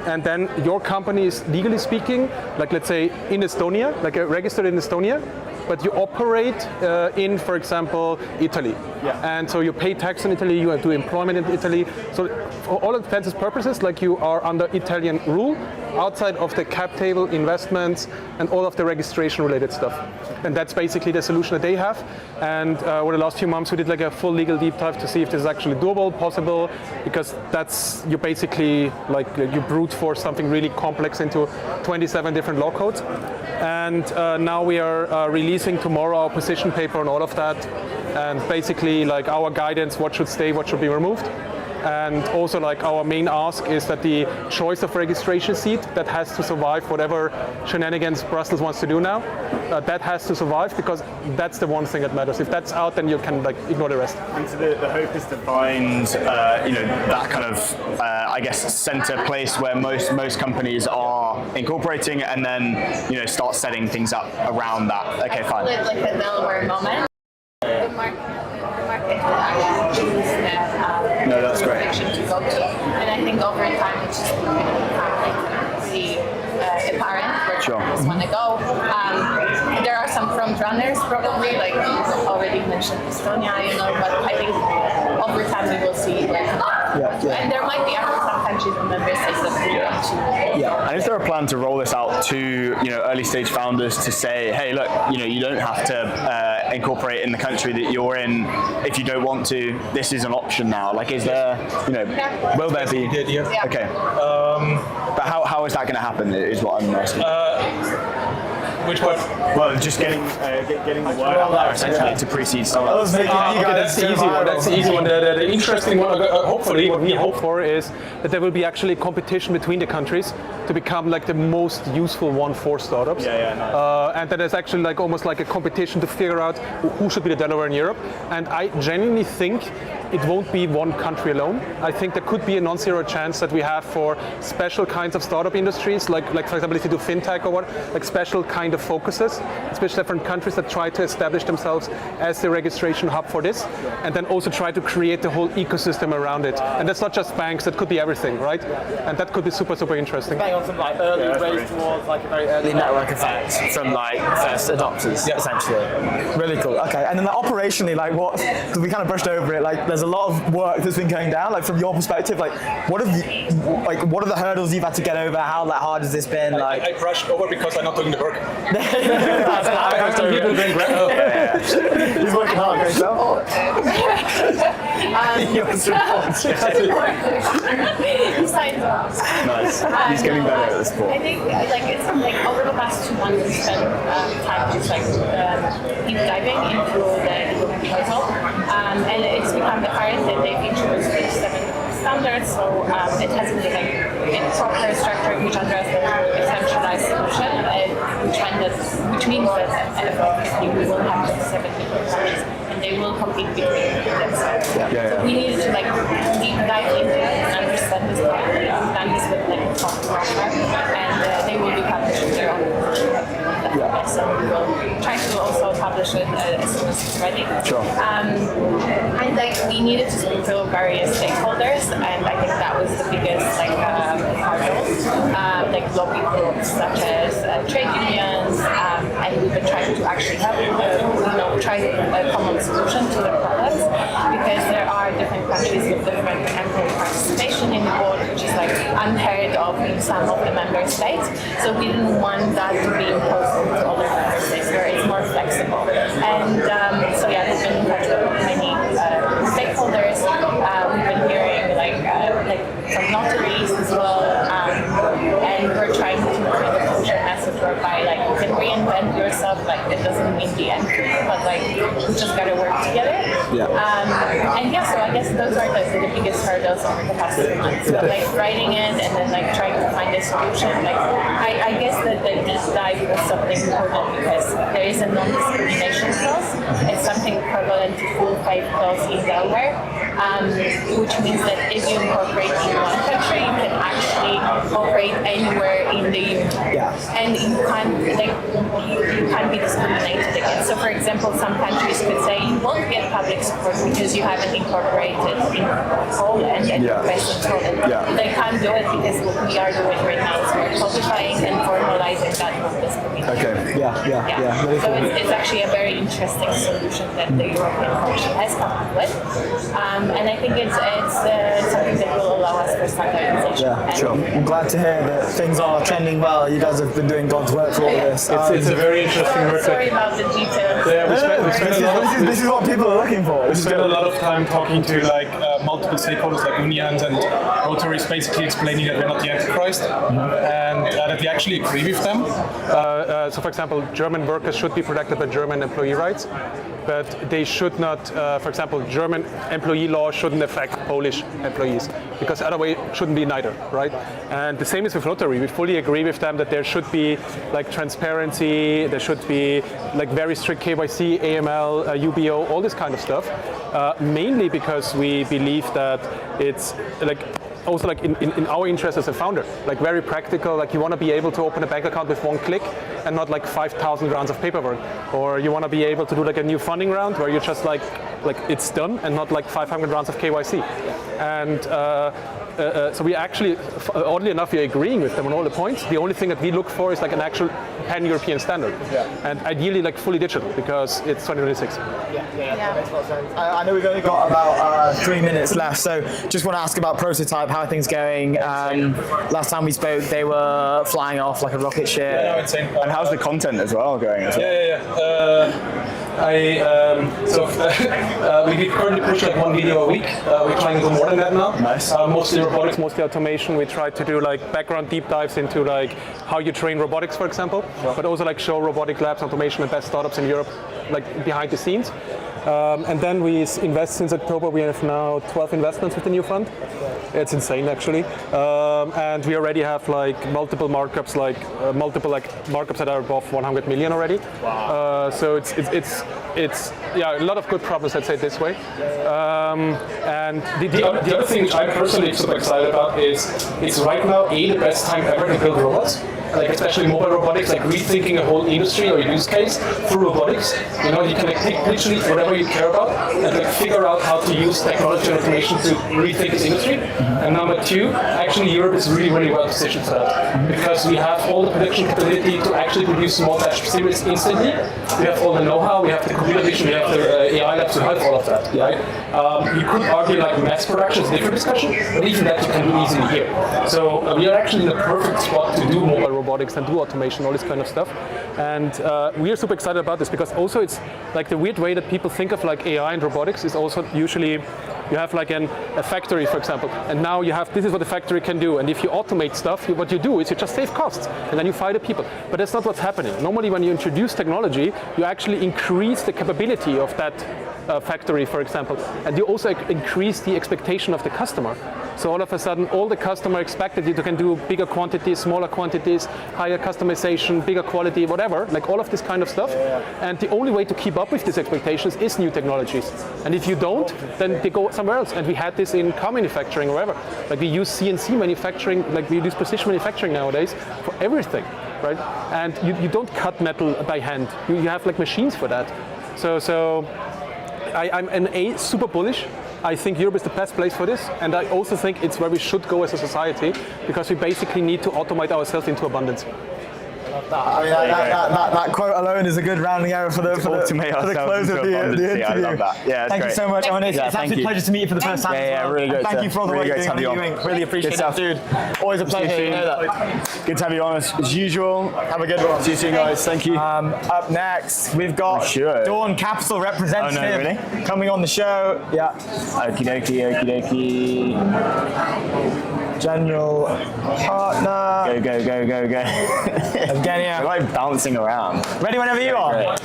And then your company is legally speaking, like let's say in Estonia, like registered in Estonia, but you operate in, for example, Italy. And so you pay tax in Italy, you do employment in Italy. So for all intents and purposes, like you are under Italian rule, outside of the cap table, investments, and all of the registration related stuff. And that's basically the solution that they have. And over the last few months, we did like a full legal deep dive to see if this is actually doable, possible, because that's, you basically, like, you brute force something really complex into 27 different law codes. And now we are releasing tomorrow our position paper on all of that, and basically like our guidance, what should stay, what should be removed. And also like our main ask is that the choice of registration seat that has to survive whatever shenanigans Brussels wants to do now, that has to survive, because that's the one thing that matters. If that's out, then you can like ignore the rest. And so the hope is to find that kind of I guess center place where most companies are incorporating, and then start setting things up around that. Okay, fine. Call it like a Delaware moment. The market actually choose that No, that's great. direction to go to, and I think over time it's just pretty apparent where companies want to go. There are some front runners probably, like you already mentioned Estonia, but I think over time we will see and there might be some countries and member states that we want to. Yeah, and is there a plan to roll this out to early stage founders to say, hey, look, you don't have to incorporate in the country that you're in if you don't want to. This is an option now. Like, is there, will there be? Yeah. Okay. But how is that going to happen? Is what I'm asking. Which part? Well, just getting the word out there essentially to precede someone. That's the easy one. That's the easy one. The interesting one, hopefully, what we hope for is that there will be actually competition between the countries to become like the most useful one for startups. Nice. And that is actually like almost like a competition to figure out who should be the Delaware in Europe. And I genuinely think it won't be one country alone. I think there could be a non-zero chance that we have for special kinds of startup industries, like for example, if you do fintech or what, like special kind of focuses, especially different countries that try to establish themselves as the registration hub for this, and then also try to create the whole ecosystem around it. And that's not just banks, that could be everything, right? And that could be super, super interesting. On some like early race towards like a very early network effect from like first adopters, essentially. Really cool. Okay, and then operationally, like what? Because we kind of brushed over it. Like, there's a lot of work that's been going down. Like, from your perspective, like what are the hurdles you've had to get over? How hard has this been? Like, I brushed over because I'm not doing the work. He's working hard, great stuff. Nice. He's getting better at this point. I think it's like over the past 2 months we spent time just deep diving into the proposal, and it's become apparent that they've introduced 7 standards, so it has been in proper structure, which addresses a centralized solution, which means that effectively we will have 7 different countries, and they will compete between themselves. So we needed to deep dive into it and understand this properly. We've done this with a software, and they will be publishing their own version. So we will try to also publish it as soon as it's ready. Sure. And we needed to speak to various stakeholders, and I think that was the biggest hurdle. Lobby groups such as trade unions, and we've been trying to actually have try a common solution to the problems, because there are different countries with different employee participation in the board, which is unheard of in some of the member states. So we didn't want that to be imposed into other member states where it's more flexible. And we've been in touch with many stakeholders. We've been hearing from notaries as well, and we're trying to create a culture message whereby you can reinvent yourself. It doesn't mean the end, but we just gotta work together. So I guess those are the biggest hurdles over the past 2 months. So writing it and then trying to find a solution. I guess that this dive was something important because there is a non-discrimination clause. It's something equivalent to full 5 clause in Delaware, which means that if you incorporate in one country, you can actually operate anywhere in the union. And you can't be discriminated it. So for example, some countries could say you won't get public support because you haven't incorporated in Poland and you're based in Poland. They can't do it because what we are doing right now is we're codifying and formalizing that with this community. Okay. Yeah. So it's actually a very interesting solution that the European Commission has come up with, and I think it's something that will allow us for standardization. Yeah, sure. I'm glad to hear that things are trending well. You guys have been doing God's work for all this. It's a very interesting work. Sorry about the details. Yeah, we spend a lot of this is what people are looking for. We spend a lot of time talking to multiple stakeholders like unions and Rotaries, basically explaining that we're not the Antichrist and that we actually agree with them. So, for example, German workers should be protected by German employee rights, but they should not, for example, German employee law shouldn't affect Polish employees, because otherwise it shouldn't be neither, right? And the same is with Rotary. We fully agree with them that there should be like transparency, there should be like very strict KYC, AML, UBO, all this kind of stuff, mainly because we believe that it's like also like in our interest as a founder, like very practical, like you want to be able to open a bank account with one click and not like 5,000 rounds of paperwork, or you want to be able to do like a new funding round where you just like it's done and not like 500 rounds of KYC. And so we actually, oddly enough, we're agreeing with them on all the points. The only thing that we look for is like an actual pan-European standard, and ideally like fully digital, because it's 2026. Yeah. Makes a lot of sense. I know we've only got about 3 minutes left, so just want to ask about Prototype. How are things going? Last time we spoke, they were flying off like a rocket ship. And how's the content as well going? As well? We currently push like one video a week. We're trying to do more than that now. Nice. Mostly robotics, mostly automation. We try to do like background deep dives into like how you train robotics, for example, but also like show robotic labs, automation, and best startups in Europe, like behind the scenes. And then we invest since October. We have now 12 investments with the new fund. It's insane, actually. And we already have like multiple markups, markups that are above 100 million already. Wow. So it's a lot of good problems, let's say it this way. And the other thing which I'm personally super excited about is it's right now the best time ever to build robots. Like especially mobile robotics, like rethinking a whole industry or use case through robotics. You know, you can like take literally whatever you care about and like figure out how to use technology and automation to rethink this industry. And number two, actually Europe is really, really well positioned for that, because we have all the production capability to actually produce small batch series instantly. We have all the know-how, we have the computer vision, we have the AI labs to help all of that. Right? You could argue like mass production is a different discussion, but even that you can do easily here. So we are actually in the perfect spot to do mobile robotics and do automation, all this kind of stuff. And we are super excited about this, because also it's like the weird way that people think of like AI and robotics is also usually you have like a factory, for example, and now you have, this is what the factory can do, and if you automate stuff, what you do is you just save costs, and then you fire the people. But that's not what's happening. Normally when you introduce technology, you actually increase the capability of that factory, for example, and you also increase the expectation of the customer. So all of a sudden, all the customer expected you can do bigger quantities, smaller quantities, higher customization, bigger quality, whatever, like all of this kind of stuff. And the only way to keep up with these expectations is new technologies. And if you don't, then they go somewhere else. And we had this in car manufacturing or wherever. Like we use CNC manufacturing, like we use precision manufacturing nowadays for everything, right? And you don't cut metal by hand. You have like machines for that. So I'm super bullish. I think Europe is the best place for this, and I also think it's where we should go as a society, because we basically need to automate ourselves into abundance. I mean, that quote alone is a good rounding error for the close of the interview. I love that. Yeah, thank you so much. It's an absolute pleasure to meet you for the first time. Yeah, really good. Thank you for all the work you're doing. Really appreciate it, dude. Always a pleasure. You know that. Good to have you on as usual. Have a good one. See you soon, guys. Thank you. Up next, we've got Dawn Capital representative coming on the show. Yeah. Okie dokie. General partner. Go. Evgenia. We're like bouncing around. Ready whenever you are.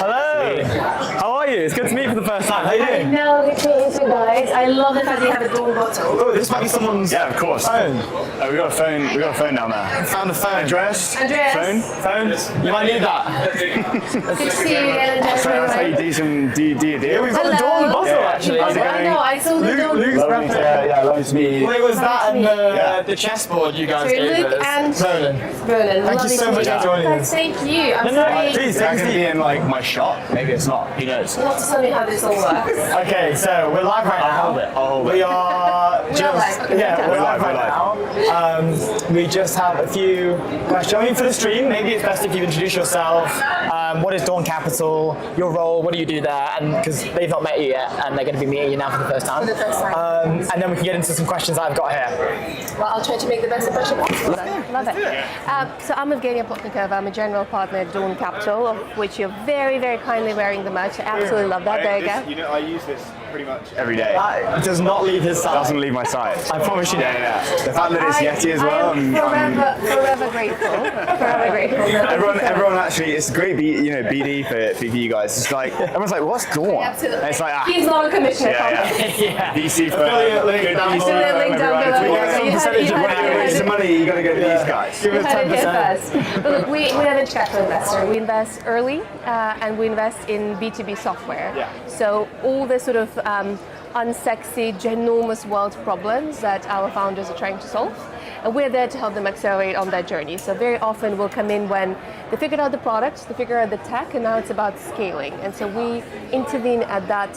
Hello. How are you? It's good to meet you for the first time. How are you doing? No, good to meet you. guys. I love the fact that you have a Dawn bottle. Oh, this might be someone's Yeah, of course. phone. We got a phone. We got a phone down there. Found a phone. Andreas. Andreas. Phone. You might need that. Good to see you again, Andreas. So that's how you do some do your deal. Yeah, we've got the Hello. Dawn bottle Yeah. actually. How's it I going? know, I saw the Dawn. Luke's Lovely to, lovely to meet you. Well, it was that and Yeah. the chessboard you guys Sorry, gave Luke us. and Roland. Roland. Thank you so much for joining Guys, us. thank you. I'm No, sorry. please, Is that take a going to be seat. in like my shot? Maybe it's not. Who knows? You'll have to tell me how this all works. Okay, so we're live right now. I'll hold it. We are We are just live. Okay, yeah, we're live we're right now. We just have a few questions. I mean, for the stream, maybe it's best if you introduce yourself. What is Dawn Capital? Your role? What do you do there? And because they've not met you yet, and they're going to be meeting you now for the first time. For the first time. And then we can get into some questions that I've got here. Well, I'll try to make the best impression possible. Love it. So I'm Evgenia Plotnikova. I'm a general partner at Dawn Capital, of which you're very, very kindly wearing the merch. I absolutely love that. There you go. You know, I use this pretty much every day. That does not leave his side. Doesn't leave my side. I promise you. Yeah. The fact that it's Yeti as well. I'm forever grateful. Forever grateful. Everyone actually, it's great, BD for you guys. It's like everyone's like, what's Dawn? Absolutely. And it's like, He's not a commissioner. yeah. VC for Affiliate link good down VC below. for Link down everyone. below. If you You want had it, you some had it, you raise had some it. money, you got to go to these guys. Give us Had it here 10%. first. But look, we're a venture capital investor. We invest early and we invest in B2B software. Yeah. So all the sort of unsexy, ginormous world problems that our founders are trying to solve. And we're there to help them accelerate on that journey. So very often we'll come in when they figured out the product, they figured out the tech, and now it's about scaling. And so we intervene at that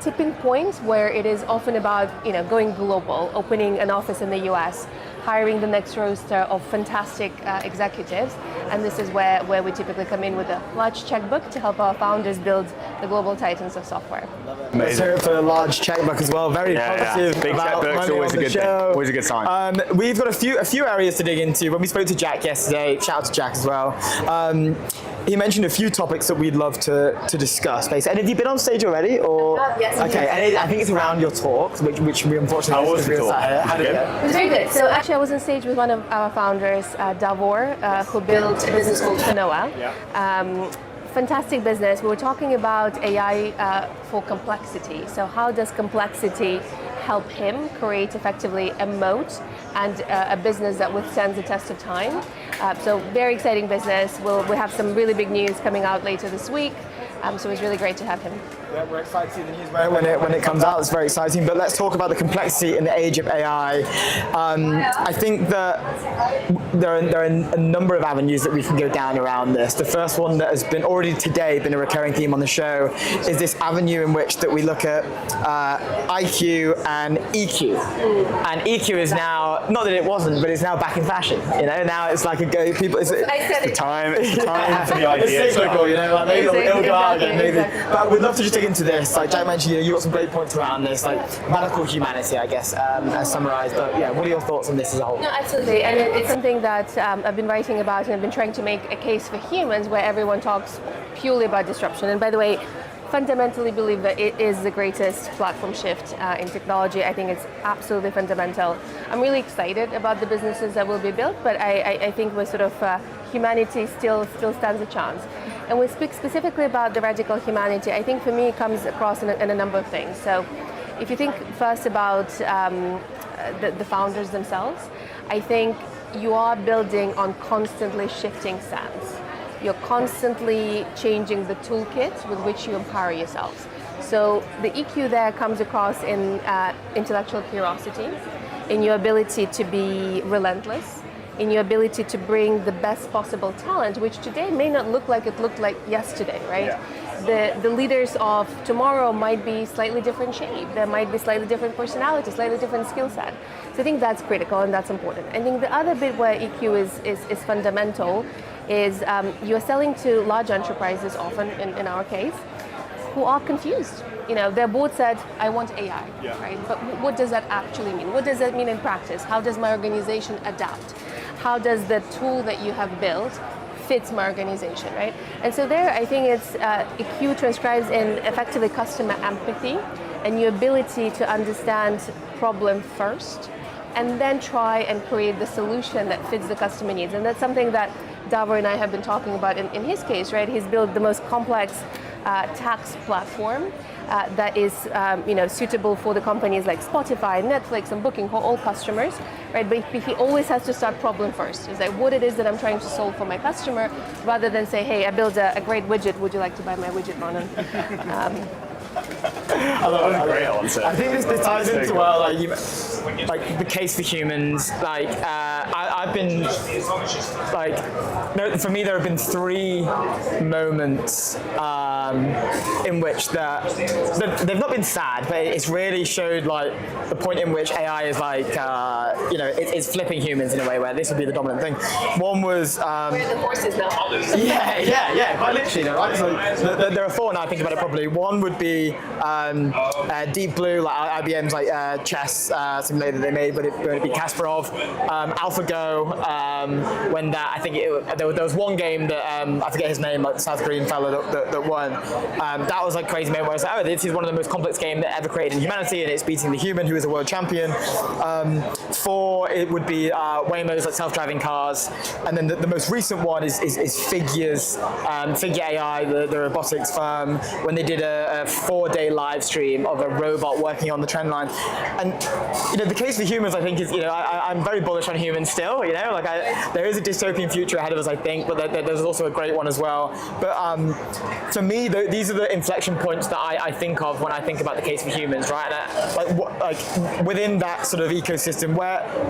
tipping point where it is often about going global, opening an office in the US, hiring the next roster of fantastic executives. And this is where we typically come in with a large checkbook to help our founders build the global titans of software. Let's hear it for a large checkbook as well. Very positive. Big about checkbook's money always on a the good thing. show. Always a good sign. We've got a few areas to dig into. When we spoke to Jack yesterday, shout out to Jack as well. He mentioned a few topics that we'd love to discuss. Basically. And have you been on stage already? Or Yes. okay, and I think it's around your talk, which we unfortunately How was the talk? How did it go? It was very good. So actually I was on stage with one of our founders, Davor, who built a business called Fanoa. Fantastic business. We were talking about AI for complexity. So how does complexity help him create effectively a moat and a business that withstands the test of time? So very exciting business. We'll have some really big news coming out later this week. So it was really great to have him. Yeah, we're excited to see the news when it comes out. It's very exciting. But let's talk about the complexity in the age of AI. I think that there are a number of avenues that we can go down around this. The first one that has been already today been a recurring theme on the show is this avenue in which that we look at IQ and EQ. And EQ is now, not that it wasn't, but it's now back in fashion. Now it's like people. It's It's time for the idea. It's cyclical, like maybe it'll go out again, maybe. Exactly. But we'd love to just dig into this. Like Jack mentioned, you got some great points around this, like radical humanity, I guess, as summarised. But yeah, what are your thoughts on this as a whole? No, absolutely, and it's something that I've been writing about, and I've been trying to make a case for humans where everyone talks purely about disruption. And by the way, fundamentally believe that it is the greatest platform shift in technology. I think it's absolutely fundamental. I'm really excited about the businesses that will be built, but I think we're sort of humanity still stands a chance. And we speak specifically about the radical humanity. I think for me it comes across in a number of things. So if you think first about the founders themselves, I think you are building on constantly shifting sands. You're constantly changing the toolkit with which you empower yourselves. So the EQ there comes across in intellectual curiosity, in your ability to be relentless, in your ability to bring the best possible talent, which today may not look like it looked like yesterday, right? Yeah. The leaders of tomorrow might be slightly different shape. There might be slightly different personality, slightly different skill set. So I think that's critical and that's important. I think the other bit where EQ is fundamental is you're selling to large enterprises often, in our case, who are confused. Their board said, I want AI, right? But what does that actually mean? What does that mean in practice? How does my organization adapt? How does the tool that you have built fits my organization, right? And so there, I think it's EQ transcribes in effectively customer empathy and your ability to understand problem first and then try and create the solution that fits the customer needs. And that's something that Davor and I have been talking about in his case, right? He's built the most complex tax platform that is suitable for the companies like Spotify, Netflix, and Booking, who are all customers, right? But he always has to start problem first. It's like what it is that I'm trying to solve for my customer, rather than say, hey, I built a great widget. Would you like to buy my widget, Ronan? That was a great answer. I think this ties into like the case for humans. Like I've been like, for me there have been 3 moments in which they've not been sad, but it's really showed like the point in which AI is like it's flipping humans in a way where this would be the dominant thing. One was where the horse is now. Yeah, quite literally, right? So there are 4 now. I think about it properly. One would be Deep Blue, like IBM's like chess simulator they made, but it'd be Kasparov. AlphaGo, when that, I think there was one game that I forget his name, like the South Korean fellow that won. That was like crazy moment where I was like, oh, this is one of the most complex games that ever created in humanity, and it's beating the human who is a world champion. 4, it would be Waymo's like self-driving cars, and then the most recent one is Figure's Figure AI, the robotics firm, when they did a 4-day live stream of a robot working on the trend line. And the case for humans, I think, is I'm very bullish on humans still. Like there is a dystopian future ahead of us, I think, but there's also a great one as well. But for me, these are the inflection points that I think of when I think about the case for humans, right? And within that sort of ecosystem,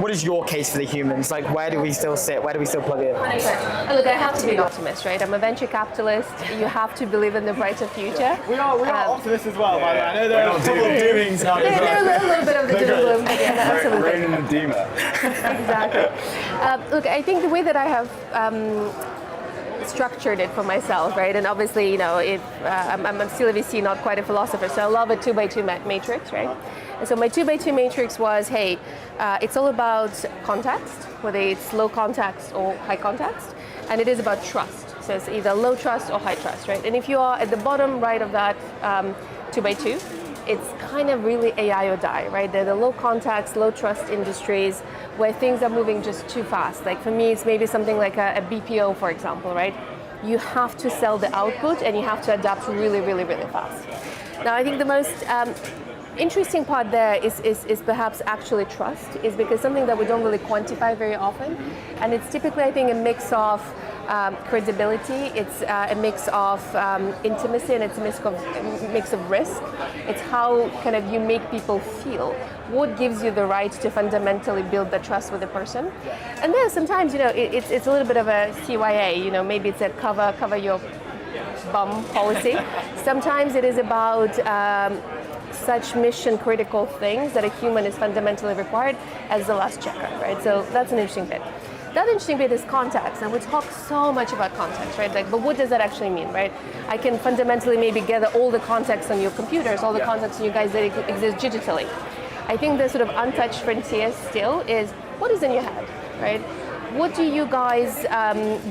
what is your case for the humans? Like, where do we still sit? Where do we still plug in? Look, I have to be an optimist, right? I'm a venture capitalist. You have to believe in the brighter future. We are optimists as well, by the way. I know there are double doing scenarios. There's a little bit of the doom and gloom, but yeah, absolutely. Rain and Dima. Exactly. Look, I think the way that I have structured it for myself, right? And obviously, I'm still a VC, not quite a philosopher, so I love a 2x2 matrix, right? And so my 2x2 matrix was, hey, it's all about context, whether it's low context or high context, and it is about trust. So it's either low trust or high trust, right? And if you are at the bottom right of that 2x2, it's kind of really AI or die, right? They're the low context, low trust industries where things are moving just too fast. Like for me, it's maybe something like a BPO, for example, right? You have to sell the output and you have to adapt really, really, really fast. Now, I think the most interesting part there is perhaps actually trust, is because something that we don't really quantify very often. And it's typically, I think, a mix of credibility, it's a mix of intimacy, and it's a mix of risk. It's how kind of you make people feel. What gives you the right to fundamentally build the trust with a person? And then sometimes, it's a little bit of a CYA, maybe it's a cover your bum policy. Sometimes it is about such mission critical things that a human is fundamentally required as the last checker, right? So that's an interesting bit. The other interesting bit is context, and we talk so much about context, right? Like, but what does that actually mean, right? I can fundamentally maybe gather all the context on your computers, all the context on you guys that exist digitally. I think the sort of untouched frontier still is what is in your head, right? What do you guys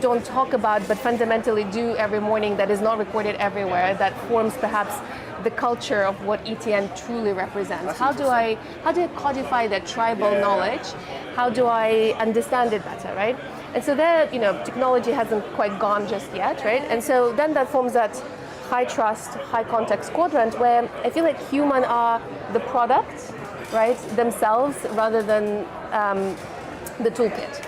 don't talk about but fundamentally do every morning that is not recorded everywhere, that forms perhaps the culture of what ETN truly represents? How do I codify that tribal knowledge? How do I understand it better, right? And so there, technology hasn't quite gone just yet, right? And so then that forms that high trust, high context quadrant where I feel like humans are the product, right, themselves rather than the toolkit.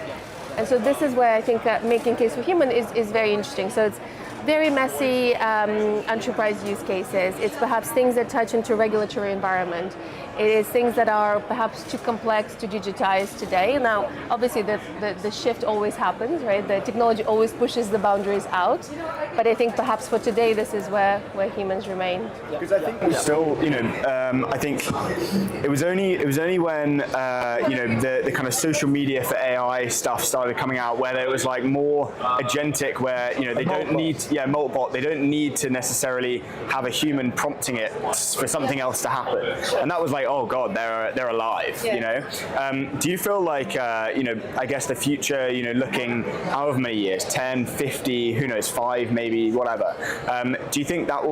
And so this is where I think making case for human is very interesting. So it's very messy enterprise use cases. It's perhaps things that touch into regulatory environment. It is things that are perhaps too complex to digitize today. Now, obviously, the shift always happens, right? The technology always pushes the boundaries out. But I think perhaps for today, this is where humans remain. Because I think we still, I think it was only when the kind of social media for AI stuff started coming out where there was like more agentic, where they don't need multibot. They don't need to necessarily have a human prompting it for something else to happen. And that was like like, oh God, they're alive, you know? Do you feel like, you know, I guess the future, you know, looking however many years, 10, 50, who knows, 5 maybe, whatever, do you think that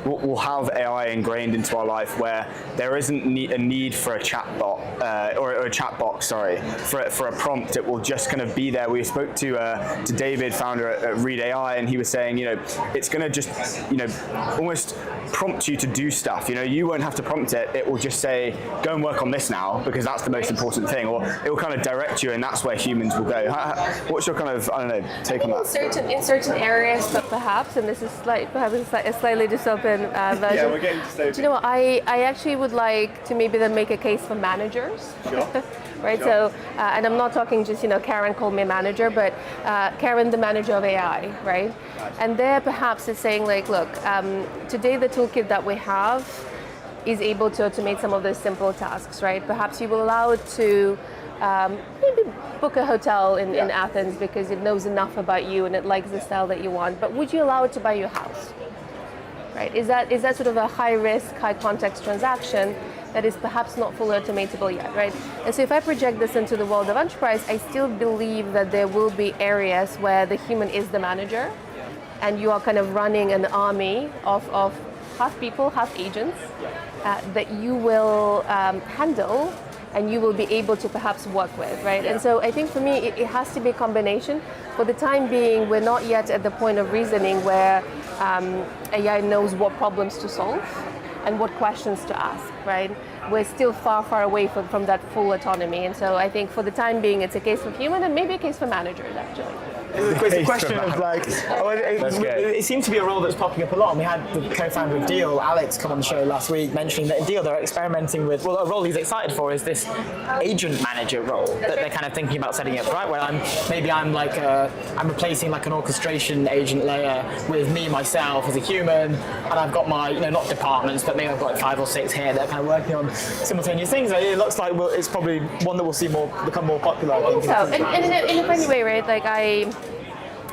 we'll have AI ingrained into our life where there isn't a need for a chatbot, or a chat box, sorry, for a prompt? It will just kind of be there. We spoke to David, founder at ReadAI, and he was saying, you know, it's going to just, you know, almost prompt you to do stuff. You know, you won't have to prompt it. It will just say, go and work on this now, because that's the most important thing, or it will kind of direct you, and that's where humans will go. What's your kind of, I don't know, take on that? In certain areas, but perhaps, and this is perhaps a slightly dystopian version. Yeah, we're getting dystopian. Do you know what? I actually would like to maybe then make a case for managers. Sure. Right, so, and I'm not talking just, you know, Karen called me a manager, but Karen, the manager of AI, right? And there perhaps is saying like, look, today the toolkit that we have is able to automate some of those simple tasks, right? Perhaps you will allow it to maybe book a hotel in Athens because it knows enough about you and it likes the style that you want, but would you allow it to buy your house? Right? Is that sort of a high risk, high context transaction that is perhaps not fully automatable yet, right? And so if I project this into the world of enterprise, I still believe that there will be areas where the human is the manager and you are kind of running an army of half people, half agents that you will handle and you will be able to perhaps work with, right? And so I think for me, it has to be a combination. For the time being, we're not yet at the point of reasoning where AI knows what problems to solve and what questions to ask, right? We're still far, far away from that full autonomy. And so I think for the time being, it's a case for human and maybe a case for managers, actually. It's a question of like, it seemed to be a role that's popping up a lot. And we had the co-founder of Deel, Alex, come on the show last week mentioning that in Deel they're experimenting with, well, a role he's excited for is this agent manager role that they're kind of thinking about setting up, right? Where I'm replacing like an orchestration agent layer with me, myself as a human, and I've got my, you know, not departments, but maybe I've got like 5 or 6 here that are kind of working on simultaneous things. It looks like it's probably one that we'll see become more popular. I think so. And in a funny way, right? Like I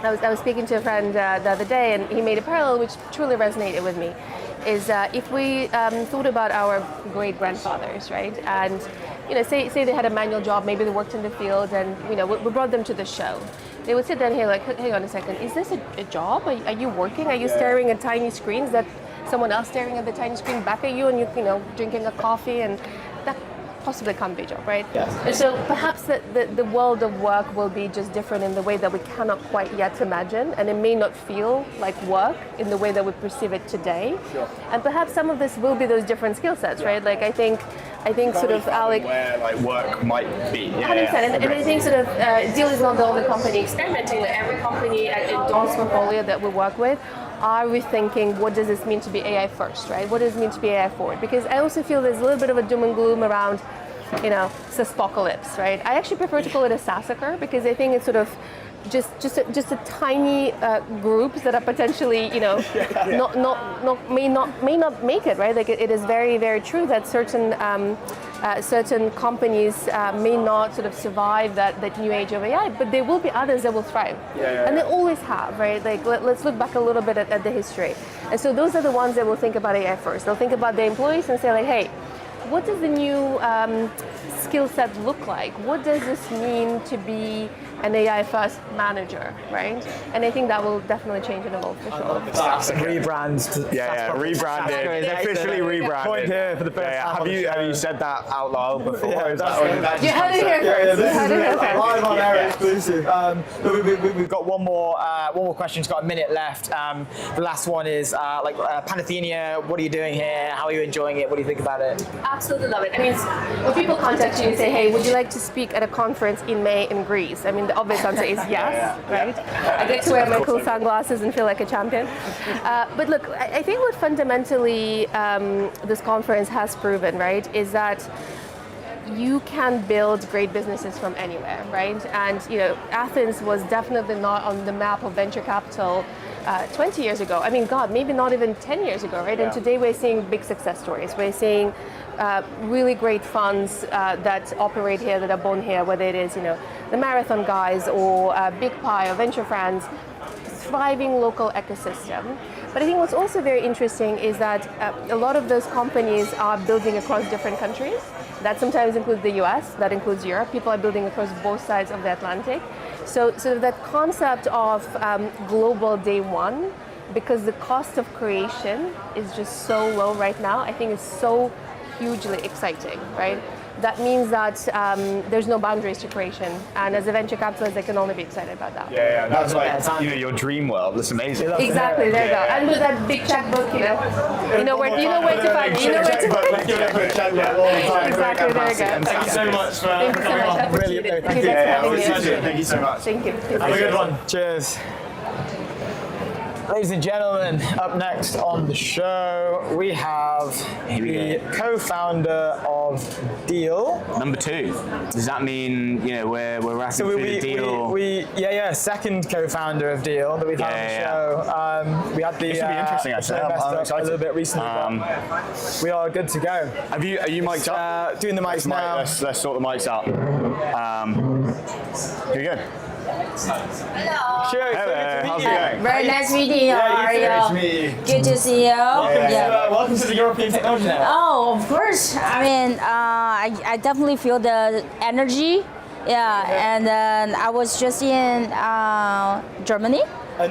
was speaking to a friend the other day, and he made a parallel which truly resonated with me. Is if we thought about our great grandfathers, right? And you know, say they had a manual job, maybe they worked in the field, and you know, we brought them to the show. They would sit down here like, hang on a second, is this a job? Are you working? Are you staring at tiny screens that someone else staring at the tiny screen back at you, and you know, drinking a coffee, and that possibly can't be a job, right? Yes. And so perhaps the world of work will be just different in the way that we cannot quite yet imagine, and it may not feel like work in the way that we perceive it today. Sure. And perhaps some of this will be those different skill sets, right? Like I think sort of Alec, where like work might be. 100%. And I think sort of Deel is not the only company experimenting. Like every company in Don's portfolio that we work with are rethinking what does this mean to be AI first, right? What does it mean to be AI forward? Because I also feel there's a little bit of a doom and gloom around, you know, SaaSpocalypse, right? I actually prefer to call it a SaaSaker because I think it's sort of just a tiny groups that are potentially, you know, may not make it, right? Like it is very, very true that certain companies may not sort of survive that new age of AI, but there will be others that will thrive, and they always have, right? Like let's look back a little bit at the history, and so those are the ones that will think about AI first. They'll think about their employees and say like, hey, what does the new skill set look like? What does this mean to be an AI first manager, right? And I think that will definitely change and evolve for sure. Rebrands. Rebranded. Officially rebranded. Point here for the first time. Have you said that out loud before? You heard it here first. Live on air exclusive. We've got one more question. It's got a minute left. The last one is Panathenea. What are you doing here? How are you enjoying it? What do you think about it? Absolutely love it. I mean, when people contact you and say, hey, would you like to speak at a conference in May in Greece? I mean, the obvious answer is yes, right? I get to wear my cool sunglasses and feel like a champion. But look, I think what fundamentally this conference has proven, right, is that you can build great businesses from anywhere, right? And you know, Athens was definitely not on the map of venture capital 20 years ago. I mean, God, maybe not even 10 years ago, right? And today we're seeing big success stories. We're seeing really great funds that operate here, that are born here, whether it is, you know, the Marathon guys or Big Pie or VentureFriends, thriving local ecosystem. But I think what's also very interesting is that a lot of those companies are building across different countries. That sometimes includes the US, that includes Europe. People are building across both sides of the Atlantic. So that concept of global day one, because the cost of creation is just so low right now, I think is so hugely exciting, right? That means that there's no boundaries to creation, and as a venture capitalist, I can only be excited about that. Yeah, that's like your dream world. That's amazing. Exactly, there you go. And with that big checkbook, you know where to find me. You know where to find me. Exactly, there you go. Thank you so much for Thank you so much. Really, Thank you so much. Thank you. Have a good one. Cheers. Ladies and gentlemen, up next on the show, we have the co-founder of Deel. Number 2. Does that mean we're wrapping through the deal? Second co-founder of Deel that we've had on the show. We had the this should be interesting, actually. I'm excited. a little bit recently. But we are good to go. Are you mic'd up? Doing the mics now. Let's sort the mics out. Here we go. Hello. Sure. Hello. How's it going? Very nice meeting you. How are you? Nice to meet you. Good to see you. Welcome to the European Technology Network. Oh, of course. I mean, I definitely feel the energy. Yeah, and then I was just in Germany. 2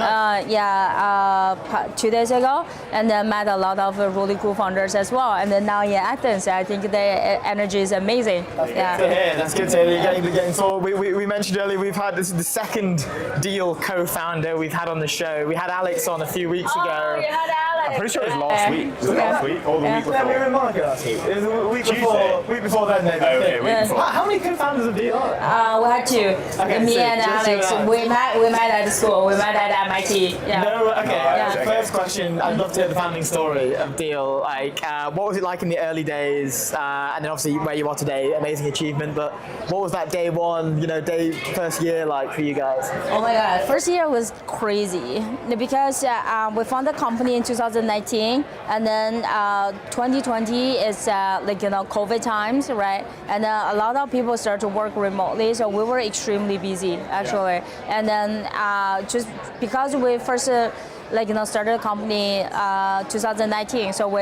days ago, and then met a lot of really cool founders as well. And then now in Athens, I think the energy is amazing. That's good to hear. That's good to hear. You're getting so we mentioned earlier we've had this is the second Deel co-founder we've had on the show. We had Alex on a few weeks ago. You had Alex. I'm pretty sure it was last week. Was it last week or the week before? Yeah, we were in Monaco last week. It was the week before then, maybe. Okay, week before. How many co-founders of Deel are there? We had two. Me and Alex. We met at school. We met at MIT. Yeah. No, okay. First question, I'd love to hear the founding story of Deel. Like, what was it like in the early days? And then obviously where you are today, amazing achievement. But what was that day one, first year like for you guys? Oh my God, first year was crazy because we founded the company in 2019, and then 2020 is COVID times, right? And a lot of people started to work remotely, so we were extremely busy actually. Yeah. And then just because we first started the company 2019, so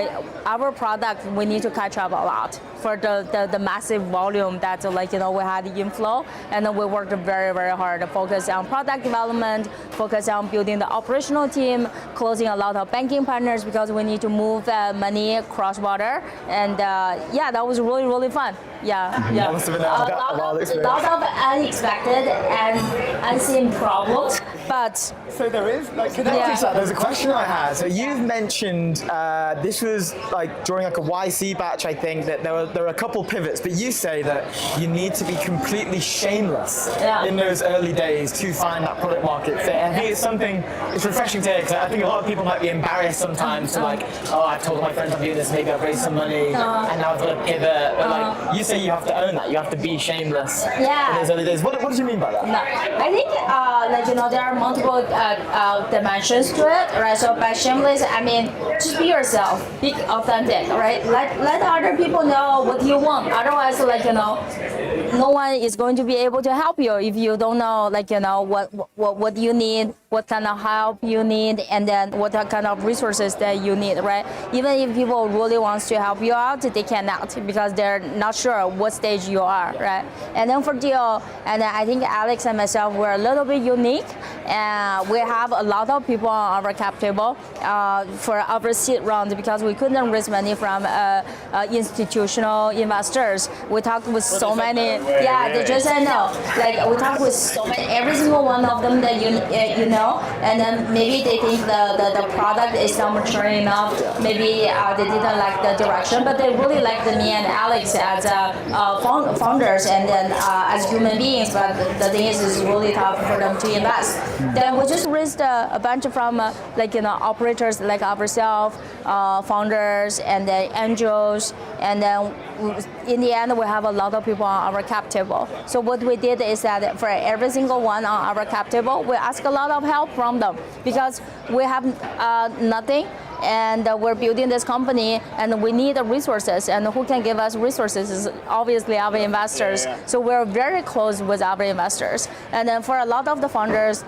our product we need to catch up a lot for the massive volume that we had inflow, and then we worked very, very hard to focus on product development, focus on building the operational team, closing a lot of banking partners because we need to move money cross border, and that was really, really fun. Yeah. That must have been a lot of unexpected and unseen problems, but so there is connected to that. There's a question I had. So you've mentioned this was during a YC batch, I think, that there were a couple pivots, but you say that you need to be completely shameless in those early days to find that product market fit. And I think it's refreshing to hear, because I think a lot of people might be embarrassed sometimes to I've told my friends I'm doing this, maybe I've raised some money, and now I've got to pivot. But you say you have to own that, you have to be shameless in those early days. What do you mean by that? No, I think there are multiple dimensions to it, right? So by shameless, I mean just be yourself, be authentic, right? Let other people know what you want. Otherwise, no one is going to be able to help you if you don't know, what you need, what kind of help you need, and then what kind of resources that you need, right? Even if people really wants to help you out, they cannot because they're not sure what stage you are, right? And then for Deel, and then I think Alex and myself were a little bit unique, and we have a lot of people on our cap table for our seed round because we couldn't raise money from institutional investors. We talked with so many. They just said no. We talked with so many, every single one of them that you know, and then maybe they think the product is not mature enough. Maybe they didn't like the direction, but they really liked me and Alex as founders and then as human beings. But the thing is, it's really tough for them to invest. Then we just raised a bunch from operators like ourselves, founders, and then angels, and then in the end we have a lot of people on our cap table. So what we did is that for every single one on our cap table, we ask a lot of help from them because we have nothing. And we're building this company, and we need resources. And who can give us resources is obviously our investors. So we're very close with our investors. And then for a lot of the founders,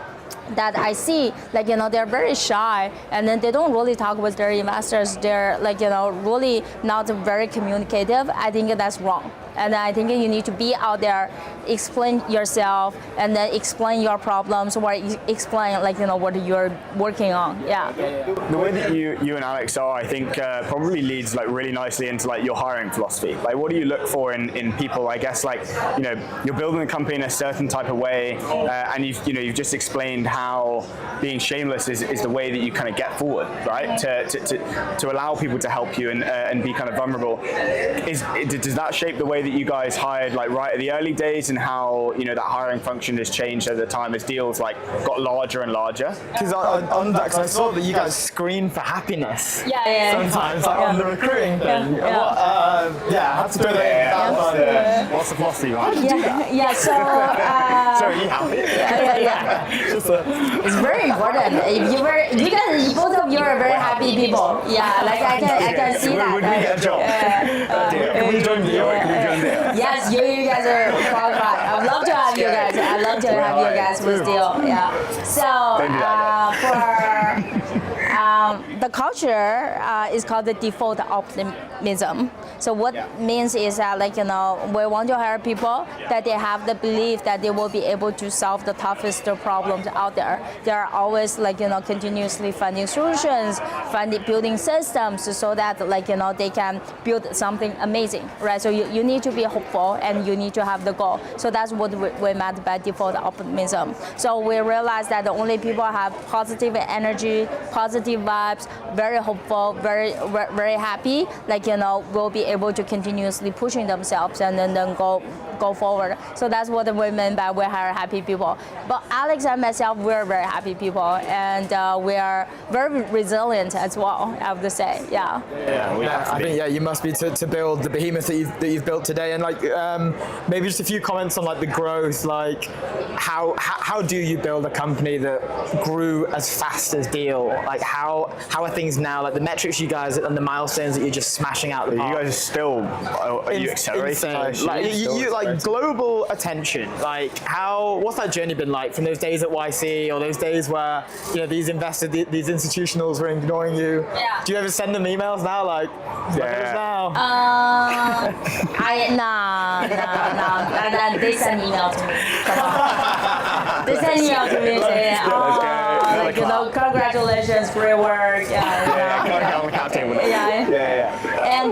that I see, like, they're very shy, and then they don't really talk with their investors. They're like, really not very communicative. I think that's wrong. And I think you need to be out there, explain yourself, and then explain your problems, or explain like what you're working on. Yeah. The way that you and Alex are, I think, probably leads like really nicely into like your hiring philosophy. Like, what do you look for in people? I guess like you're building a company in a certain type of way, and you've just explained how being shameless is the way that you kind of get forward, right? To allow people to help you and be kind of vulnerable. Does that shape the way that you guys hired like right at the early days, and how that hiring function has changed over the time as deals like got larger and larger? Because on that, because I saw that you guys screen for happiness. Yeah. Sometimes like on the recruiting thing. Have to do that. What's the philosophy behind it? Yeah. So. So are you happy? Yeah. It's very important. If both of you are very happy people. Yeah, like I can see that. Would we get a job? Can we join Deel? Yes, you guys are qualified. I'd love to have you guys. I'd love to have you guys with Deel. Yeah. So for the culture is called the default optimism. So what means is that we want to hire people that they have the belief that they will be able to solve the toughest problems out there. They are always continuously finding solutions, building systems so that they can build something amazing, right? So you need to be hopeful and you need to have the goal. So that's what we meant by default optimism. So we realized that the only people have positive energy, positive vibes, very hopeful, very happy, will be able to continuously pushing themselves and then go forward. So that's what we mean by we hire happy people. But Alex and myself, we're very happy people, and we are very resilient as well, I have to say. Yeah. I think you must be to build the behemoth that you've built today. And maybe just a few comments on the growth. Like how do you build a company that grew as fast as Deel? Like how are things now? Like the metrics you guys and the milestones that you're just smashing out the park. You guys are still are you accelerating? Global attention. What's that journey been like from those days at YC or those days where these investors, these institutionals were ignoring you? Yeah. Do you ever send them emails now look at us now? They send email to me. They send email to me saying, congratulations, great work. And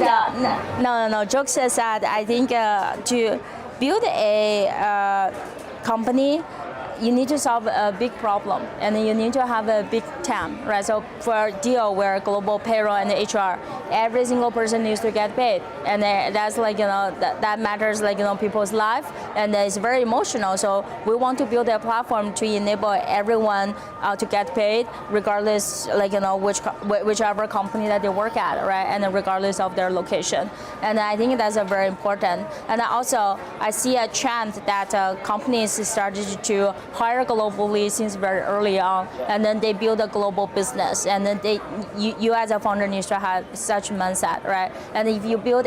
no. Jokes aside, I think to build a company, you need to solve a big problem, and you need to have a big TAM, right? So for Deel, we're global payroll and HR. Every single person needs to get paid, and that's that matters people's life, and it's very emotional. So we want to build a platform to enable everyone to get paid, regardless whichever company that they work at, right? And regardless of their location. And I think that's very important. And also I see a trend that companies started to hire globally since very early on, and then they build a global business, and then you as a founder needs to have such mindset, right? And if you build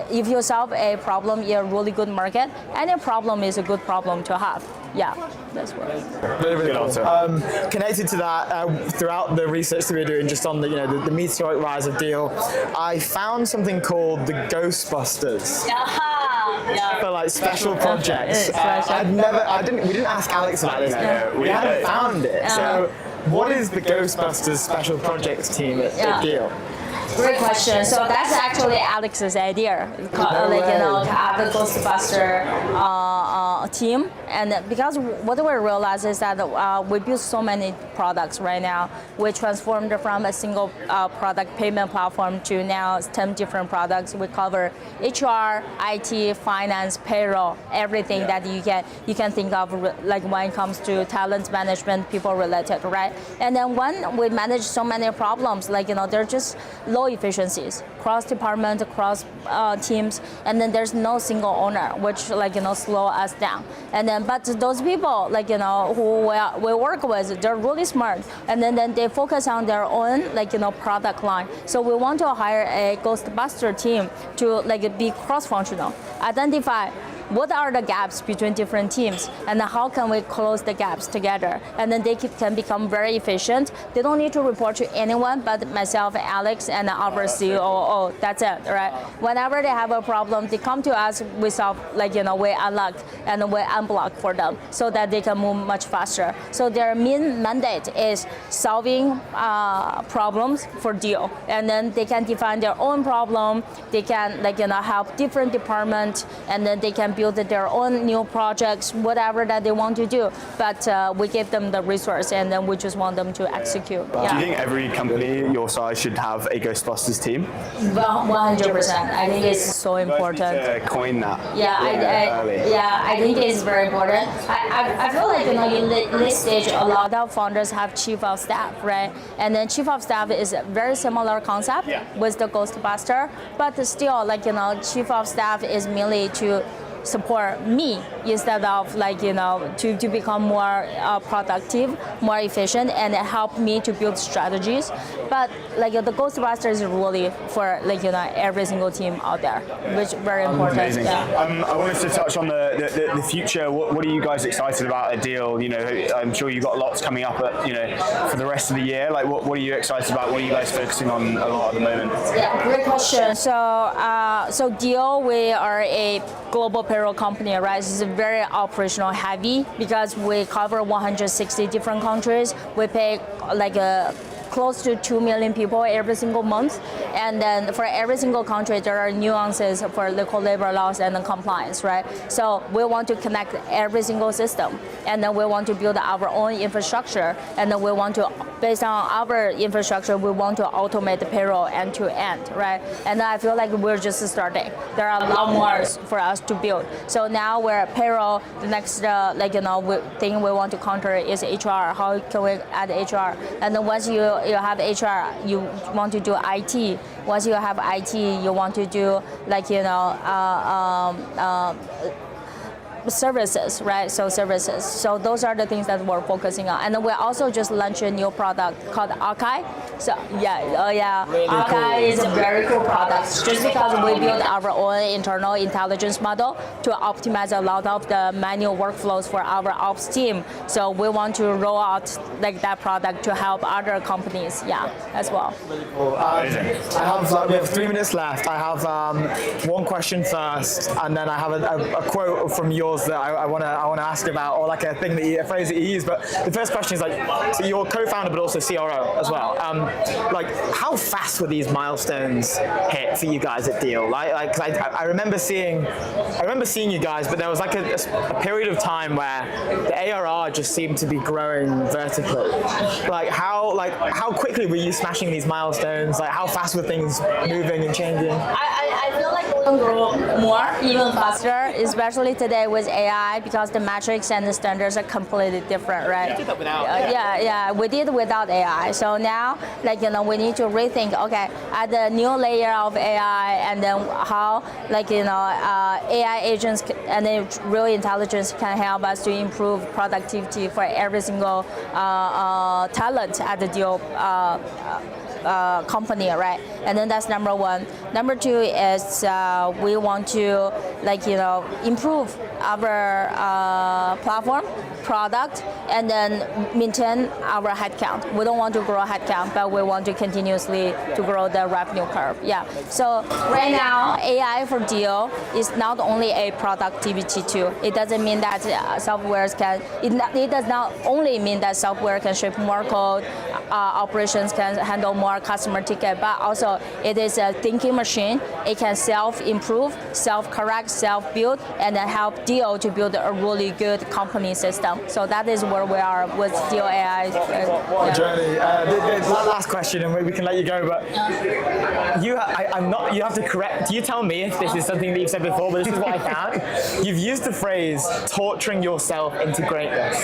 if you solve a problem in a really good market, any problem is a good problem to have. Yeah, that's what. Really cool. Connected to that, throughout the research that we're doing, just on the meteoric rise of Deel, I found something called the Ghostbusters. For special projects. We didn't ask Alex about this. We hadn't found it. So, what is the Ghostbusters special projects team at Deel? Great question. So that's actually Alex's idea. To have the Ghostbuster team, and because what we realize is that we build so many products right now. We transformed from a single product payment platform to now 10 different products. We cover HR, IT, finance, payroll, everything that you can think of, when it comes to talent management, people related, right? And then when we manage so many problems, they're just low efficiencies, cross department, cross teams, and then there's no single owner, which slow us down. And then, but those people who we work with, they're really smart, and then they focus on their own product line. So we want to hire a Ghostbuster team to be cross-functional, identify what are the gaps between different teams, and how can we close the gaps together, and then they can become very efficient. They don't need to report to anyone but myself, Alex, and our COO. That's it, right? Whenever they have a problem, they come to us. We solve, we unlock and we unblock for them so that they can move much faster. So their main mandate is solving problems for Deel, and then they can define their own problem. They can help different departments, and then they can build their own new projects, whatever that they want to do. But we give them the resource, and then we just want them to execute. Do you think every company your size should have a Ghostbusters team? 100%. I think it's so important. To coin that. I think it's very important. I feel like in this stage, a lot of founders have chief of staff, right? And then chief of staff is a very similar concept with the Ghostbuster, but still, chief of staff is merely to support me instead of to become more productive, more efficient, and help me to build strategies. But the Ghostbuster is really for every single team out there, which is very important. Amazing. I wanted to touch on the future. What are you guys excited about at Deel? I'm sure you've got lots coming up for the rest of the year. What are you excited about? What are you guys focusing on a lot at the moment? Yeah, great question. So Deel, we are a global payroll company, right? It's very operational heavy because we cover 160 different countries. We pay close to 2 million people every single month. And then for every single country, there are nuances for local labor laws and compliance, right? So we want to connect every single system. And then we want to build our own infrastructure. And then we want to, based on our infrastructure, we want to automate the payroll end to end, right? And I feel like we're just starting. There are a lot more for us to build. So now we're payroll. The next thing we want to counter is HR. How can we add HR? And then once you have HR, you want to do IT. Once you have IT, you want to do services, right? So services. So those are the things that we're focusing on. And then we also just launched a new product called Archive. So really Archive cool. is a very cool product. Just because we built our own internal intelligence model to optimize a lot of the manual workflows for our ops team. So we want to roll out that product to help other companies, as well. Really cool. We have 3 minutes left. I have one question first, and then I have a quote from yours that I want to ask about, or a phrase that you use. But the first question is so you're co-founder but also CRO as well. How fast were these milestones hit for you guys at Deel? I remember seeing you guys, but there was a period of time where the ARR just seemed to be growing vertically. How quickly were you smashing these milestones? How fast were things moving and changing? I feel like we can grow more, even faster, especially today with AI, because the metrics and the standards are completely different, right? You did that without. We did without AI. So now, we need to rethink. Okay, add a new layer of AI, and then how, AI agents and then real intelligence can help us to improve productivity for every single talent at the Deel company, right? And then that's number one. Number two is we want to improve our platform, product, and then maintain our headcount. We don't want to grow headcount, but we want to continuously to grow the revenue curve. So right now, AI for Deel is not only a productivity tool. It doesn't mean that it does not only mean that software can ship more code, operations can handle more customer ticket, but also it is a thinking machine. It can self-improve, self-correct, self-build, and then help Deel to build a really good company system. So that is where we are with Deel AI. What a journey. Last question, and we can let you go. But you have to correct. You tell me if this is something that you've said before, but this is what I found. You've used the phrase "torturing yourself into greatness,"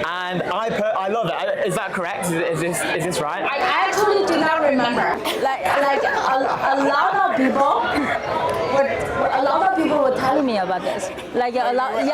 and I love it. Is that correct? Is this right? I actually do not remember. Like a lot of people were telling me about this. Like a lot, a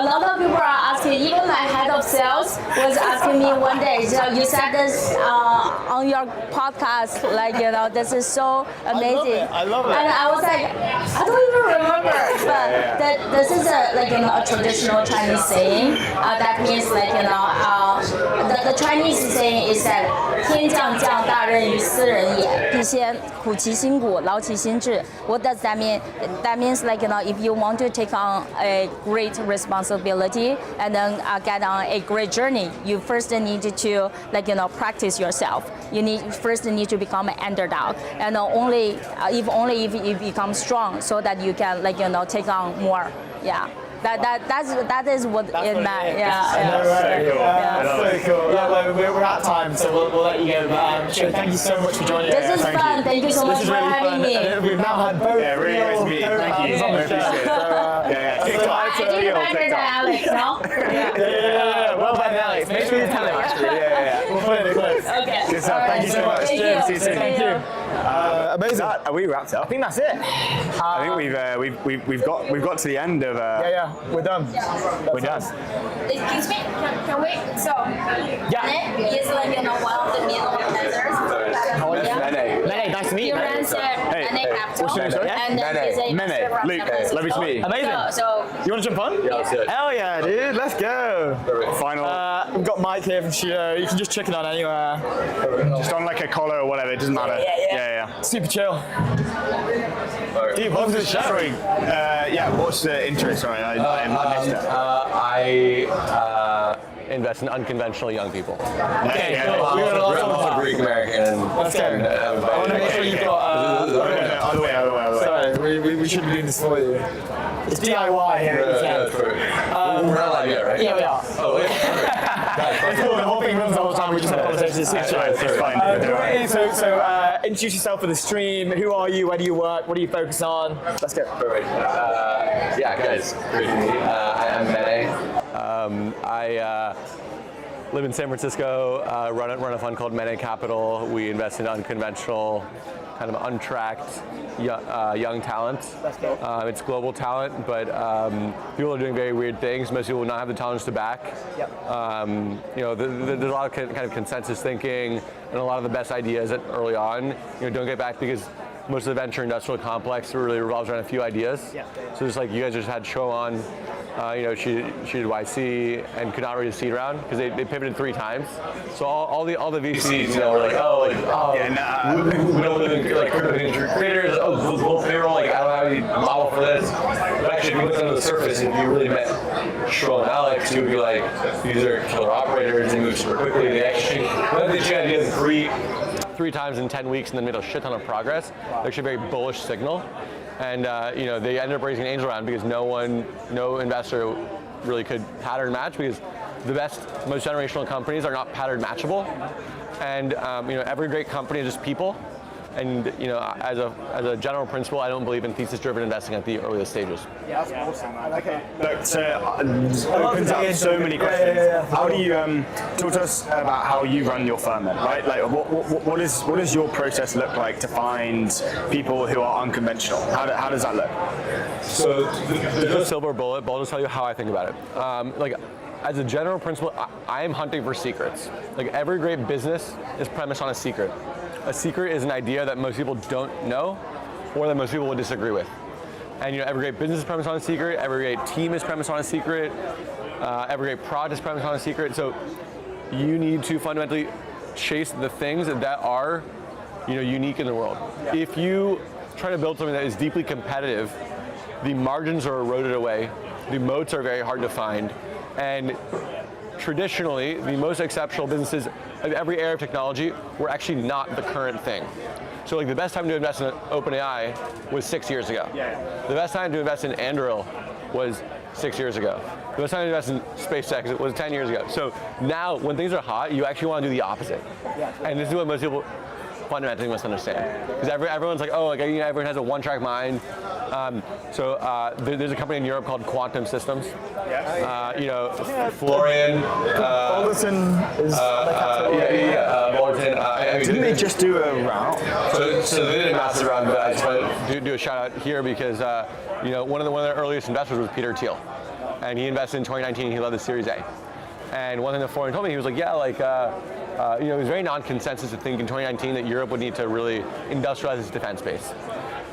lot of people are asking. Even my head of sales was asking me one day. So you said this on your podcast. Like this is so amazing. I love it. And I was like, I don't even remember. But this is a traditional Chinese saying. That means the Chinese saying is that 天将降大任于斯人也，必先苦其心志，劳其心志. What does that mean? That means if you want to take on a great responsibility and then get on a great journey, you first need to practice yourself. You first need to become an underdog, and only if you become strong, so that you can take on more. Yeah. That is what it meant. Yeah. That's so cool. We're out of time, so we'll let you go. But Shim, thank you so much for joining us. This is fun. Thank you so much for having me. We've now had both. Yeah, really nice to meet you. Thank you. On the show. I did better than Alex, no? Yeah. Well done, Alex. Make sure you tell him, actually. Yeah. We'll put it in the clips. Okay. Good stuff. Thank you so much. Thank you. See you soon. Thank you. Amazing. Are we wrapped up? I think that's it. I think we've got to the end of. We're done. We're done. Excuse me, can we? So, Mene is one of the middle managers. How are you? Mene, nice to meet you. He runs Mene Capital. What's your name, sorry? And then he's a Mene, Luke, lovely to meet you. Amazing. So You want to jump on? Yeah, let's do it. Hell yeah, dude. Let's go. Final. We've got Mike here from Shuo. You can just check it on anywhere. Just on like a collar or whatever, it doesn't matter. Yeah. Super chill. Dude, welcome to the show. Sorry. What's the intro? Sorry, I missed it. I invest in unconventional young people. Okay, I'm also Greek American. Let's go. I want to make sure you've got. Other way. Sorry, we should be doing this for you. It's DIY here. We're not live yet, right? Yeah, we are. Oh, wait. It's cool. The whole thing runs the whole time. We just have conversations. It's fine. So, introduce yourself for the stream. Who are you? Where do you work? What do you focus on? Let's go. Perfect. Guys, great to meet you. I'm Mene. I live in San Francisco, run a fund called Mene Capital. We invest in unconventional, kind of untracked young talent. It's global talent, but people are doing very weird things. Most people will not have the talents to back. There's a lot of kind of consensus thinking, and a lot of the best ideas early on don't get back because most of the venture industrial complex really revolves around a few ideas. So just like you guys just had Shuo on, she did YC and could not raise a seed round because they pivoted 3 times. So all the VCs, were like, we don't live in like crypto creators. We'll payroll. Like I don't have any model for this. But actually, if you look under the surface, if you really met Shuo and Alex, you would be like, these are killer operators. They move super quickly. They actually went to the ideas 3 times in 10 weeks and then made a shit ton of progress. They're actually a very bullish signal. And they ended up raising an angel round because no investor really could pattern match because the best, most generational companies are not pattern matchable. And every great company is just people. And as a general principle, I don't believe in thesis-driven investing at the earliest stages. Yeah, that's awesome. I like it. Look, opens up so many questions. How do you talk to us about how you run your firm then? Right, like what does your process look like to find people who are unconventional? How does that look? So there's no silver bullet, but I'll just tell you how I think about it. As a general principle, I am hunting for secrets. Like every great business is premised on a secret. A secret is an idea that most people don't know or that most people would disagree with. And every great business is premised on a secret, every great team is premised on a secret, every great product is premised on a secret. So you need to fundamentally chase the things that are unique in the world. If you try to build something that is deeply competitive, the margins are eroded away, the moats are very hard to find, and traditionally, the most exceptional businesses of every area of technology were actually not the current thing. So the best time to invest in OpenAI was 6 years ago. The best time to invest in Andreas was 6 years ago. The best time to invest in SpaceX was 10 years ago. So now, when things are hot, you actually want to do the opposite. And this is what most people fundamentally must understand. Because everyone's like, everyone has a one-track mind. There's a company in Europe called Quantum Systems. Florian. Alderson is Didn't they just do a round? So they did a massive round, but I just want to do a shout out here because one of the earliest investors was Peter Thiel, and he invested in 2019. He led the Series A, and one thing that Florian told me, he was like, it was very non-consensus to think in 2019 that Europe would need to really industrialize its defense base,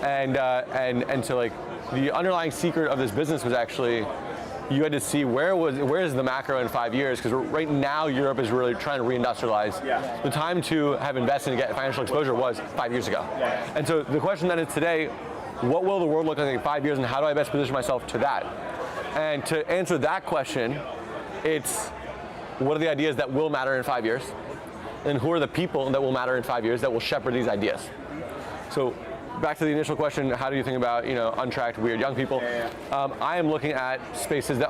and so like the underlying secret of this business was actually you had to see where is the macro in 5 years, because right now Europe is really trying to reindustrialize. Yeah. The time to have invested and get financial exposure was 5 years ago. Yeah. And so the question then is today, what will the world look like in 5 years, and how do I best position myself to that? And to answer that question, it's what are the ideas that will matter in 5 years, and who are the people that will matter in 5 years that will shepherd these ideas? So back to the initial question, how do you think about untracked, weird young people? I am looking at spaces that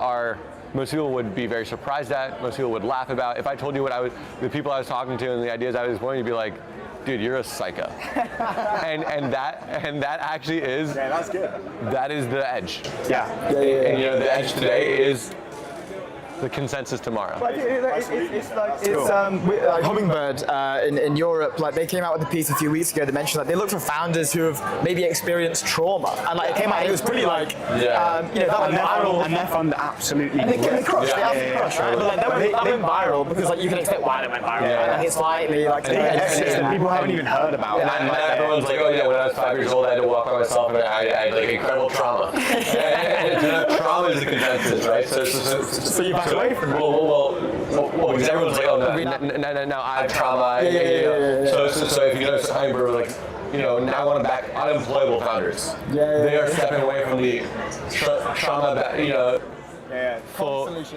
most people would be very surprised at, most people would laugh about. If I told you the people I was talking to and the ideas I was exploring, you'd be like, dude, you're a psycho. and that actually is, that's good. That is the edge. Yeah. And the edge today is the consensus tomorrow. Like Hummingbird in Europe, like they came out with a piece a few weeks ago that mentioned that they look for founders who have maybe experienced trauma, and like it came out, it was pretty like, that went viral, and their fund absolutely. And they crushed. They absolutely crushed, right? But like that went viral because like you can expect why they went viral. Right? And it's slightly like that people haven't even heard about. And everyone's like, when I was 5 years old, I had to walk by myself, and I had like incredible trauma. and trauma is the consensus, right? So you back away from it. Well, because everyone's like, no, I have trauma. So if you notice, Hummingbird, like, now I want to back unemployable founders. They are stepping away from the trauma,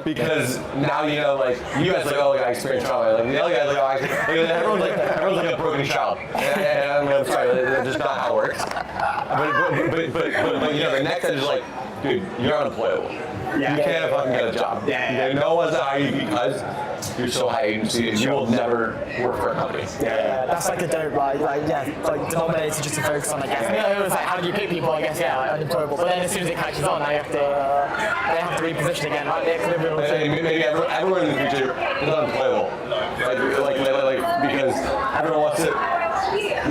because now like you guys like, I experienced trauma. Like the other guys like, everyone's like a broken child. And I'm sorry, that's just not how it works. But the next edge is like, dude, you're unemployable. You can't fucking get a job. No one's hiring you because you're so high agency and you will never work for a company. That's like a dope, like denominator just to focus on, I guess. It was like, how do you pick people, I guess, unemployable. But then as soon as it catches on, they have to reposition again, right? The equilibrium. Maybe everyone in the future is unemployable. Like because everyone wants to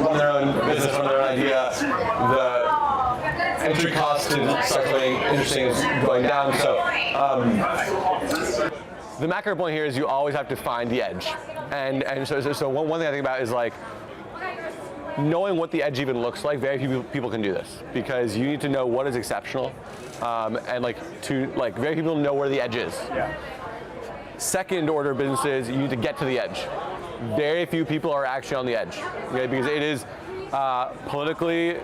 run their own business, run their own idea. The entry cost to start something interesting is going down. So the macro point here is you always have to find the edge. And so one thing I think about is like knowing what the edge even looks like. Very few people can do this because you need to know what is exceptional, and very few people know where the edge is. Second order businesses, you need to get to the edge. Very few people are actually on the edge, okay? Because it is politically.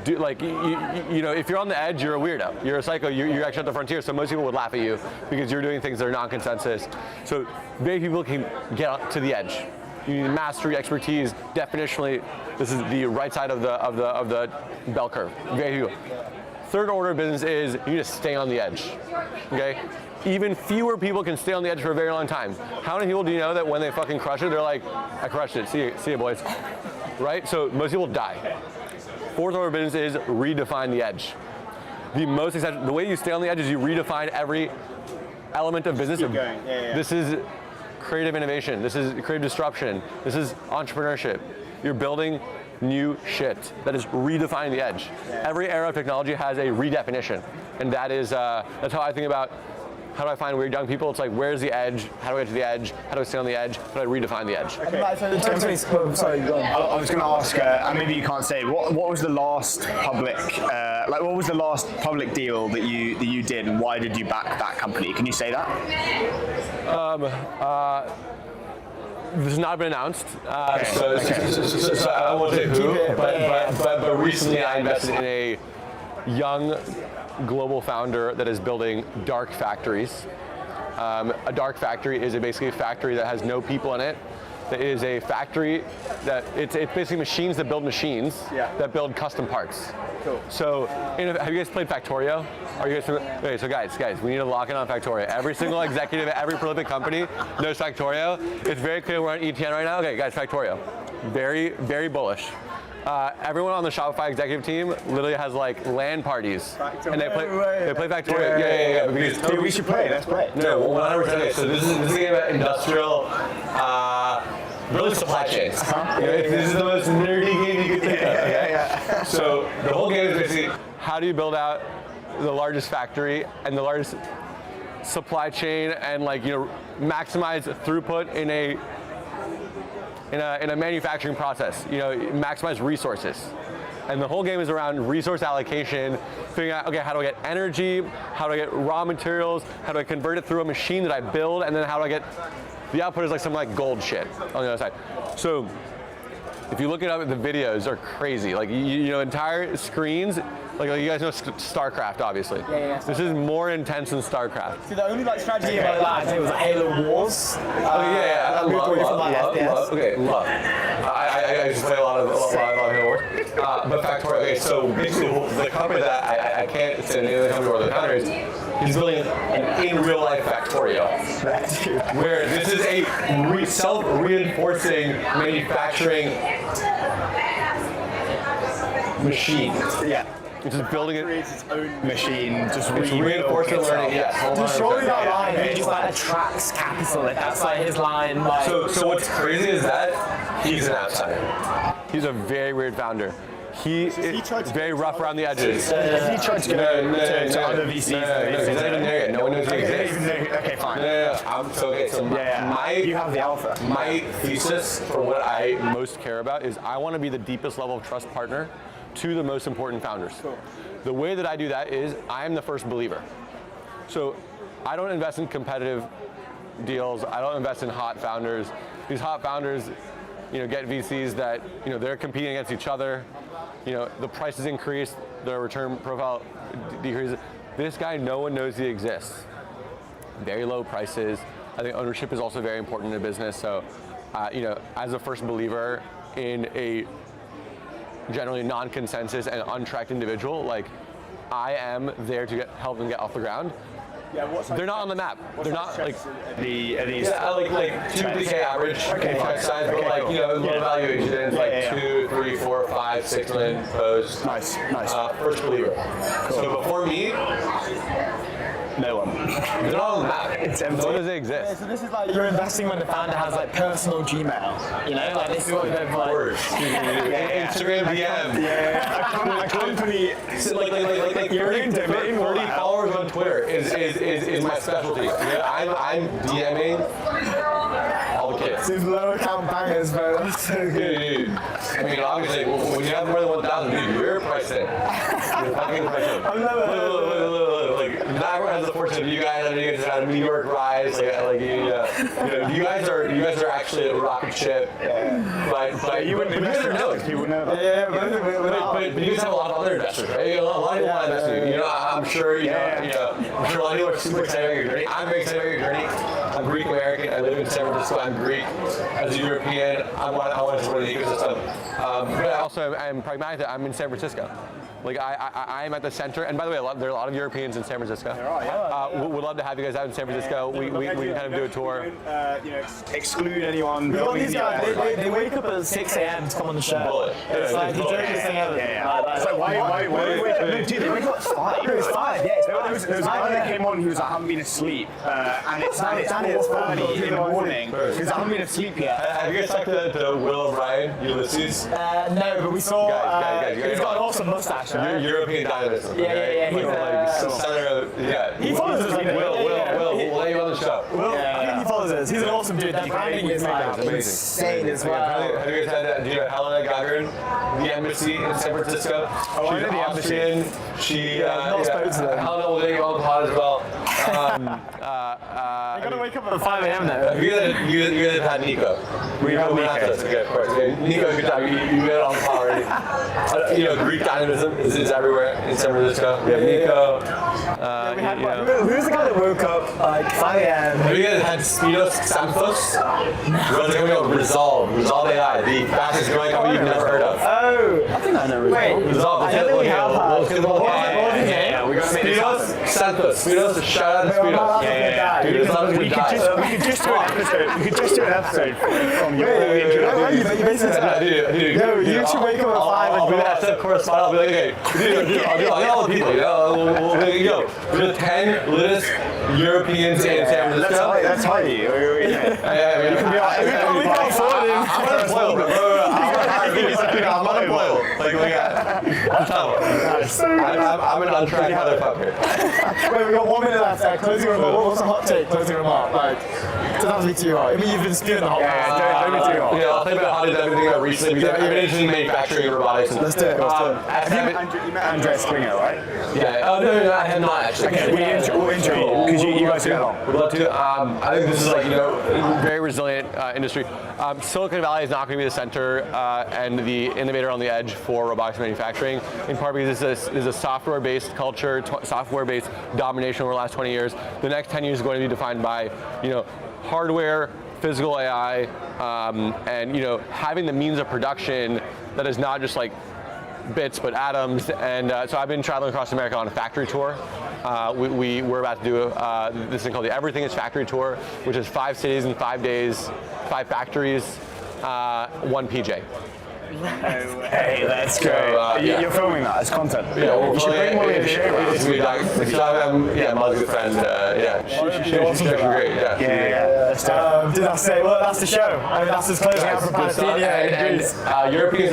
If you're on the edge, you're a weirdo. You're a psycho. You're actually at the frontier. So most people would laugh at you because you're doing things that are non-consensus. So very few people can get to the edge. You need mastery, expertise. Definitionally, this is the right side of the bell curve. Very few. Third order business is you need to stay on the edge. Okay. Even fewer people can stay on the edge for a very long time. How many people do you know that when they fucking crush it, they're like, I crushed it. See you, boys. Right. So most people die. Fourth order business is redefine the edge. The way you stay on the edge is you redefine every element of business. This is creative innovation. This is creative disruption. This is entrepreneurship. You're building new shit. That is redefining the edge. Every era of technology has a redefinition, and that's how I think about. How do I find weird young people? It's like, where's the edge? How do I get to the edge? How do I stay on the edge? How do I redefine the edge? Sorry, go on. I was going to ask, and maybe you can't say, what was the last public, what was the last public deal that you did, and why did you back that company? Can you say that? This has not been announced, so I won't say who, but recently I invested in a young global founder that is building dark factories. A dark factory is basically a factory that has no people in it. It is a factory that it's basically machines that build machines that build custom parts. Cool. So, have you guys played Factorio? Are you guys okay? So guys, we need to lock in on Factorio. Every single executive at every prolific company knows Factorio. It's very clear we're on ETN right now. Okay, guys, Factorio, very very bullish. everyone on the Shopify executive team literally has like LAN parties, and they play Factorio. Yeah. Dude, we should play. Let's play. No, 100%. So this is a game about industrial, really supply chains. This is the most nerdy game you could think of. Okay? So the whole game is basically how do you build out the largest factory and the largest supply chain, and maximize throughput in a manufacturing process. Maximize resources. And the whole game is around resource allocation, figuring out, okay, how do I get energy, how do I get raw materials, how do I convert it through a machine that I build, and then how do I get, the output is like some gold shit on the other side. So if you look it up, the videos are crazy. Like, entire screens, like you guys know StarCraft, obviously. Yeah. This is more intense than StarCraft. See, the only strategy about that, I think, was Halo Wars. I love. I just play a lot of Halo Wars. But Factorio, okay, so basically the company that I can't say the name of the company or the founder is, he's building an in real life Factorio. Where this is a self-reinforcing manufacturing machine. Yeah. It's just building it. Creates its own machine, just reinforcing learning. Yes. Just surely that line, he just attracts capital. That's his line. So what's crazy is that he's an outsider. He's a very weird founder. He is very rough around the edges. He tried to go to other VCs. He's not even there yet. No one knows he exists. Okay, fine. You have the alpha. My thesis for what I most care about is I want to be the deepest level of trust partner to the most important founders. Cool. The way that I do that is I am the first believer. So I don't invest in competitive deals. I don't invest in hot founders. These hot founders, get VCs that, they're competing against each other. The prices increase, the return profile decreases. This guy, no one knows he exists. Very low prices. I think ownership is also very important in a business. So, as a first believer in a generally non-consensus and untracked individual, I am there to help them get off the ground. Yeah, they're not on the map. They're not like these 2K average check size, but low valuation, 2, 3, 4, 5, 6 million posts. Nice. First believer. Cool. So before me, no one. They're not on the map. It's empty. Nor does it exist. Yeah, so this is you're investing when the founder has personal Gmail. This is what they're Instagram DM. Yeah. A company. You're 30 followers on Twitter is my specialty. I'm DMing all the kids. These low account bangers, bro. That's so good. Dude. I mean, obviously, when you have more than 1,000, dude, you're pricing. You're fucking pricing. Not everyone has the fortune of you guys. You guys had a meteoric rise. You guys are actually a rocket ship. Yeah. But you wouldn't invest in those. You wouldn't know. Yeah, but you guys have a lot of other investors, right? A lot of people want to invest in you. I'm sure. I'm sure a lot of people are super excited about your journey. I'm very excited about your journey. I'm Greek American. I live in San Francisco. I'm Greek. As a European, I want to support the ecosystem. But also, I'm pragmatic that I'm in San Francisco. I'm at the center, and by the way, there are a lot of Europeans in San Francisco. We'd love to have you guys out in San Francisco. We can kind of do a tour. Exclude anyone. We got these guys. They wake up at 6 a.m. to come on the show. It's the jokest thing ever. It's why? Dude, they wake up at 5. It was 5. Yeah, there was a guy that came on who was I haven't been asleep, and it's 4:30 in the morning because I haven't been asleep yet. Have you guys talked to Will O'Brien, Ulysses? No, but we saw. Guys, he's got an awesome mustache. European dynamism. Yeah. He's He follows us. Will, we'll let you on the show. I think he follows us. He's an awesome dude. That branding is insane as well. Have you guys had Helena Gagarin, the embassy in San Francisco? She's an Austrian. She not spoken to them. Helena will get you on the pod as well. You gotta wake up at 5 a.m. though. You guys had Nico. We have Nico. Okay, of course. Nico, good job. You got it on the pod already. Greek dynamism is everywhere in San Francisco. We have Nico. Who's the guy that woke up 5 a.m.? Have you guys had Spiros Xanthos? Runs a company called Resolve AI, the fastest growing company you've never heard of. Oh, I think I know Resolve. Resolve. I don't think we have we got Spiros Santos. Spinos, shout out to Spinos. Yeah. Dude, it's not We could just do an episode from your intro. You basically said, you should wake up at 5 I'll and be go that set correspondent. I'll be like, okay, I'll get all the people. We'll we're the 10 littest Europeans in San Francisco. That's high. We can't afford him. I'm unemployable. I'm unemployable. I'm an untrained motherfucker. Wait, we got 1 minute left. Closing remark. What's a hot take? Closing remark. Like, it doesn't have to be too hot. I mean, you've been spewing the hot. Don't be too hot. Yeah, I'll tell you about how I did everything that recently because I've been interested in manufacturing and robotics. Let's do it. You met Andreas Klinger, right? Yeah. Oh no, I have not actually. Okay, we'll intro you because you guys get along. We'd love to. I think this is very resilient industry. Silicon Valley is not going to be the center and the innovator on the edge for robotics manufacturing, in part because this is a software-based culture, software-based domination over the last 20 years. The next 10 years is going to be defined by, hardware, physical AI, and having the means of production that is not just like bits but atoms. And so I've been traveling across America on a factory tour. We're about to do this thing called the Everything is Factory Tour, which is 5 cities in 5 days, 5 factories, 1 PJ. Hey, that's great. You're filming that as content. Yeah, you should bring Molly to share it. Molly's a good friend. She's great. Did I say? Well, that's the show. I mean, that's just closing out from Panathenea. Europeans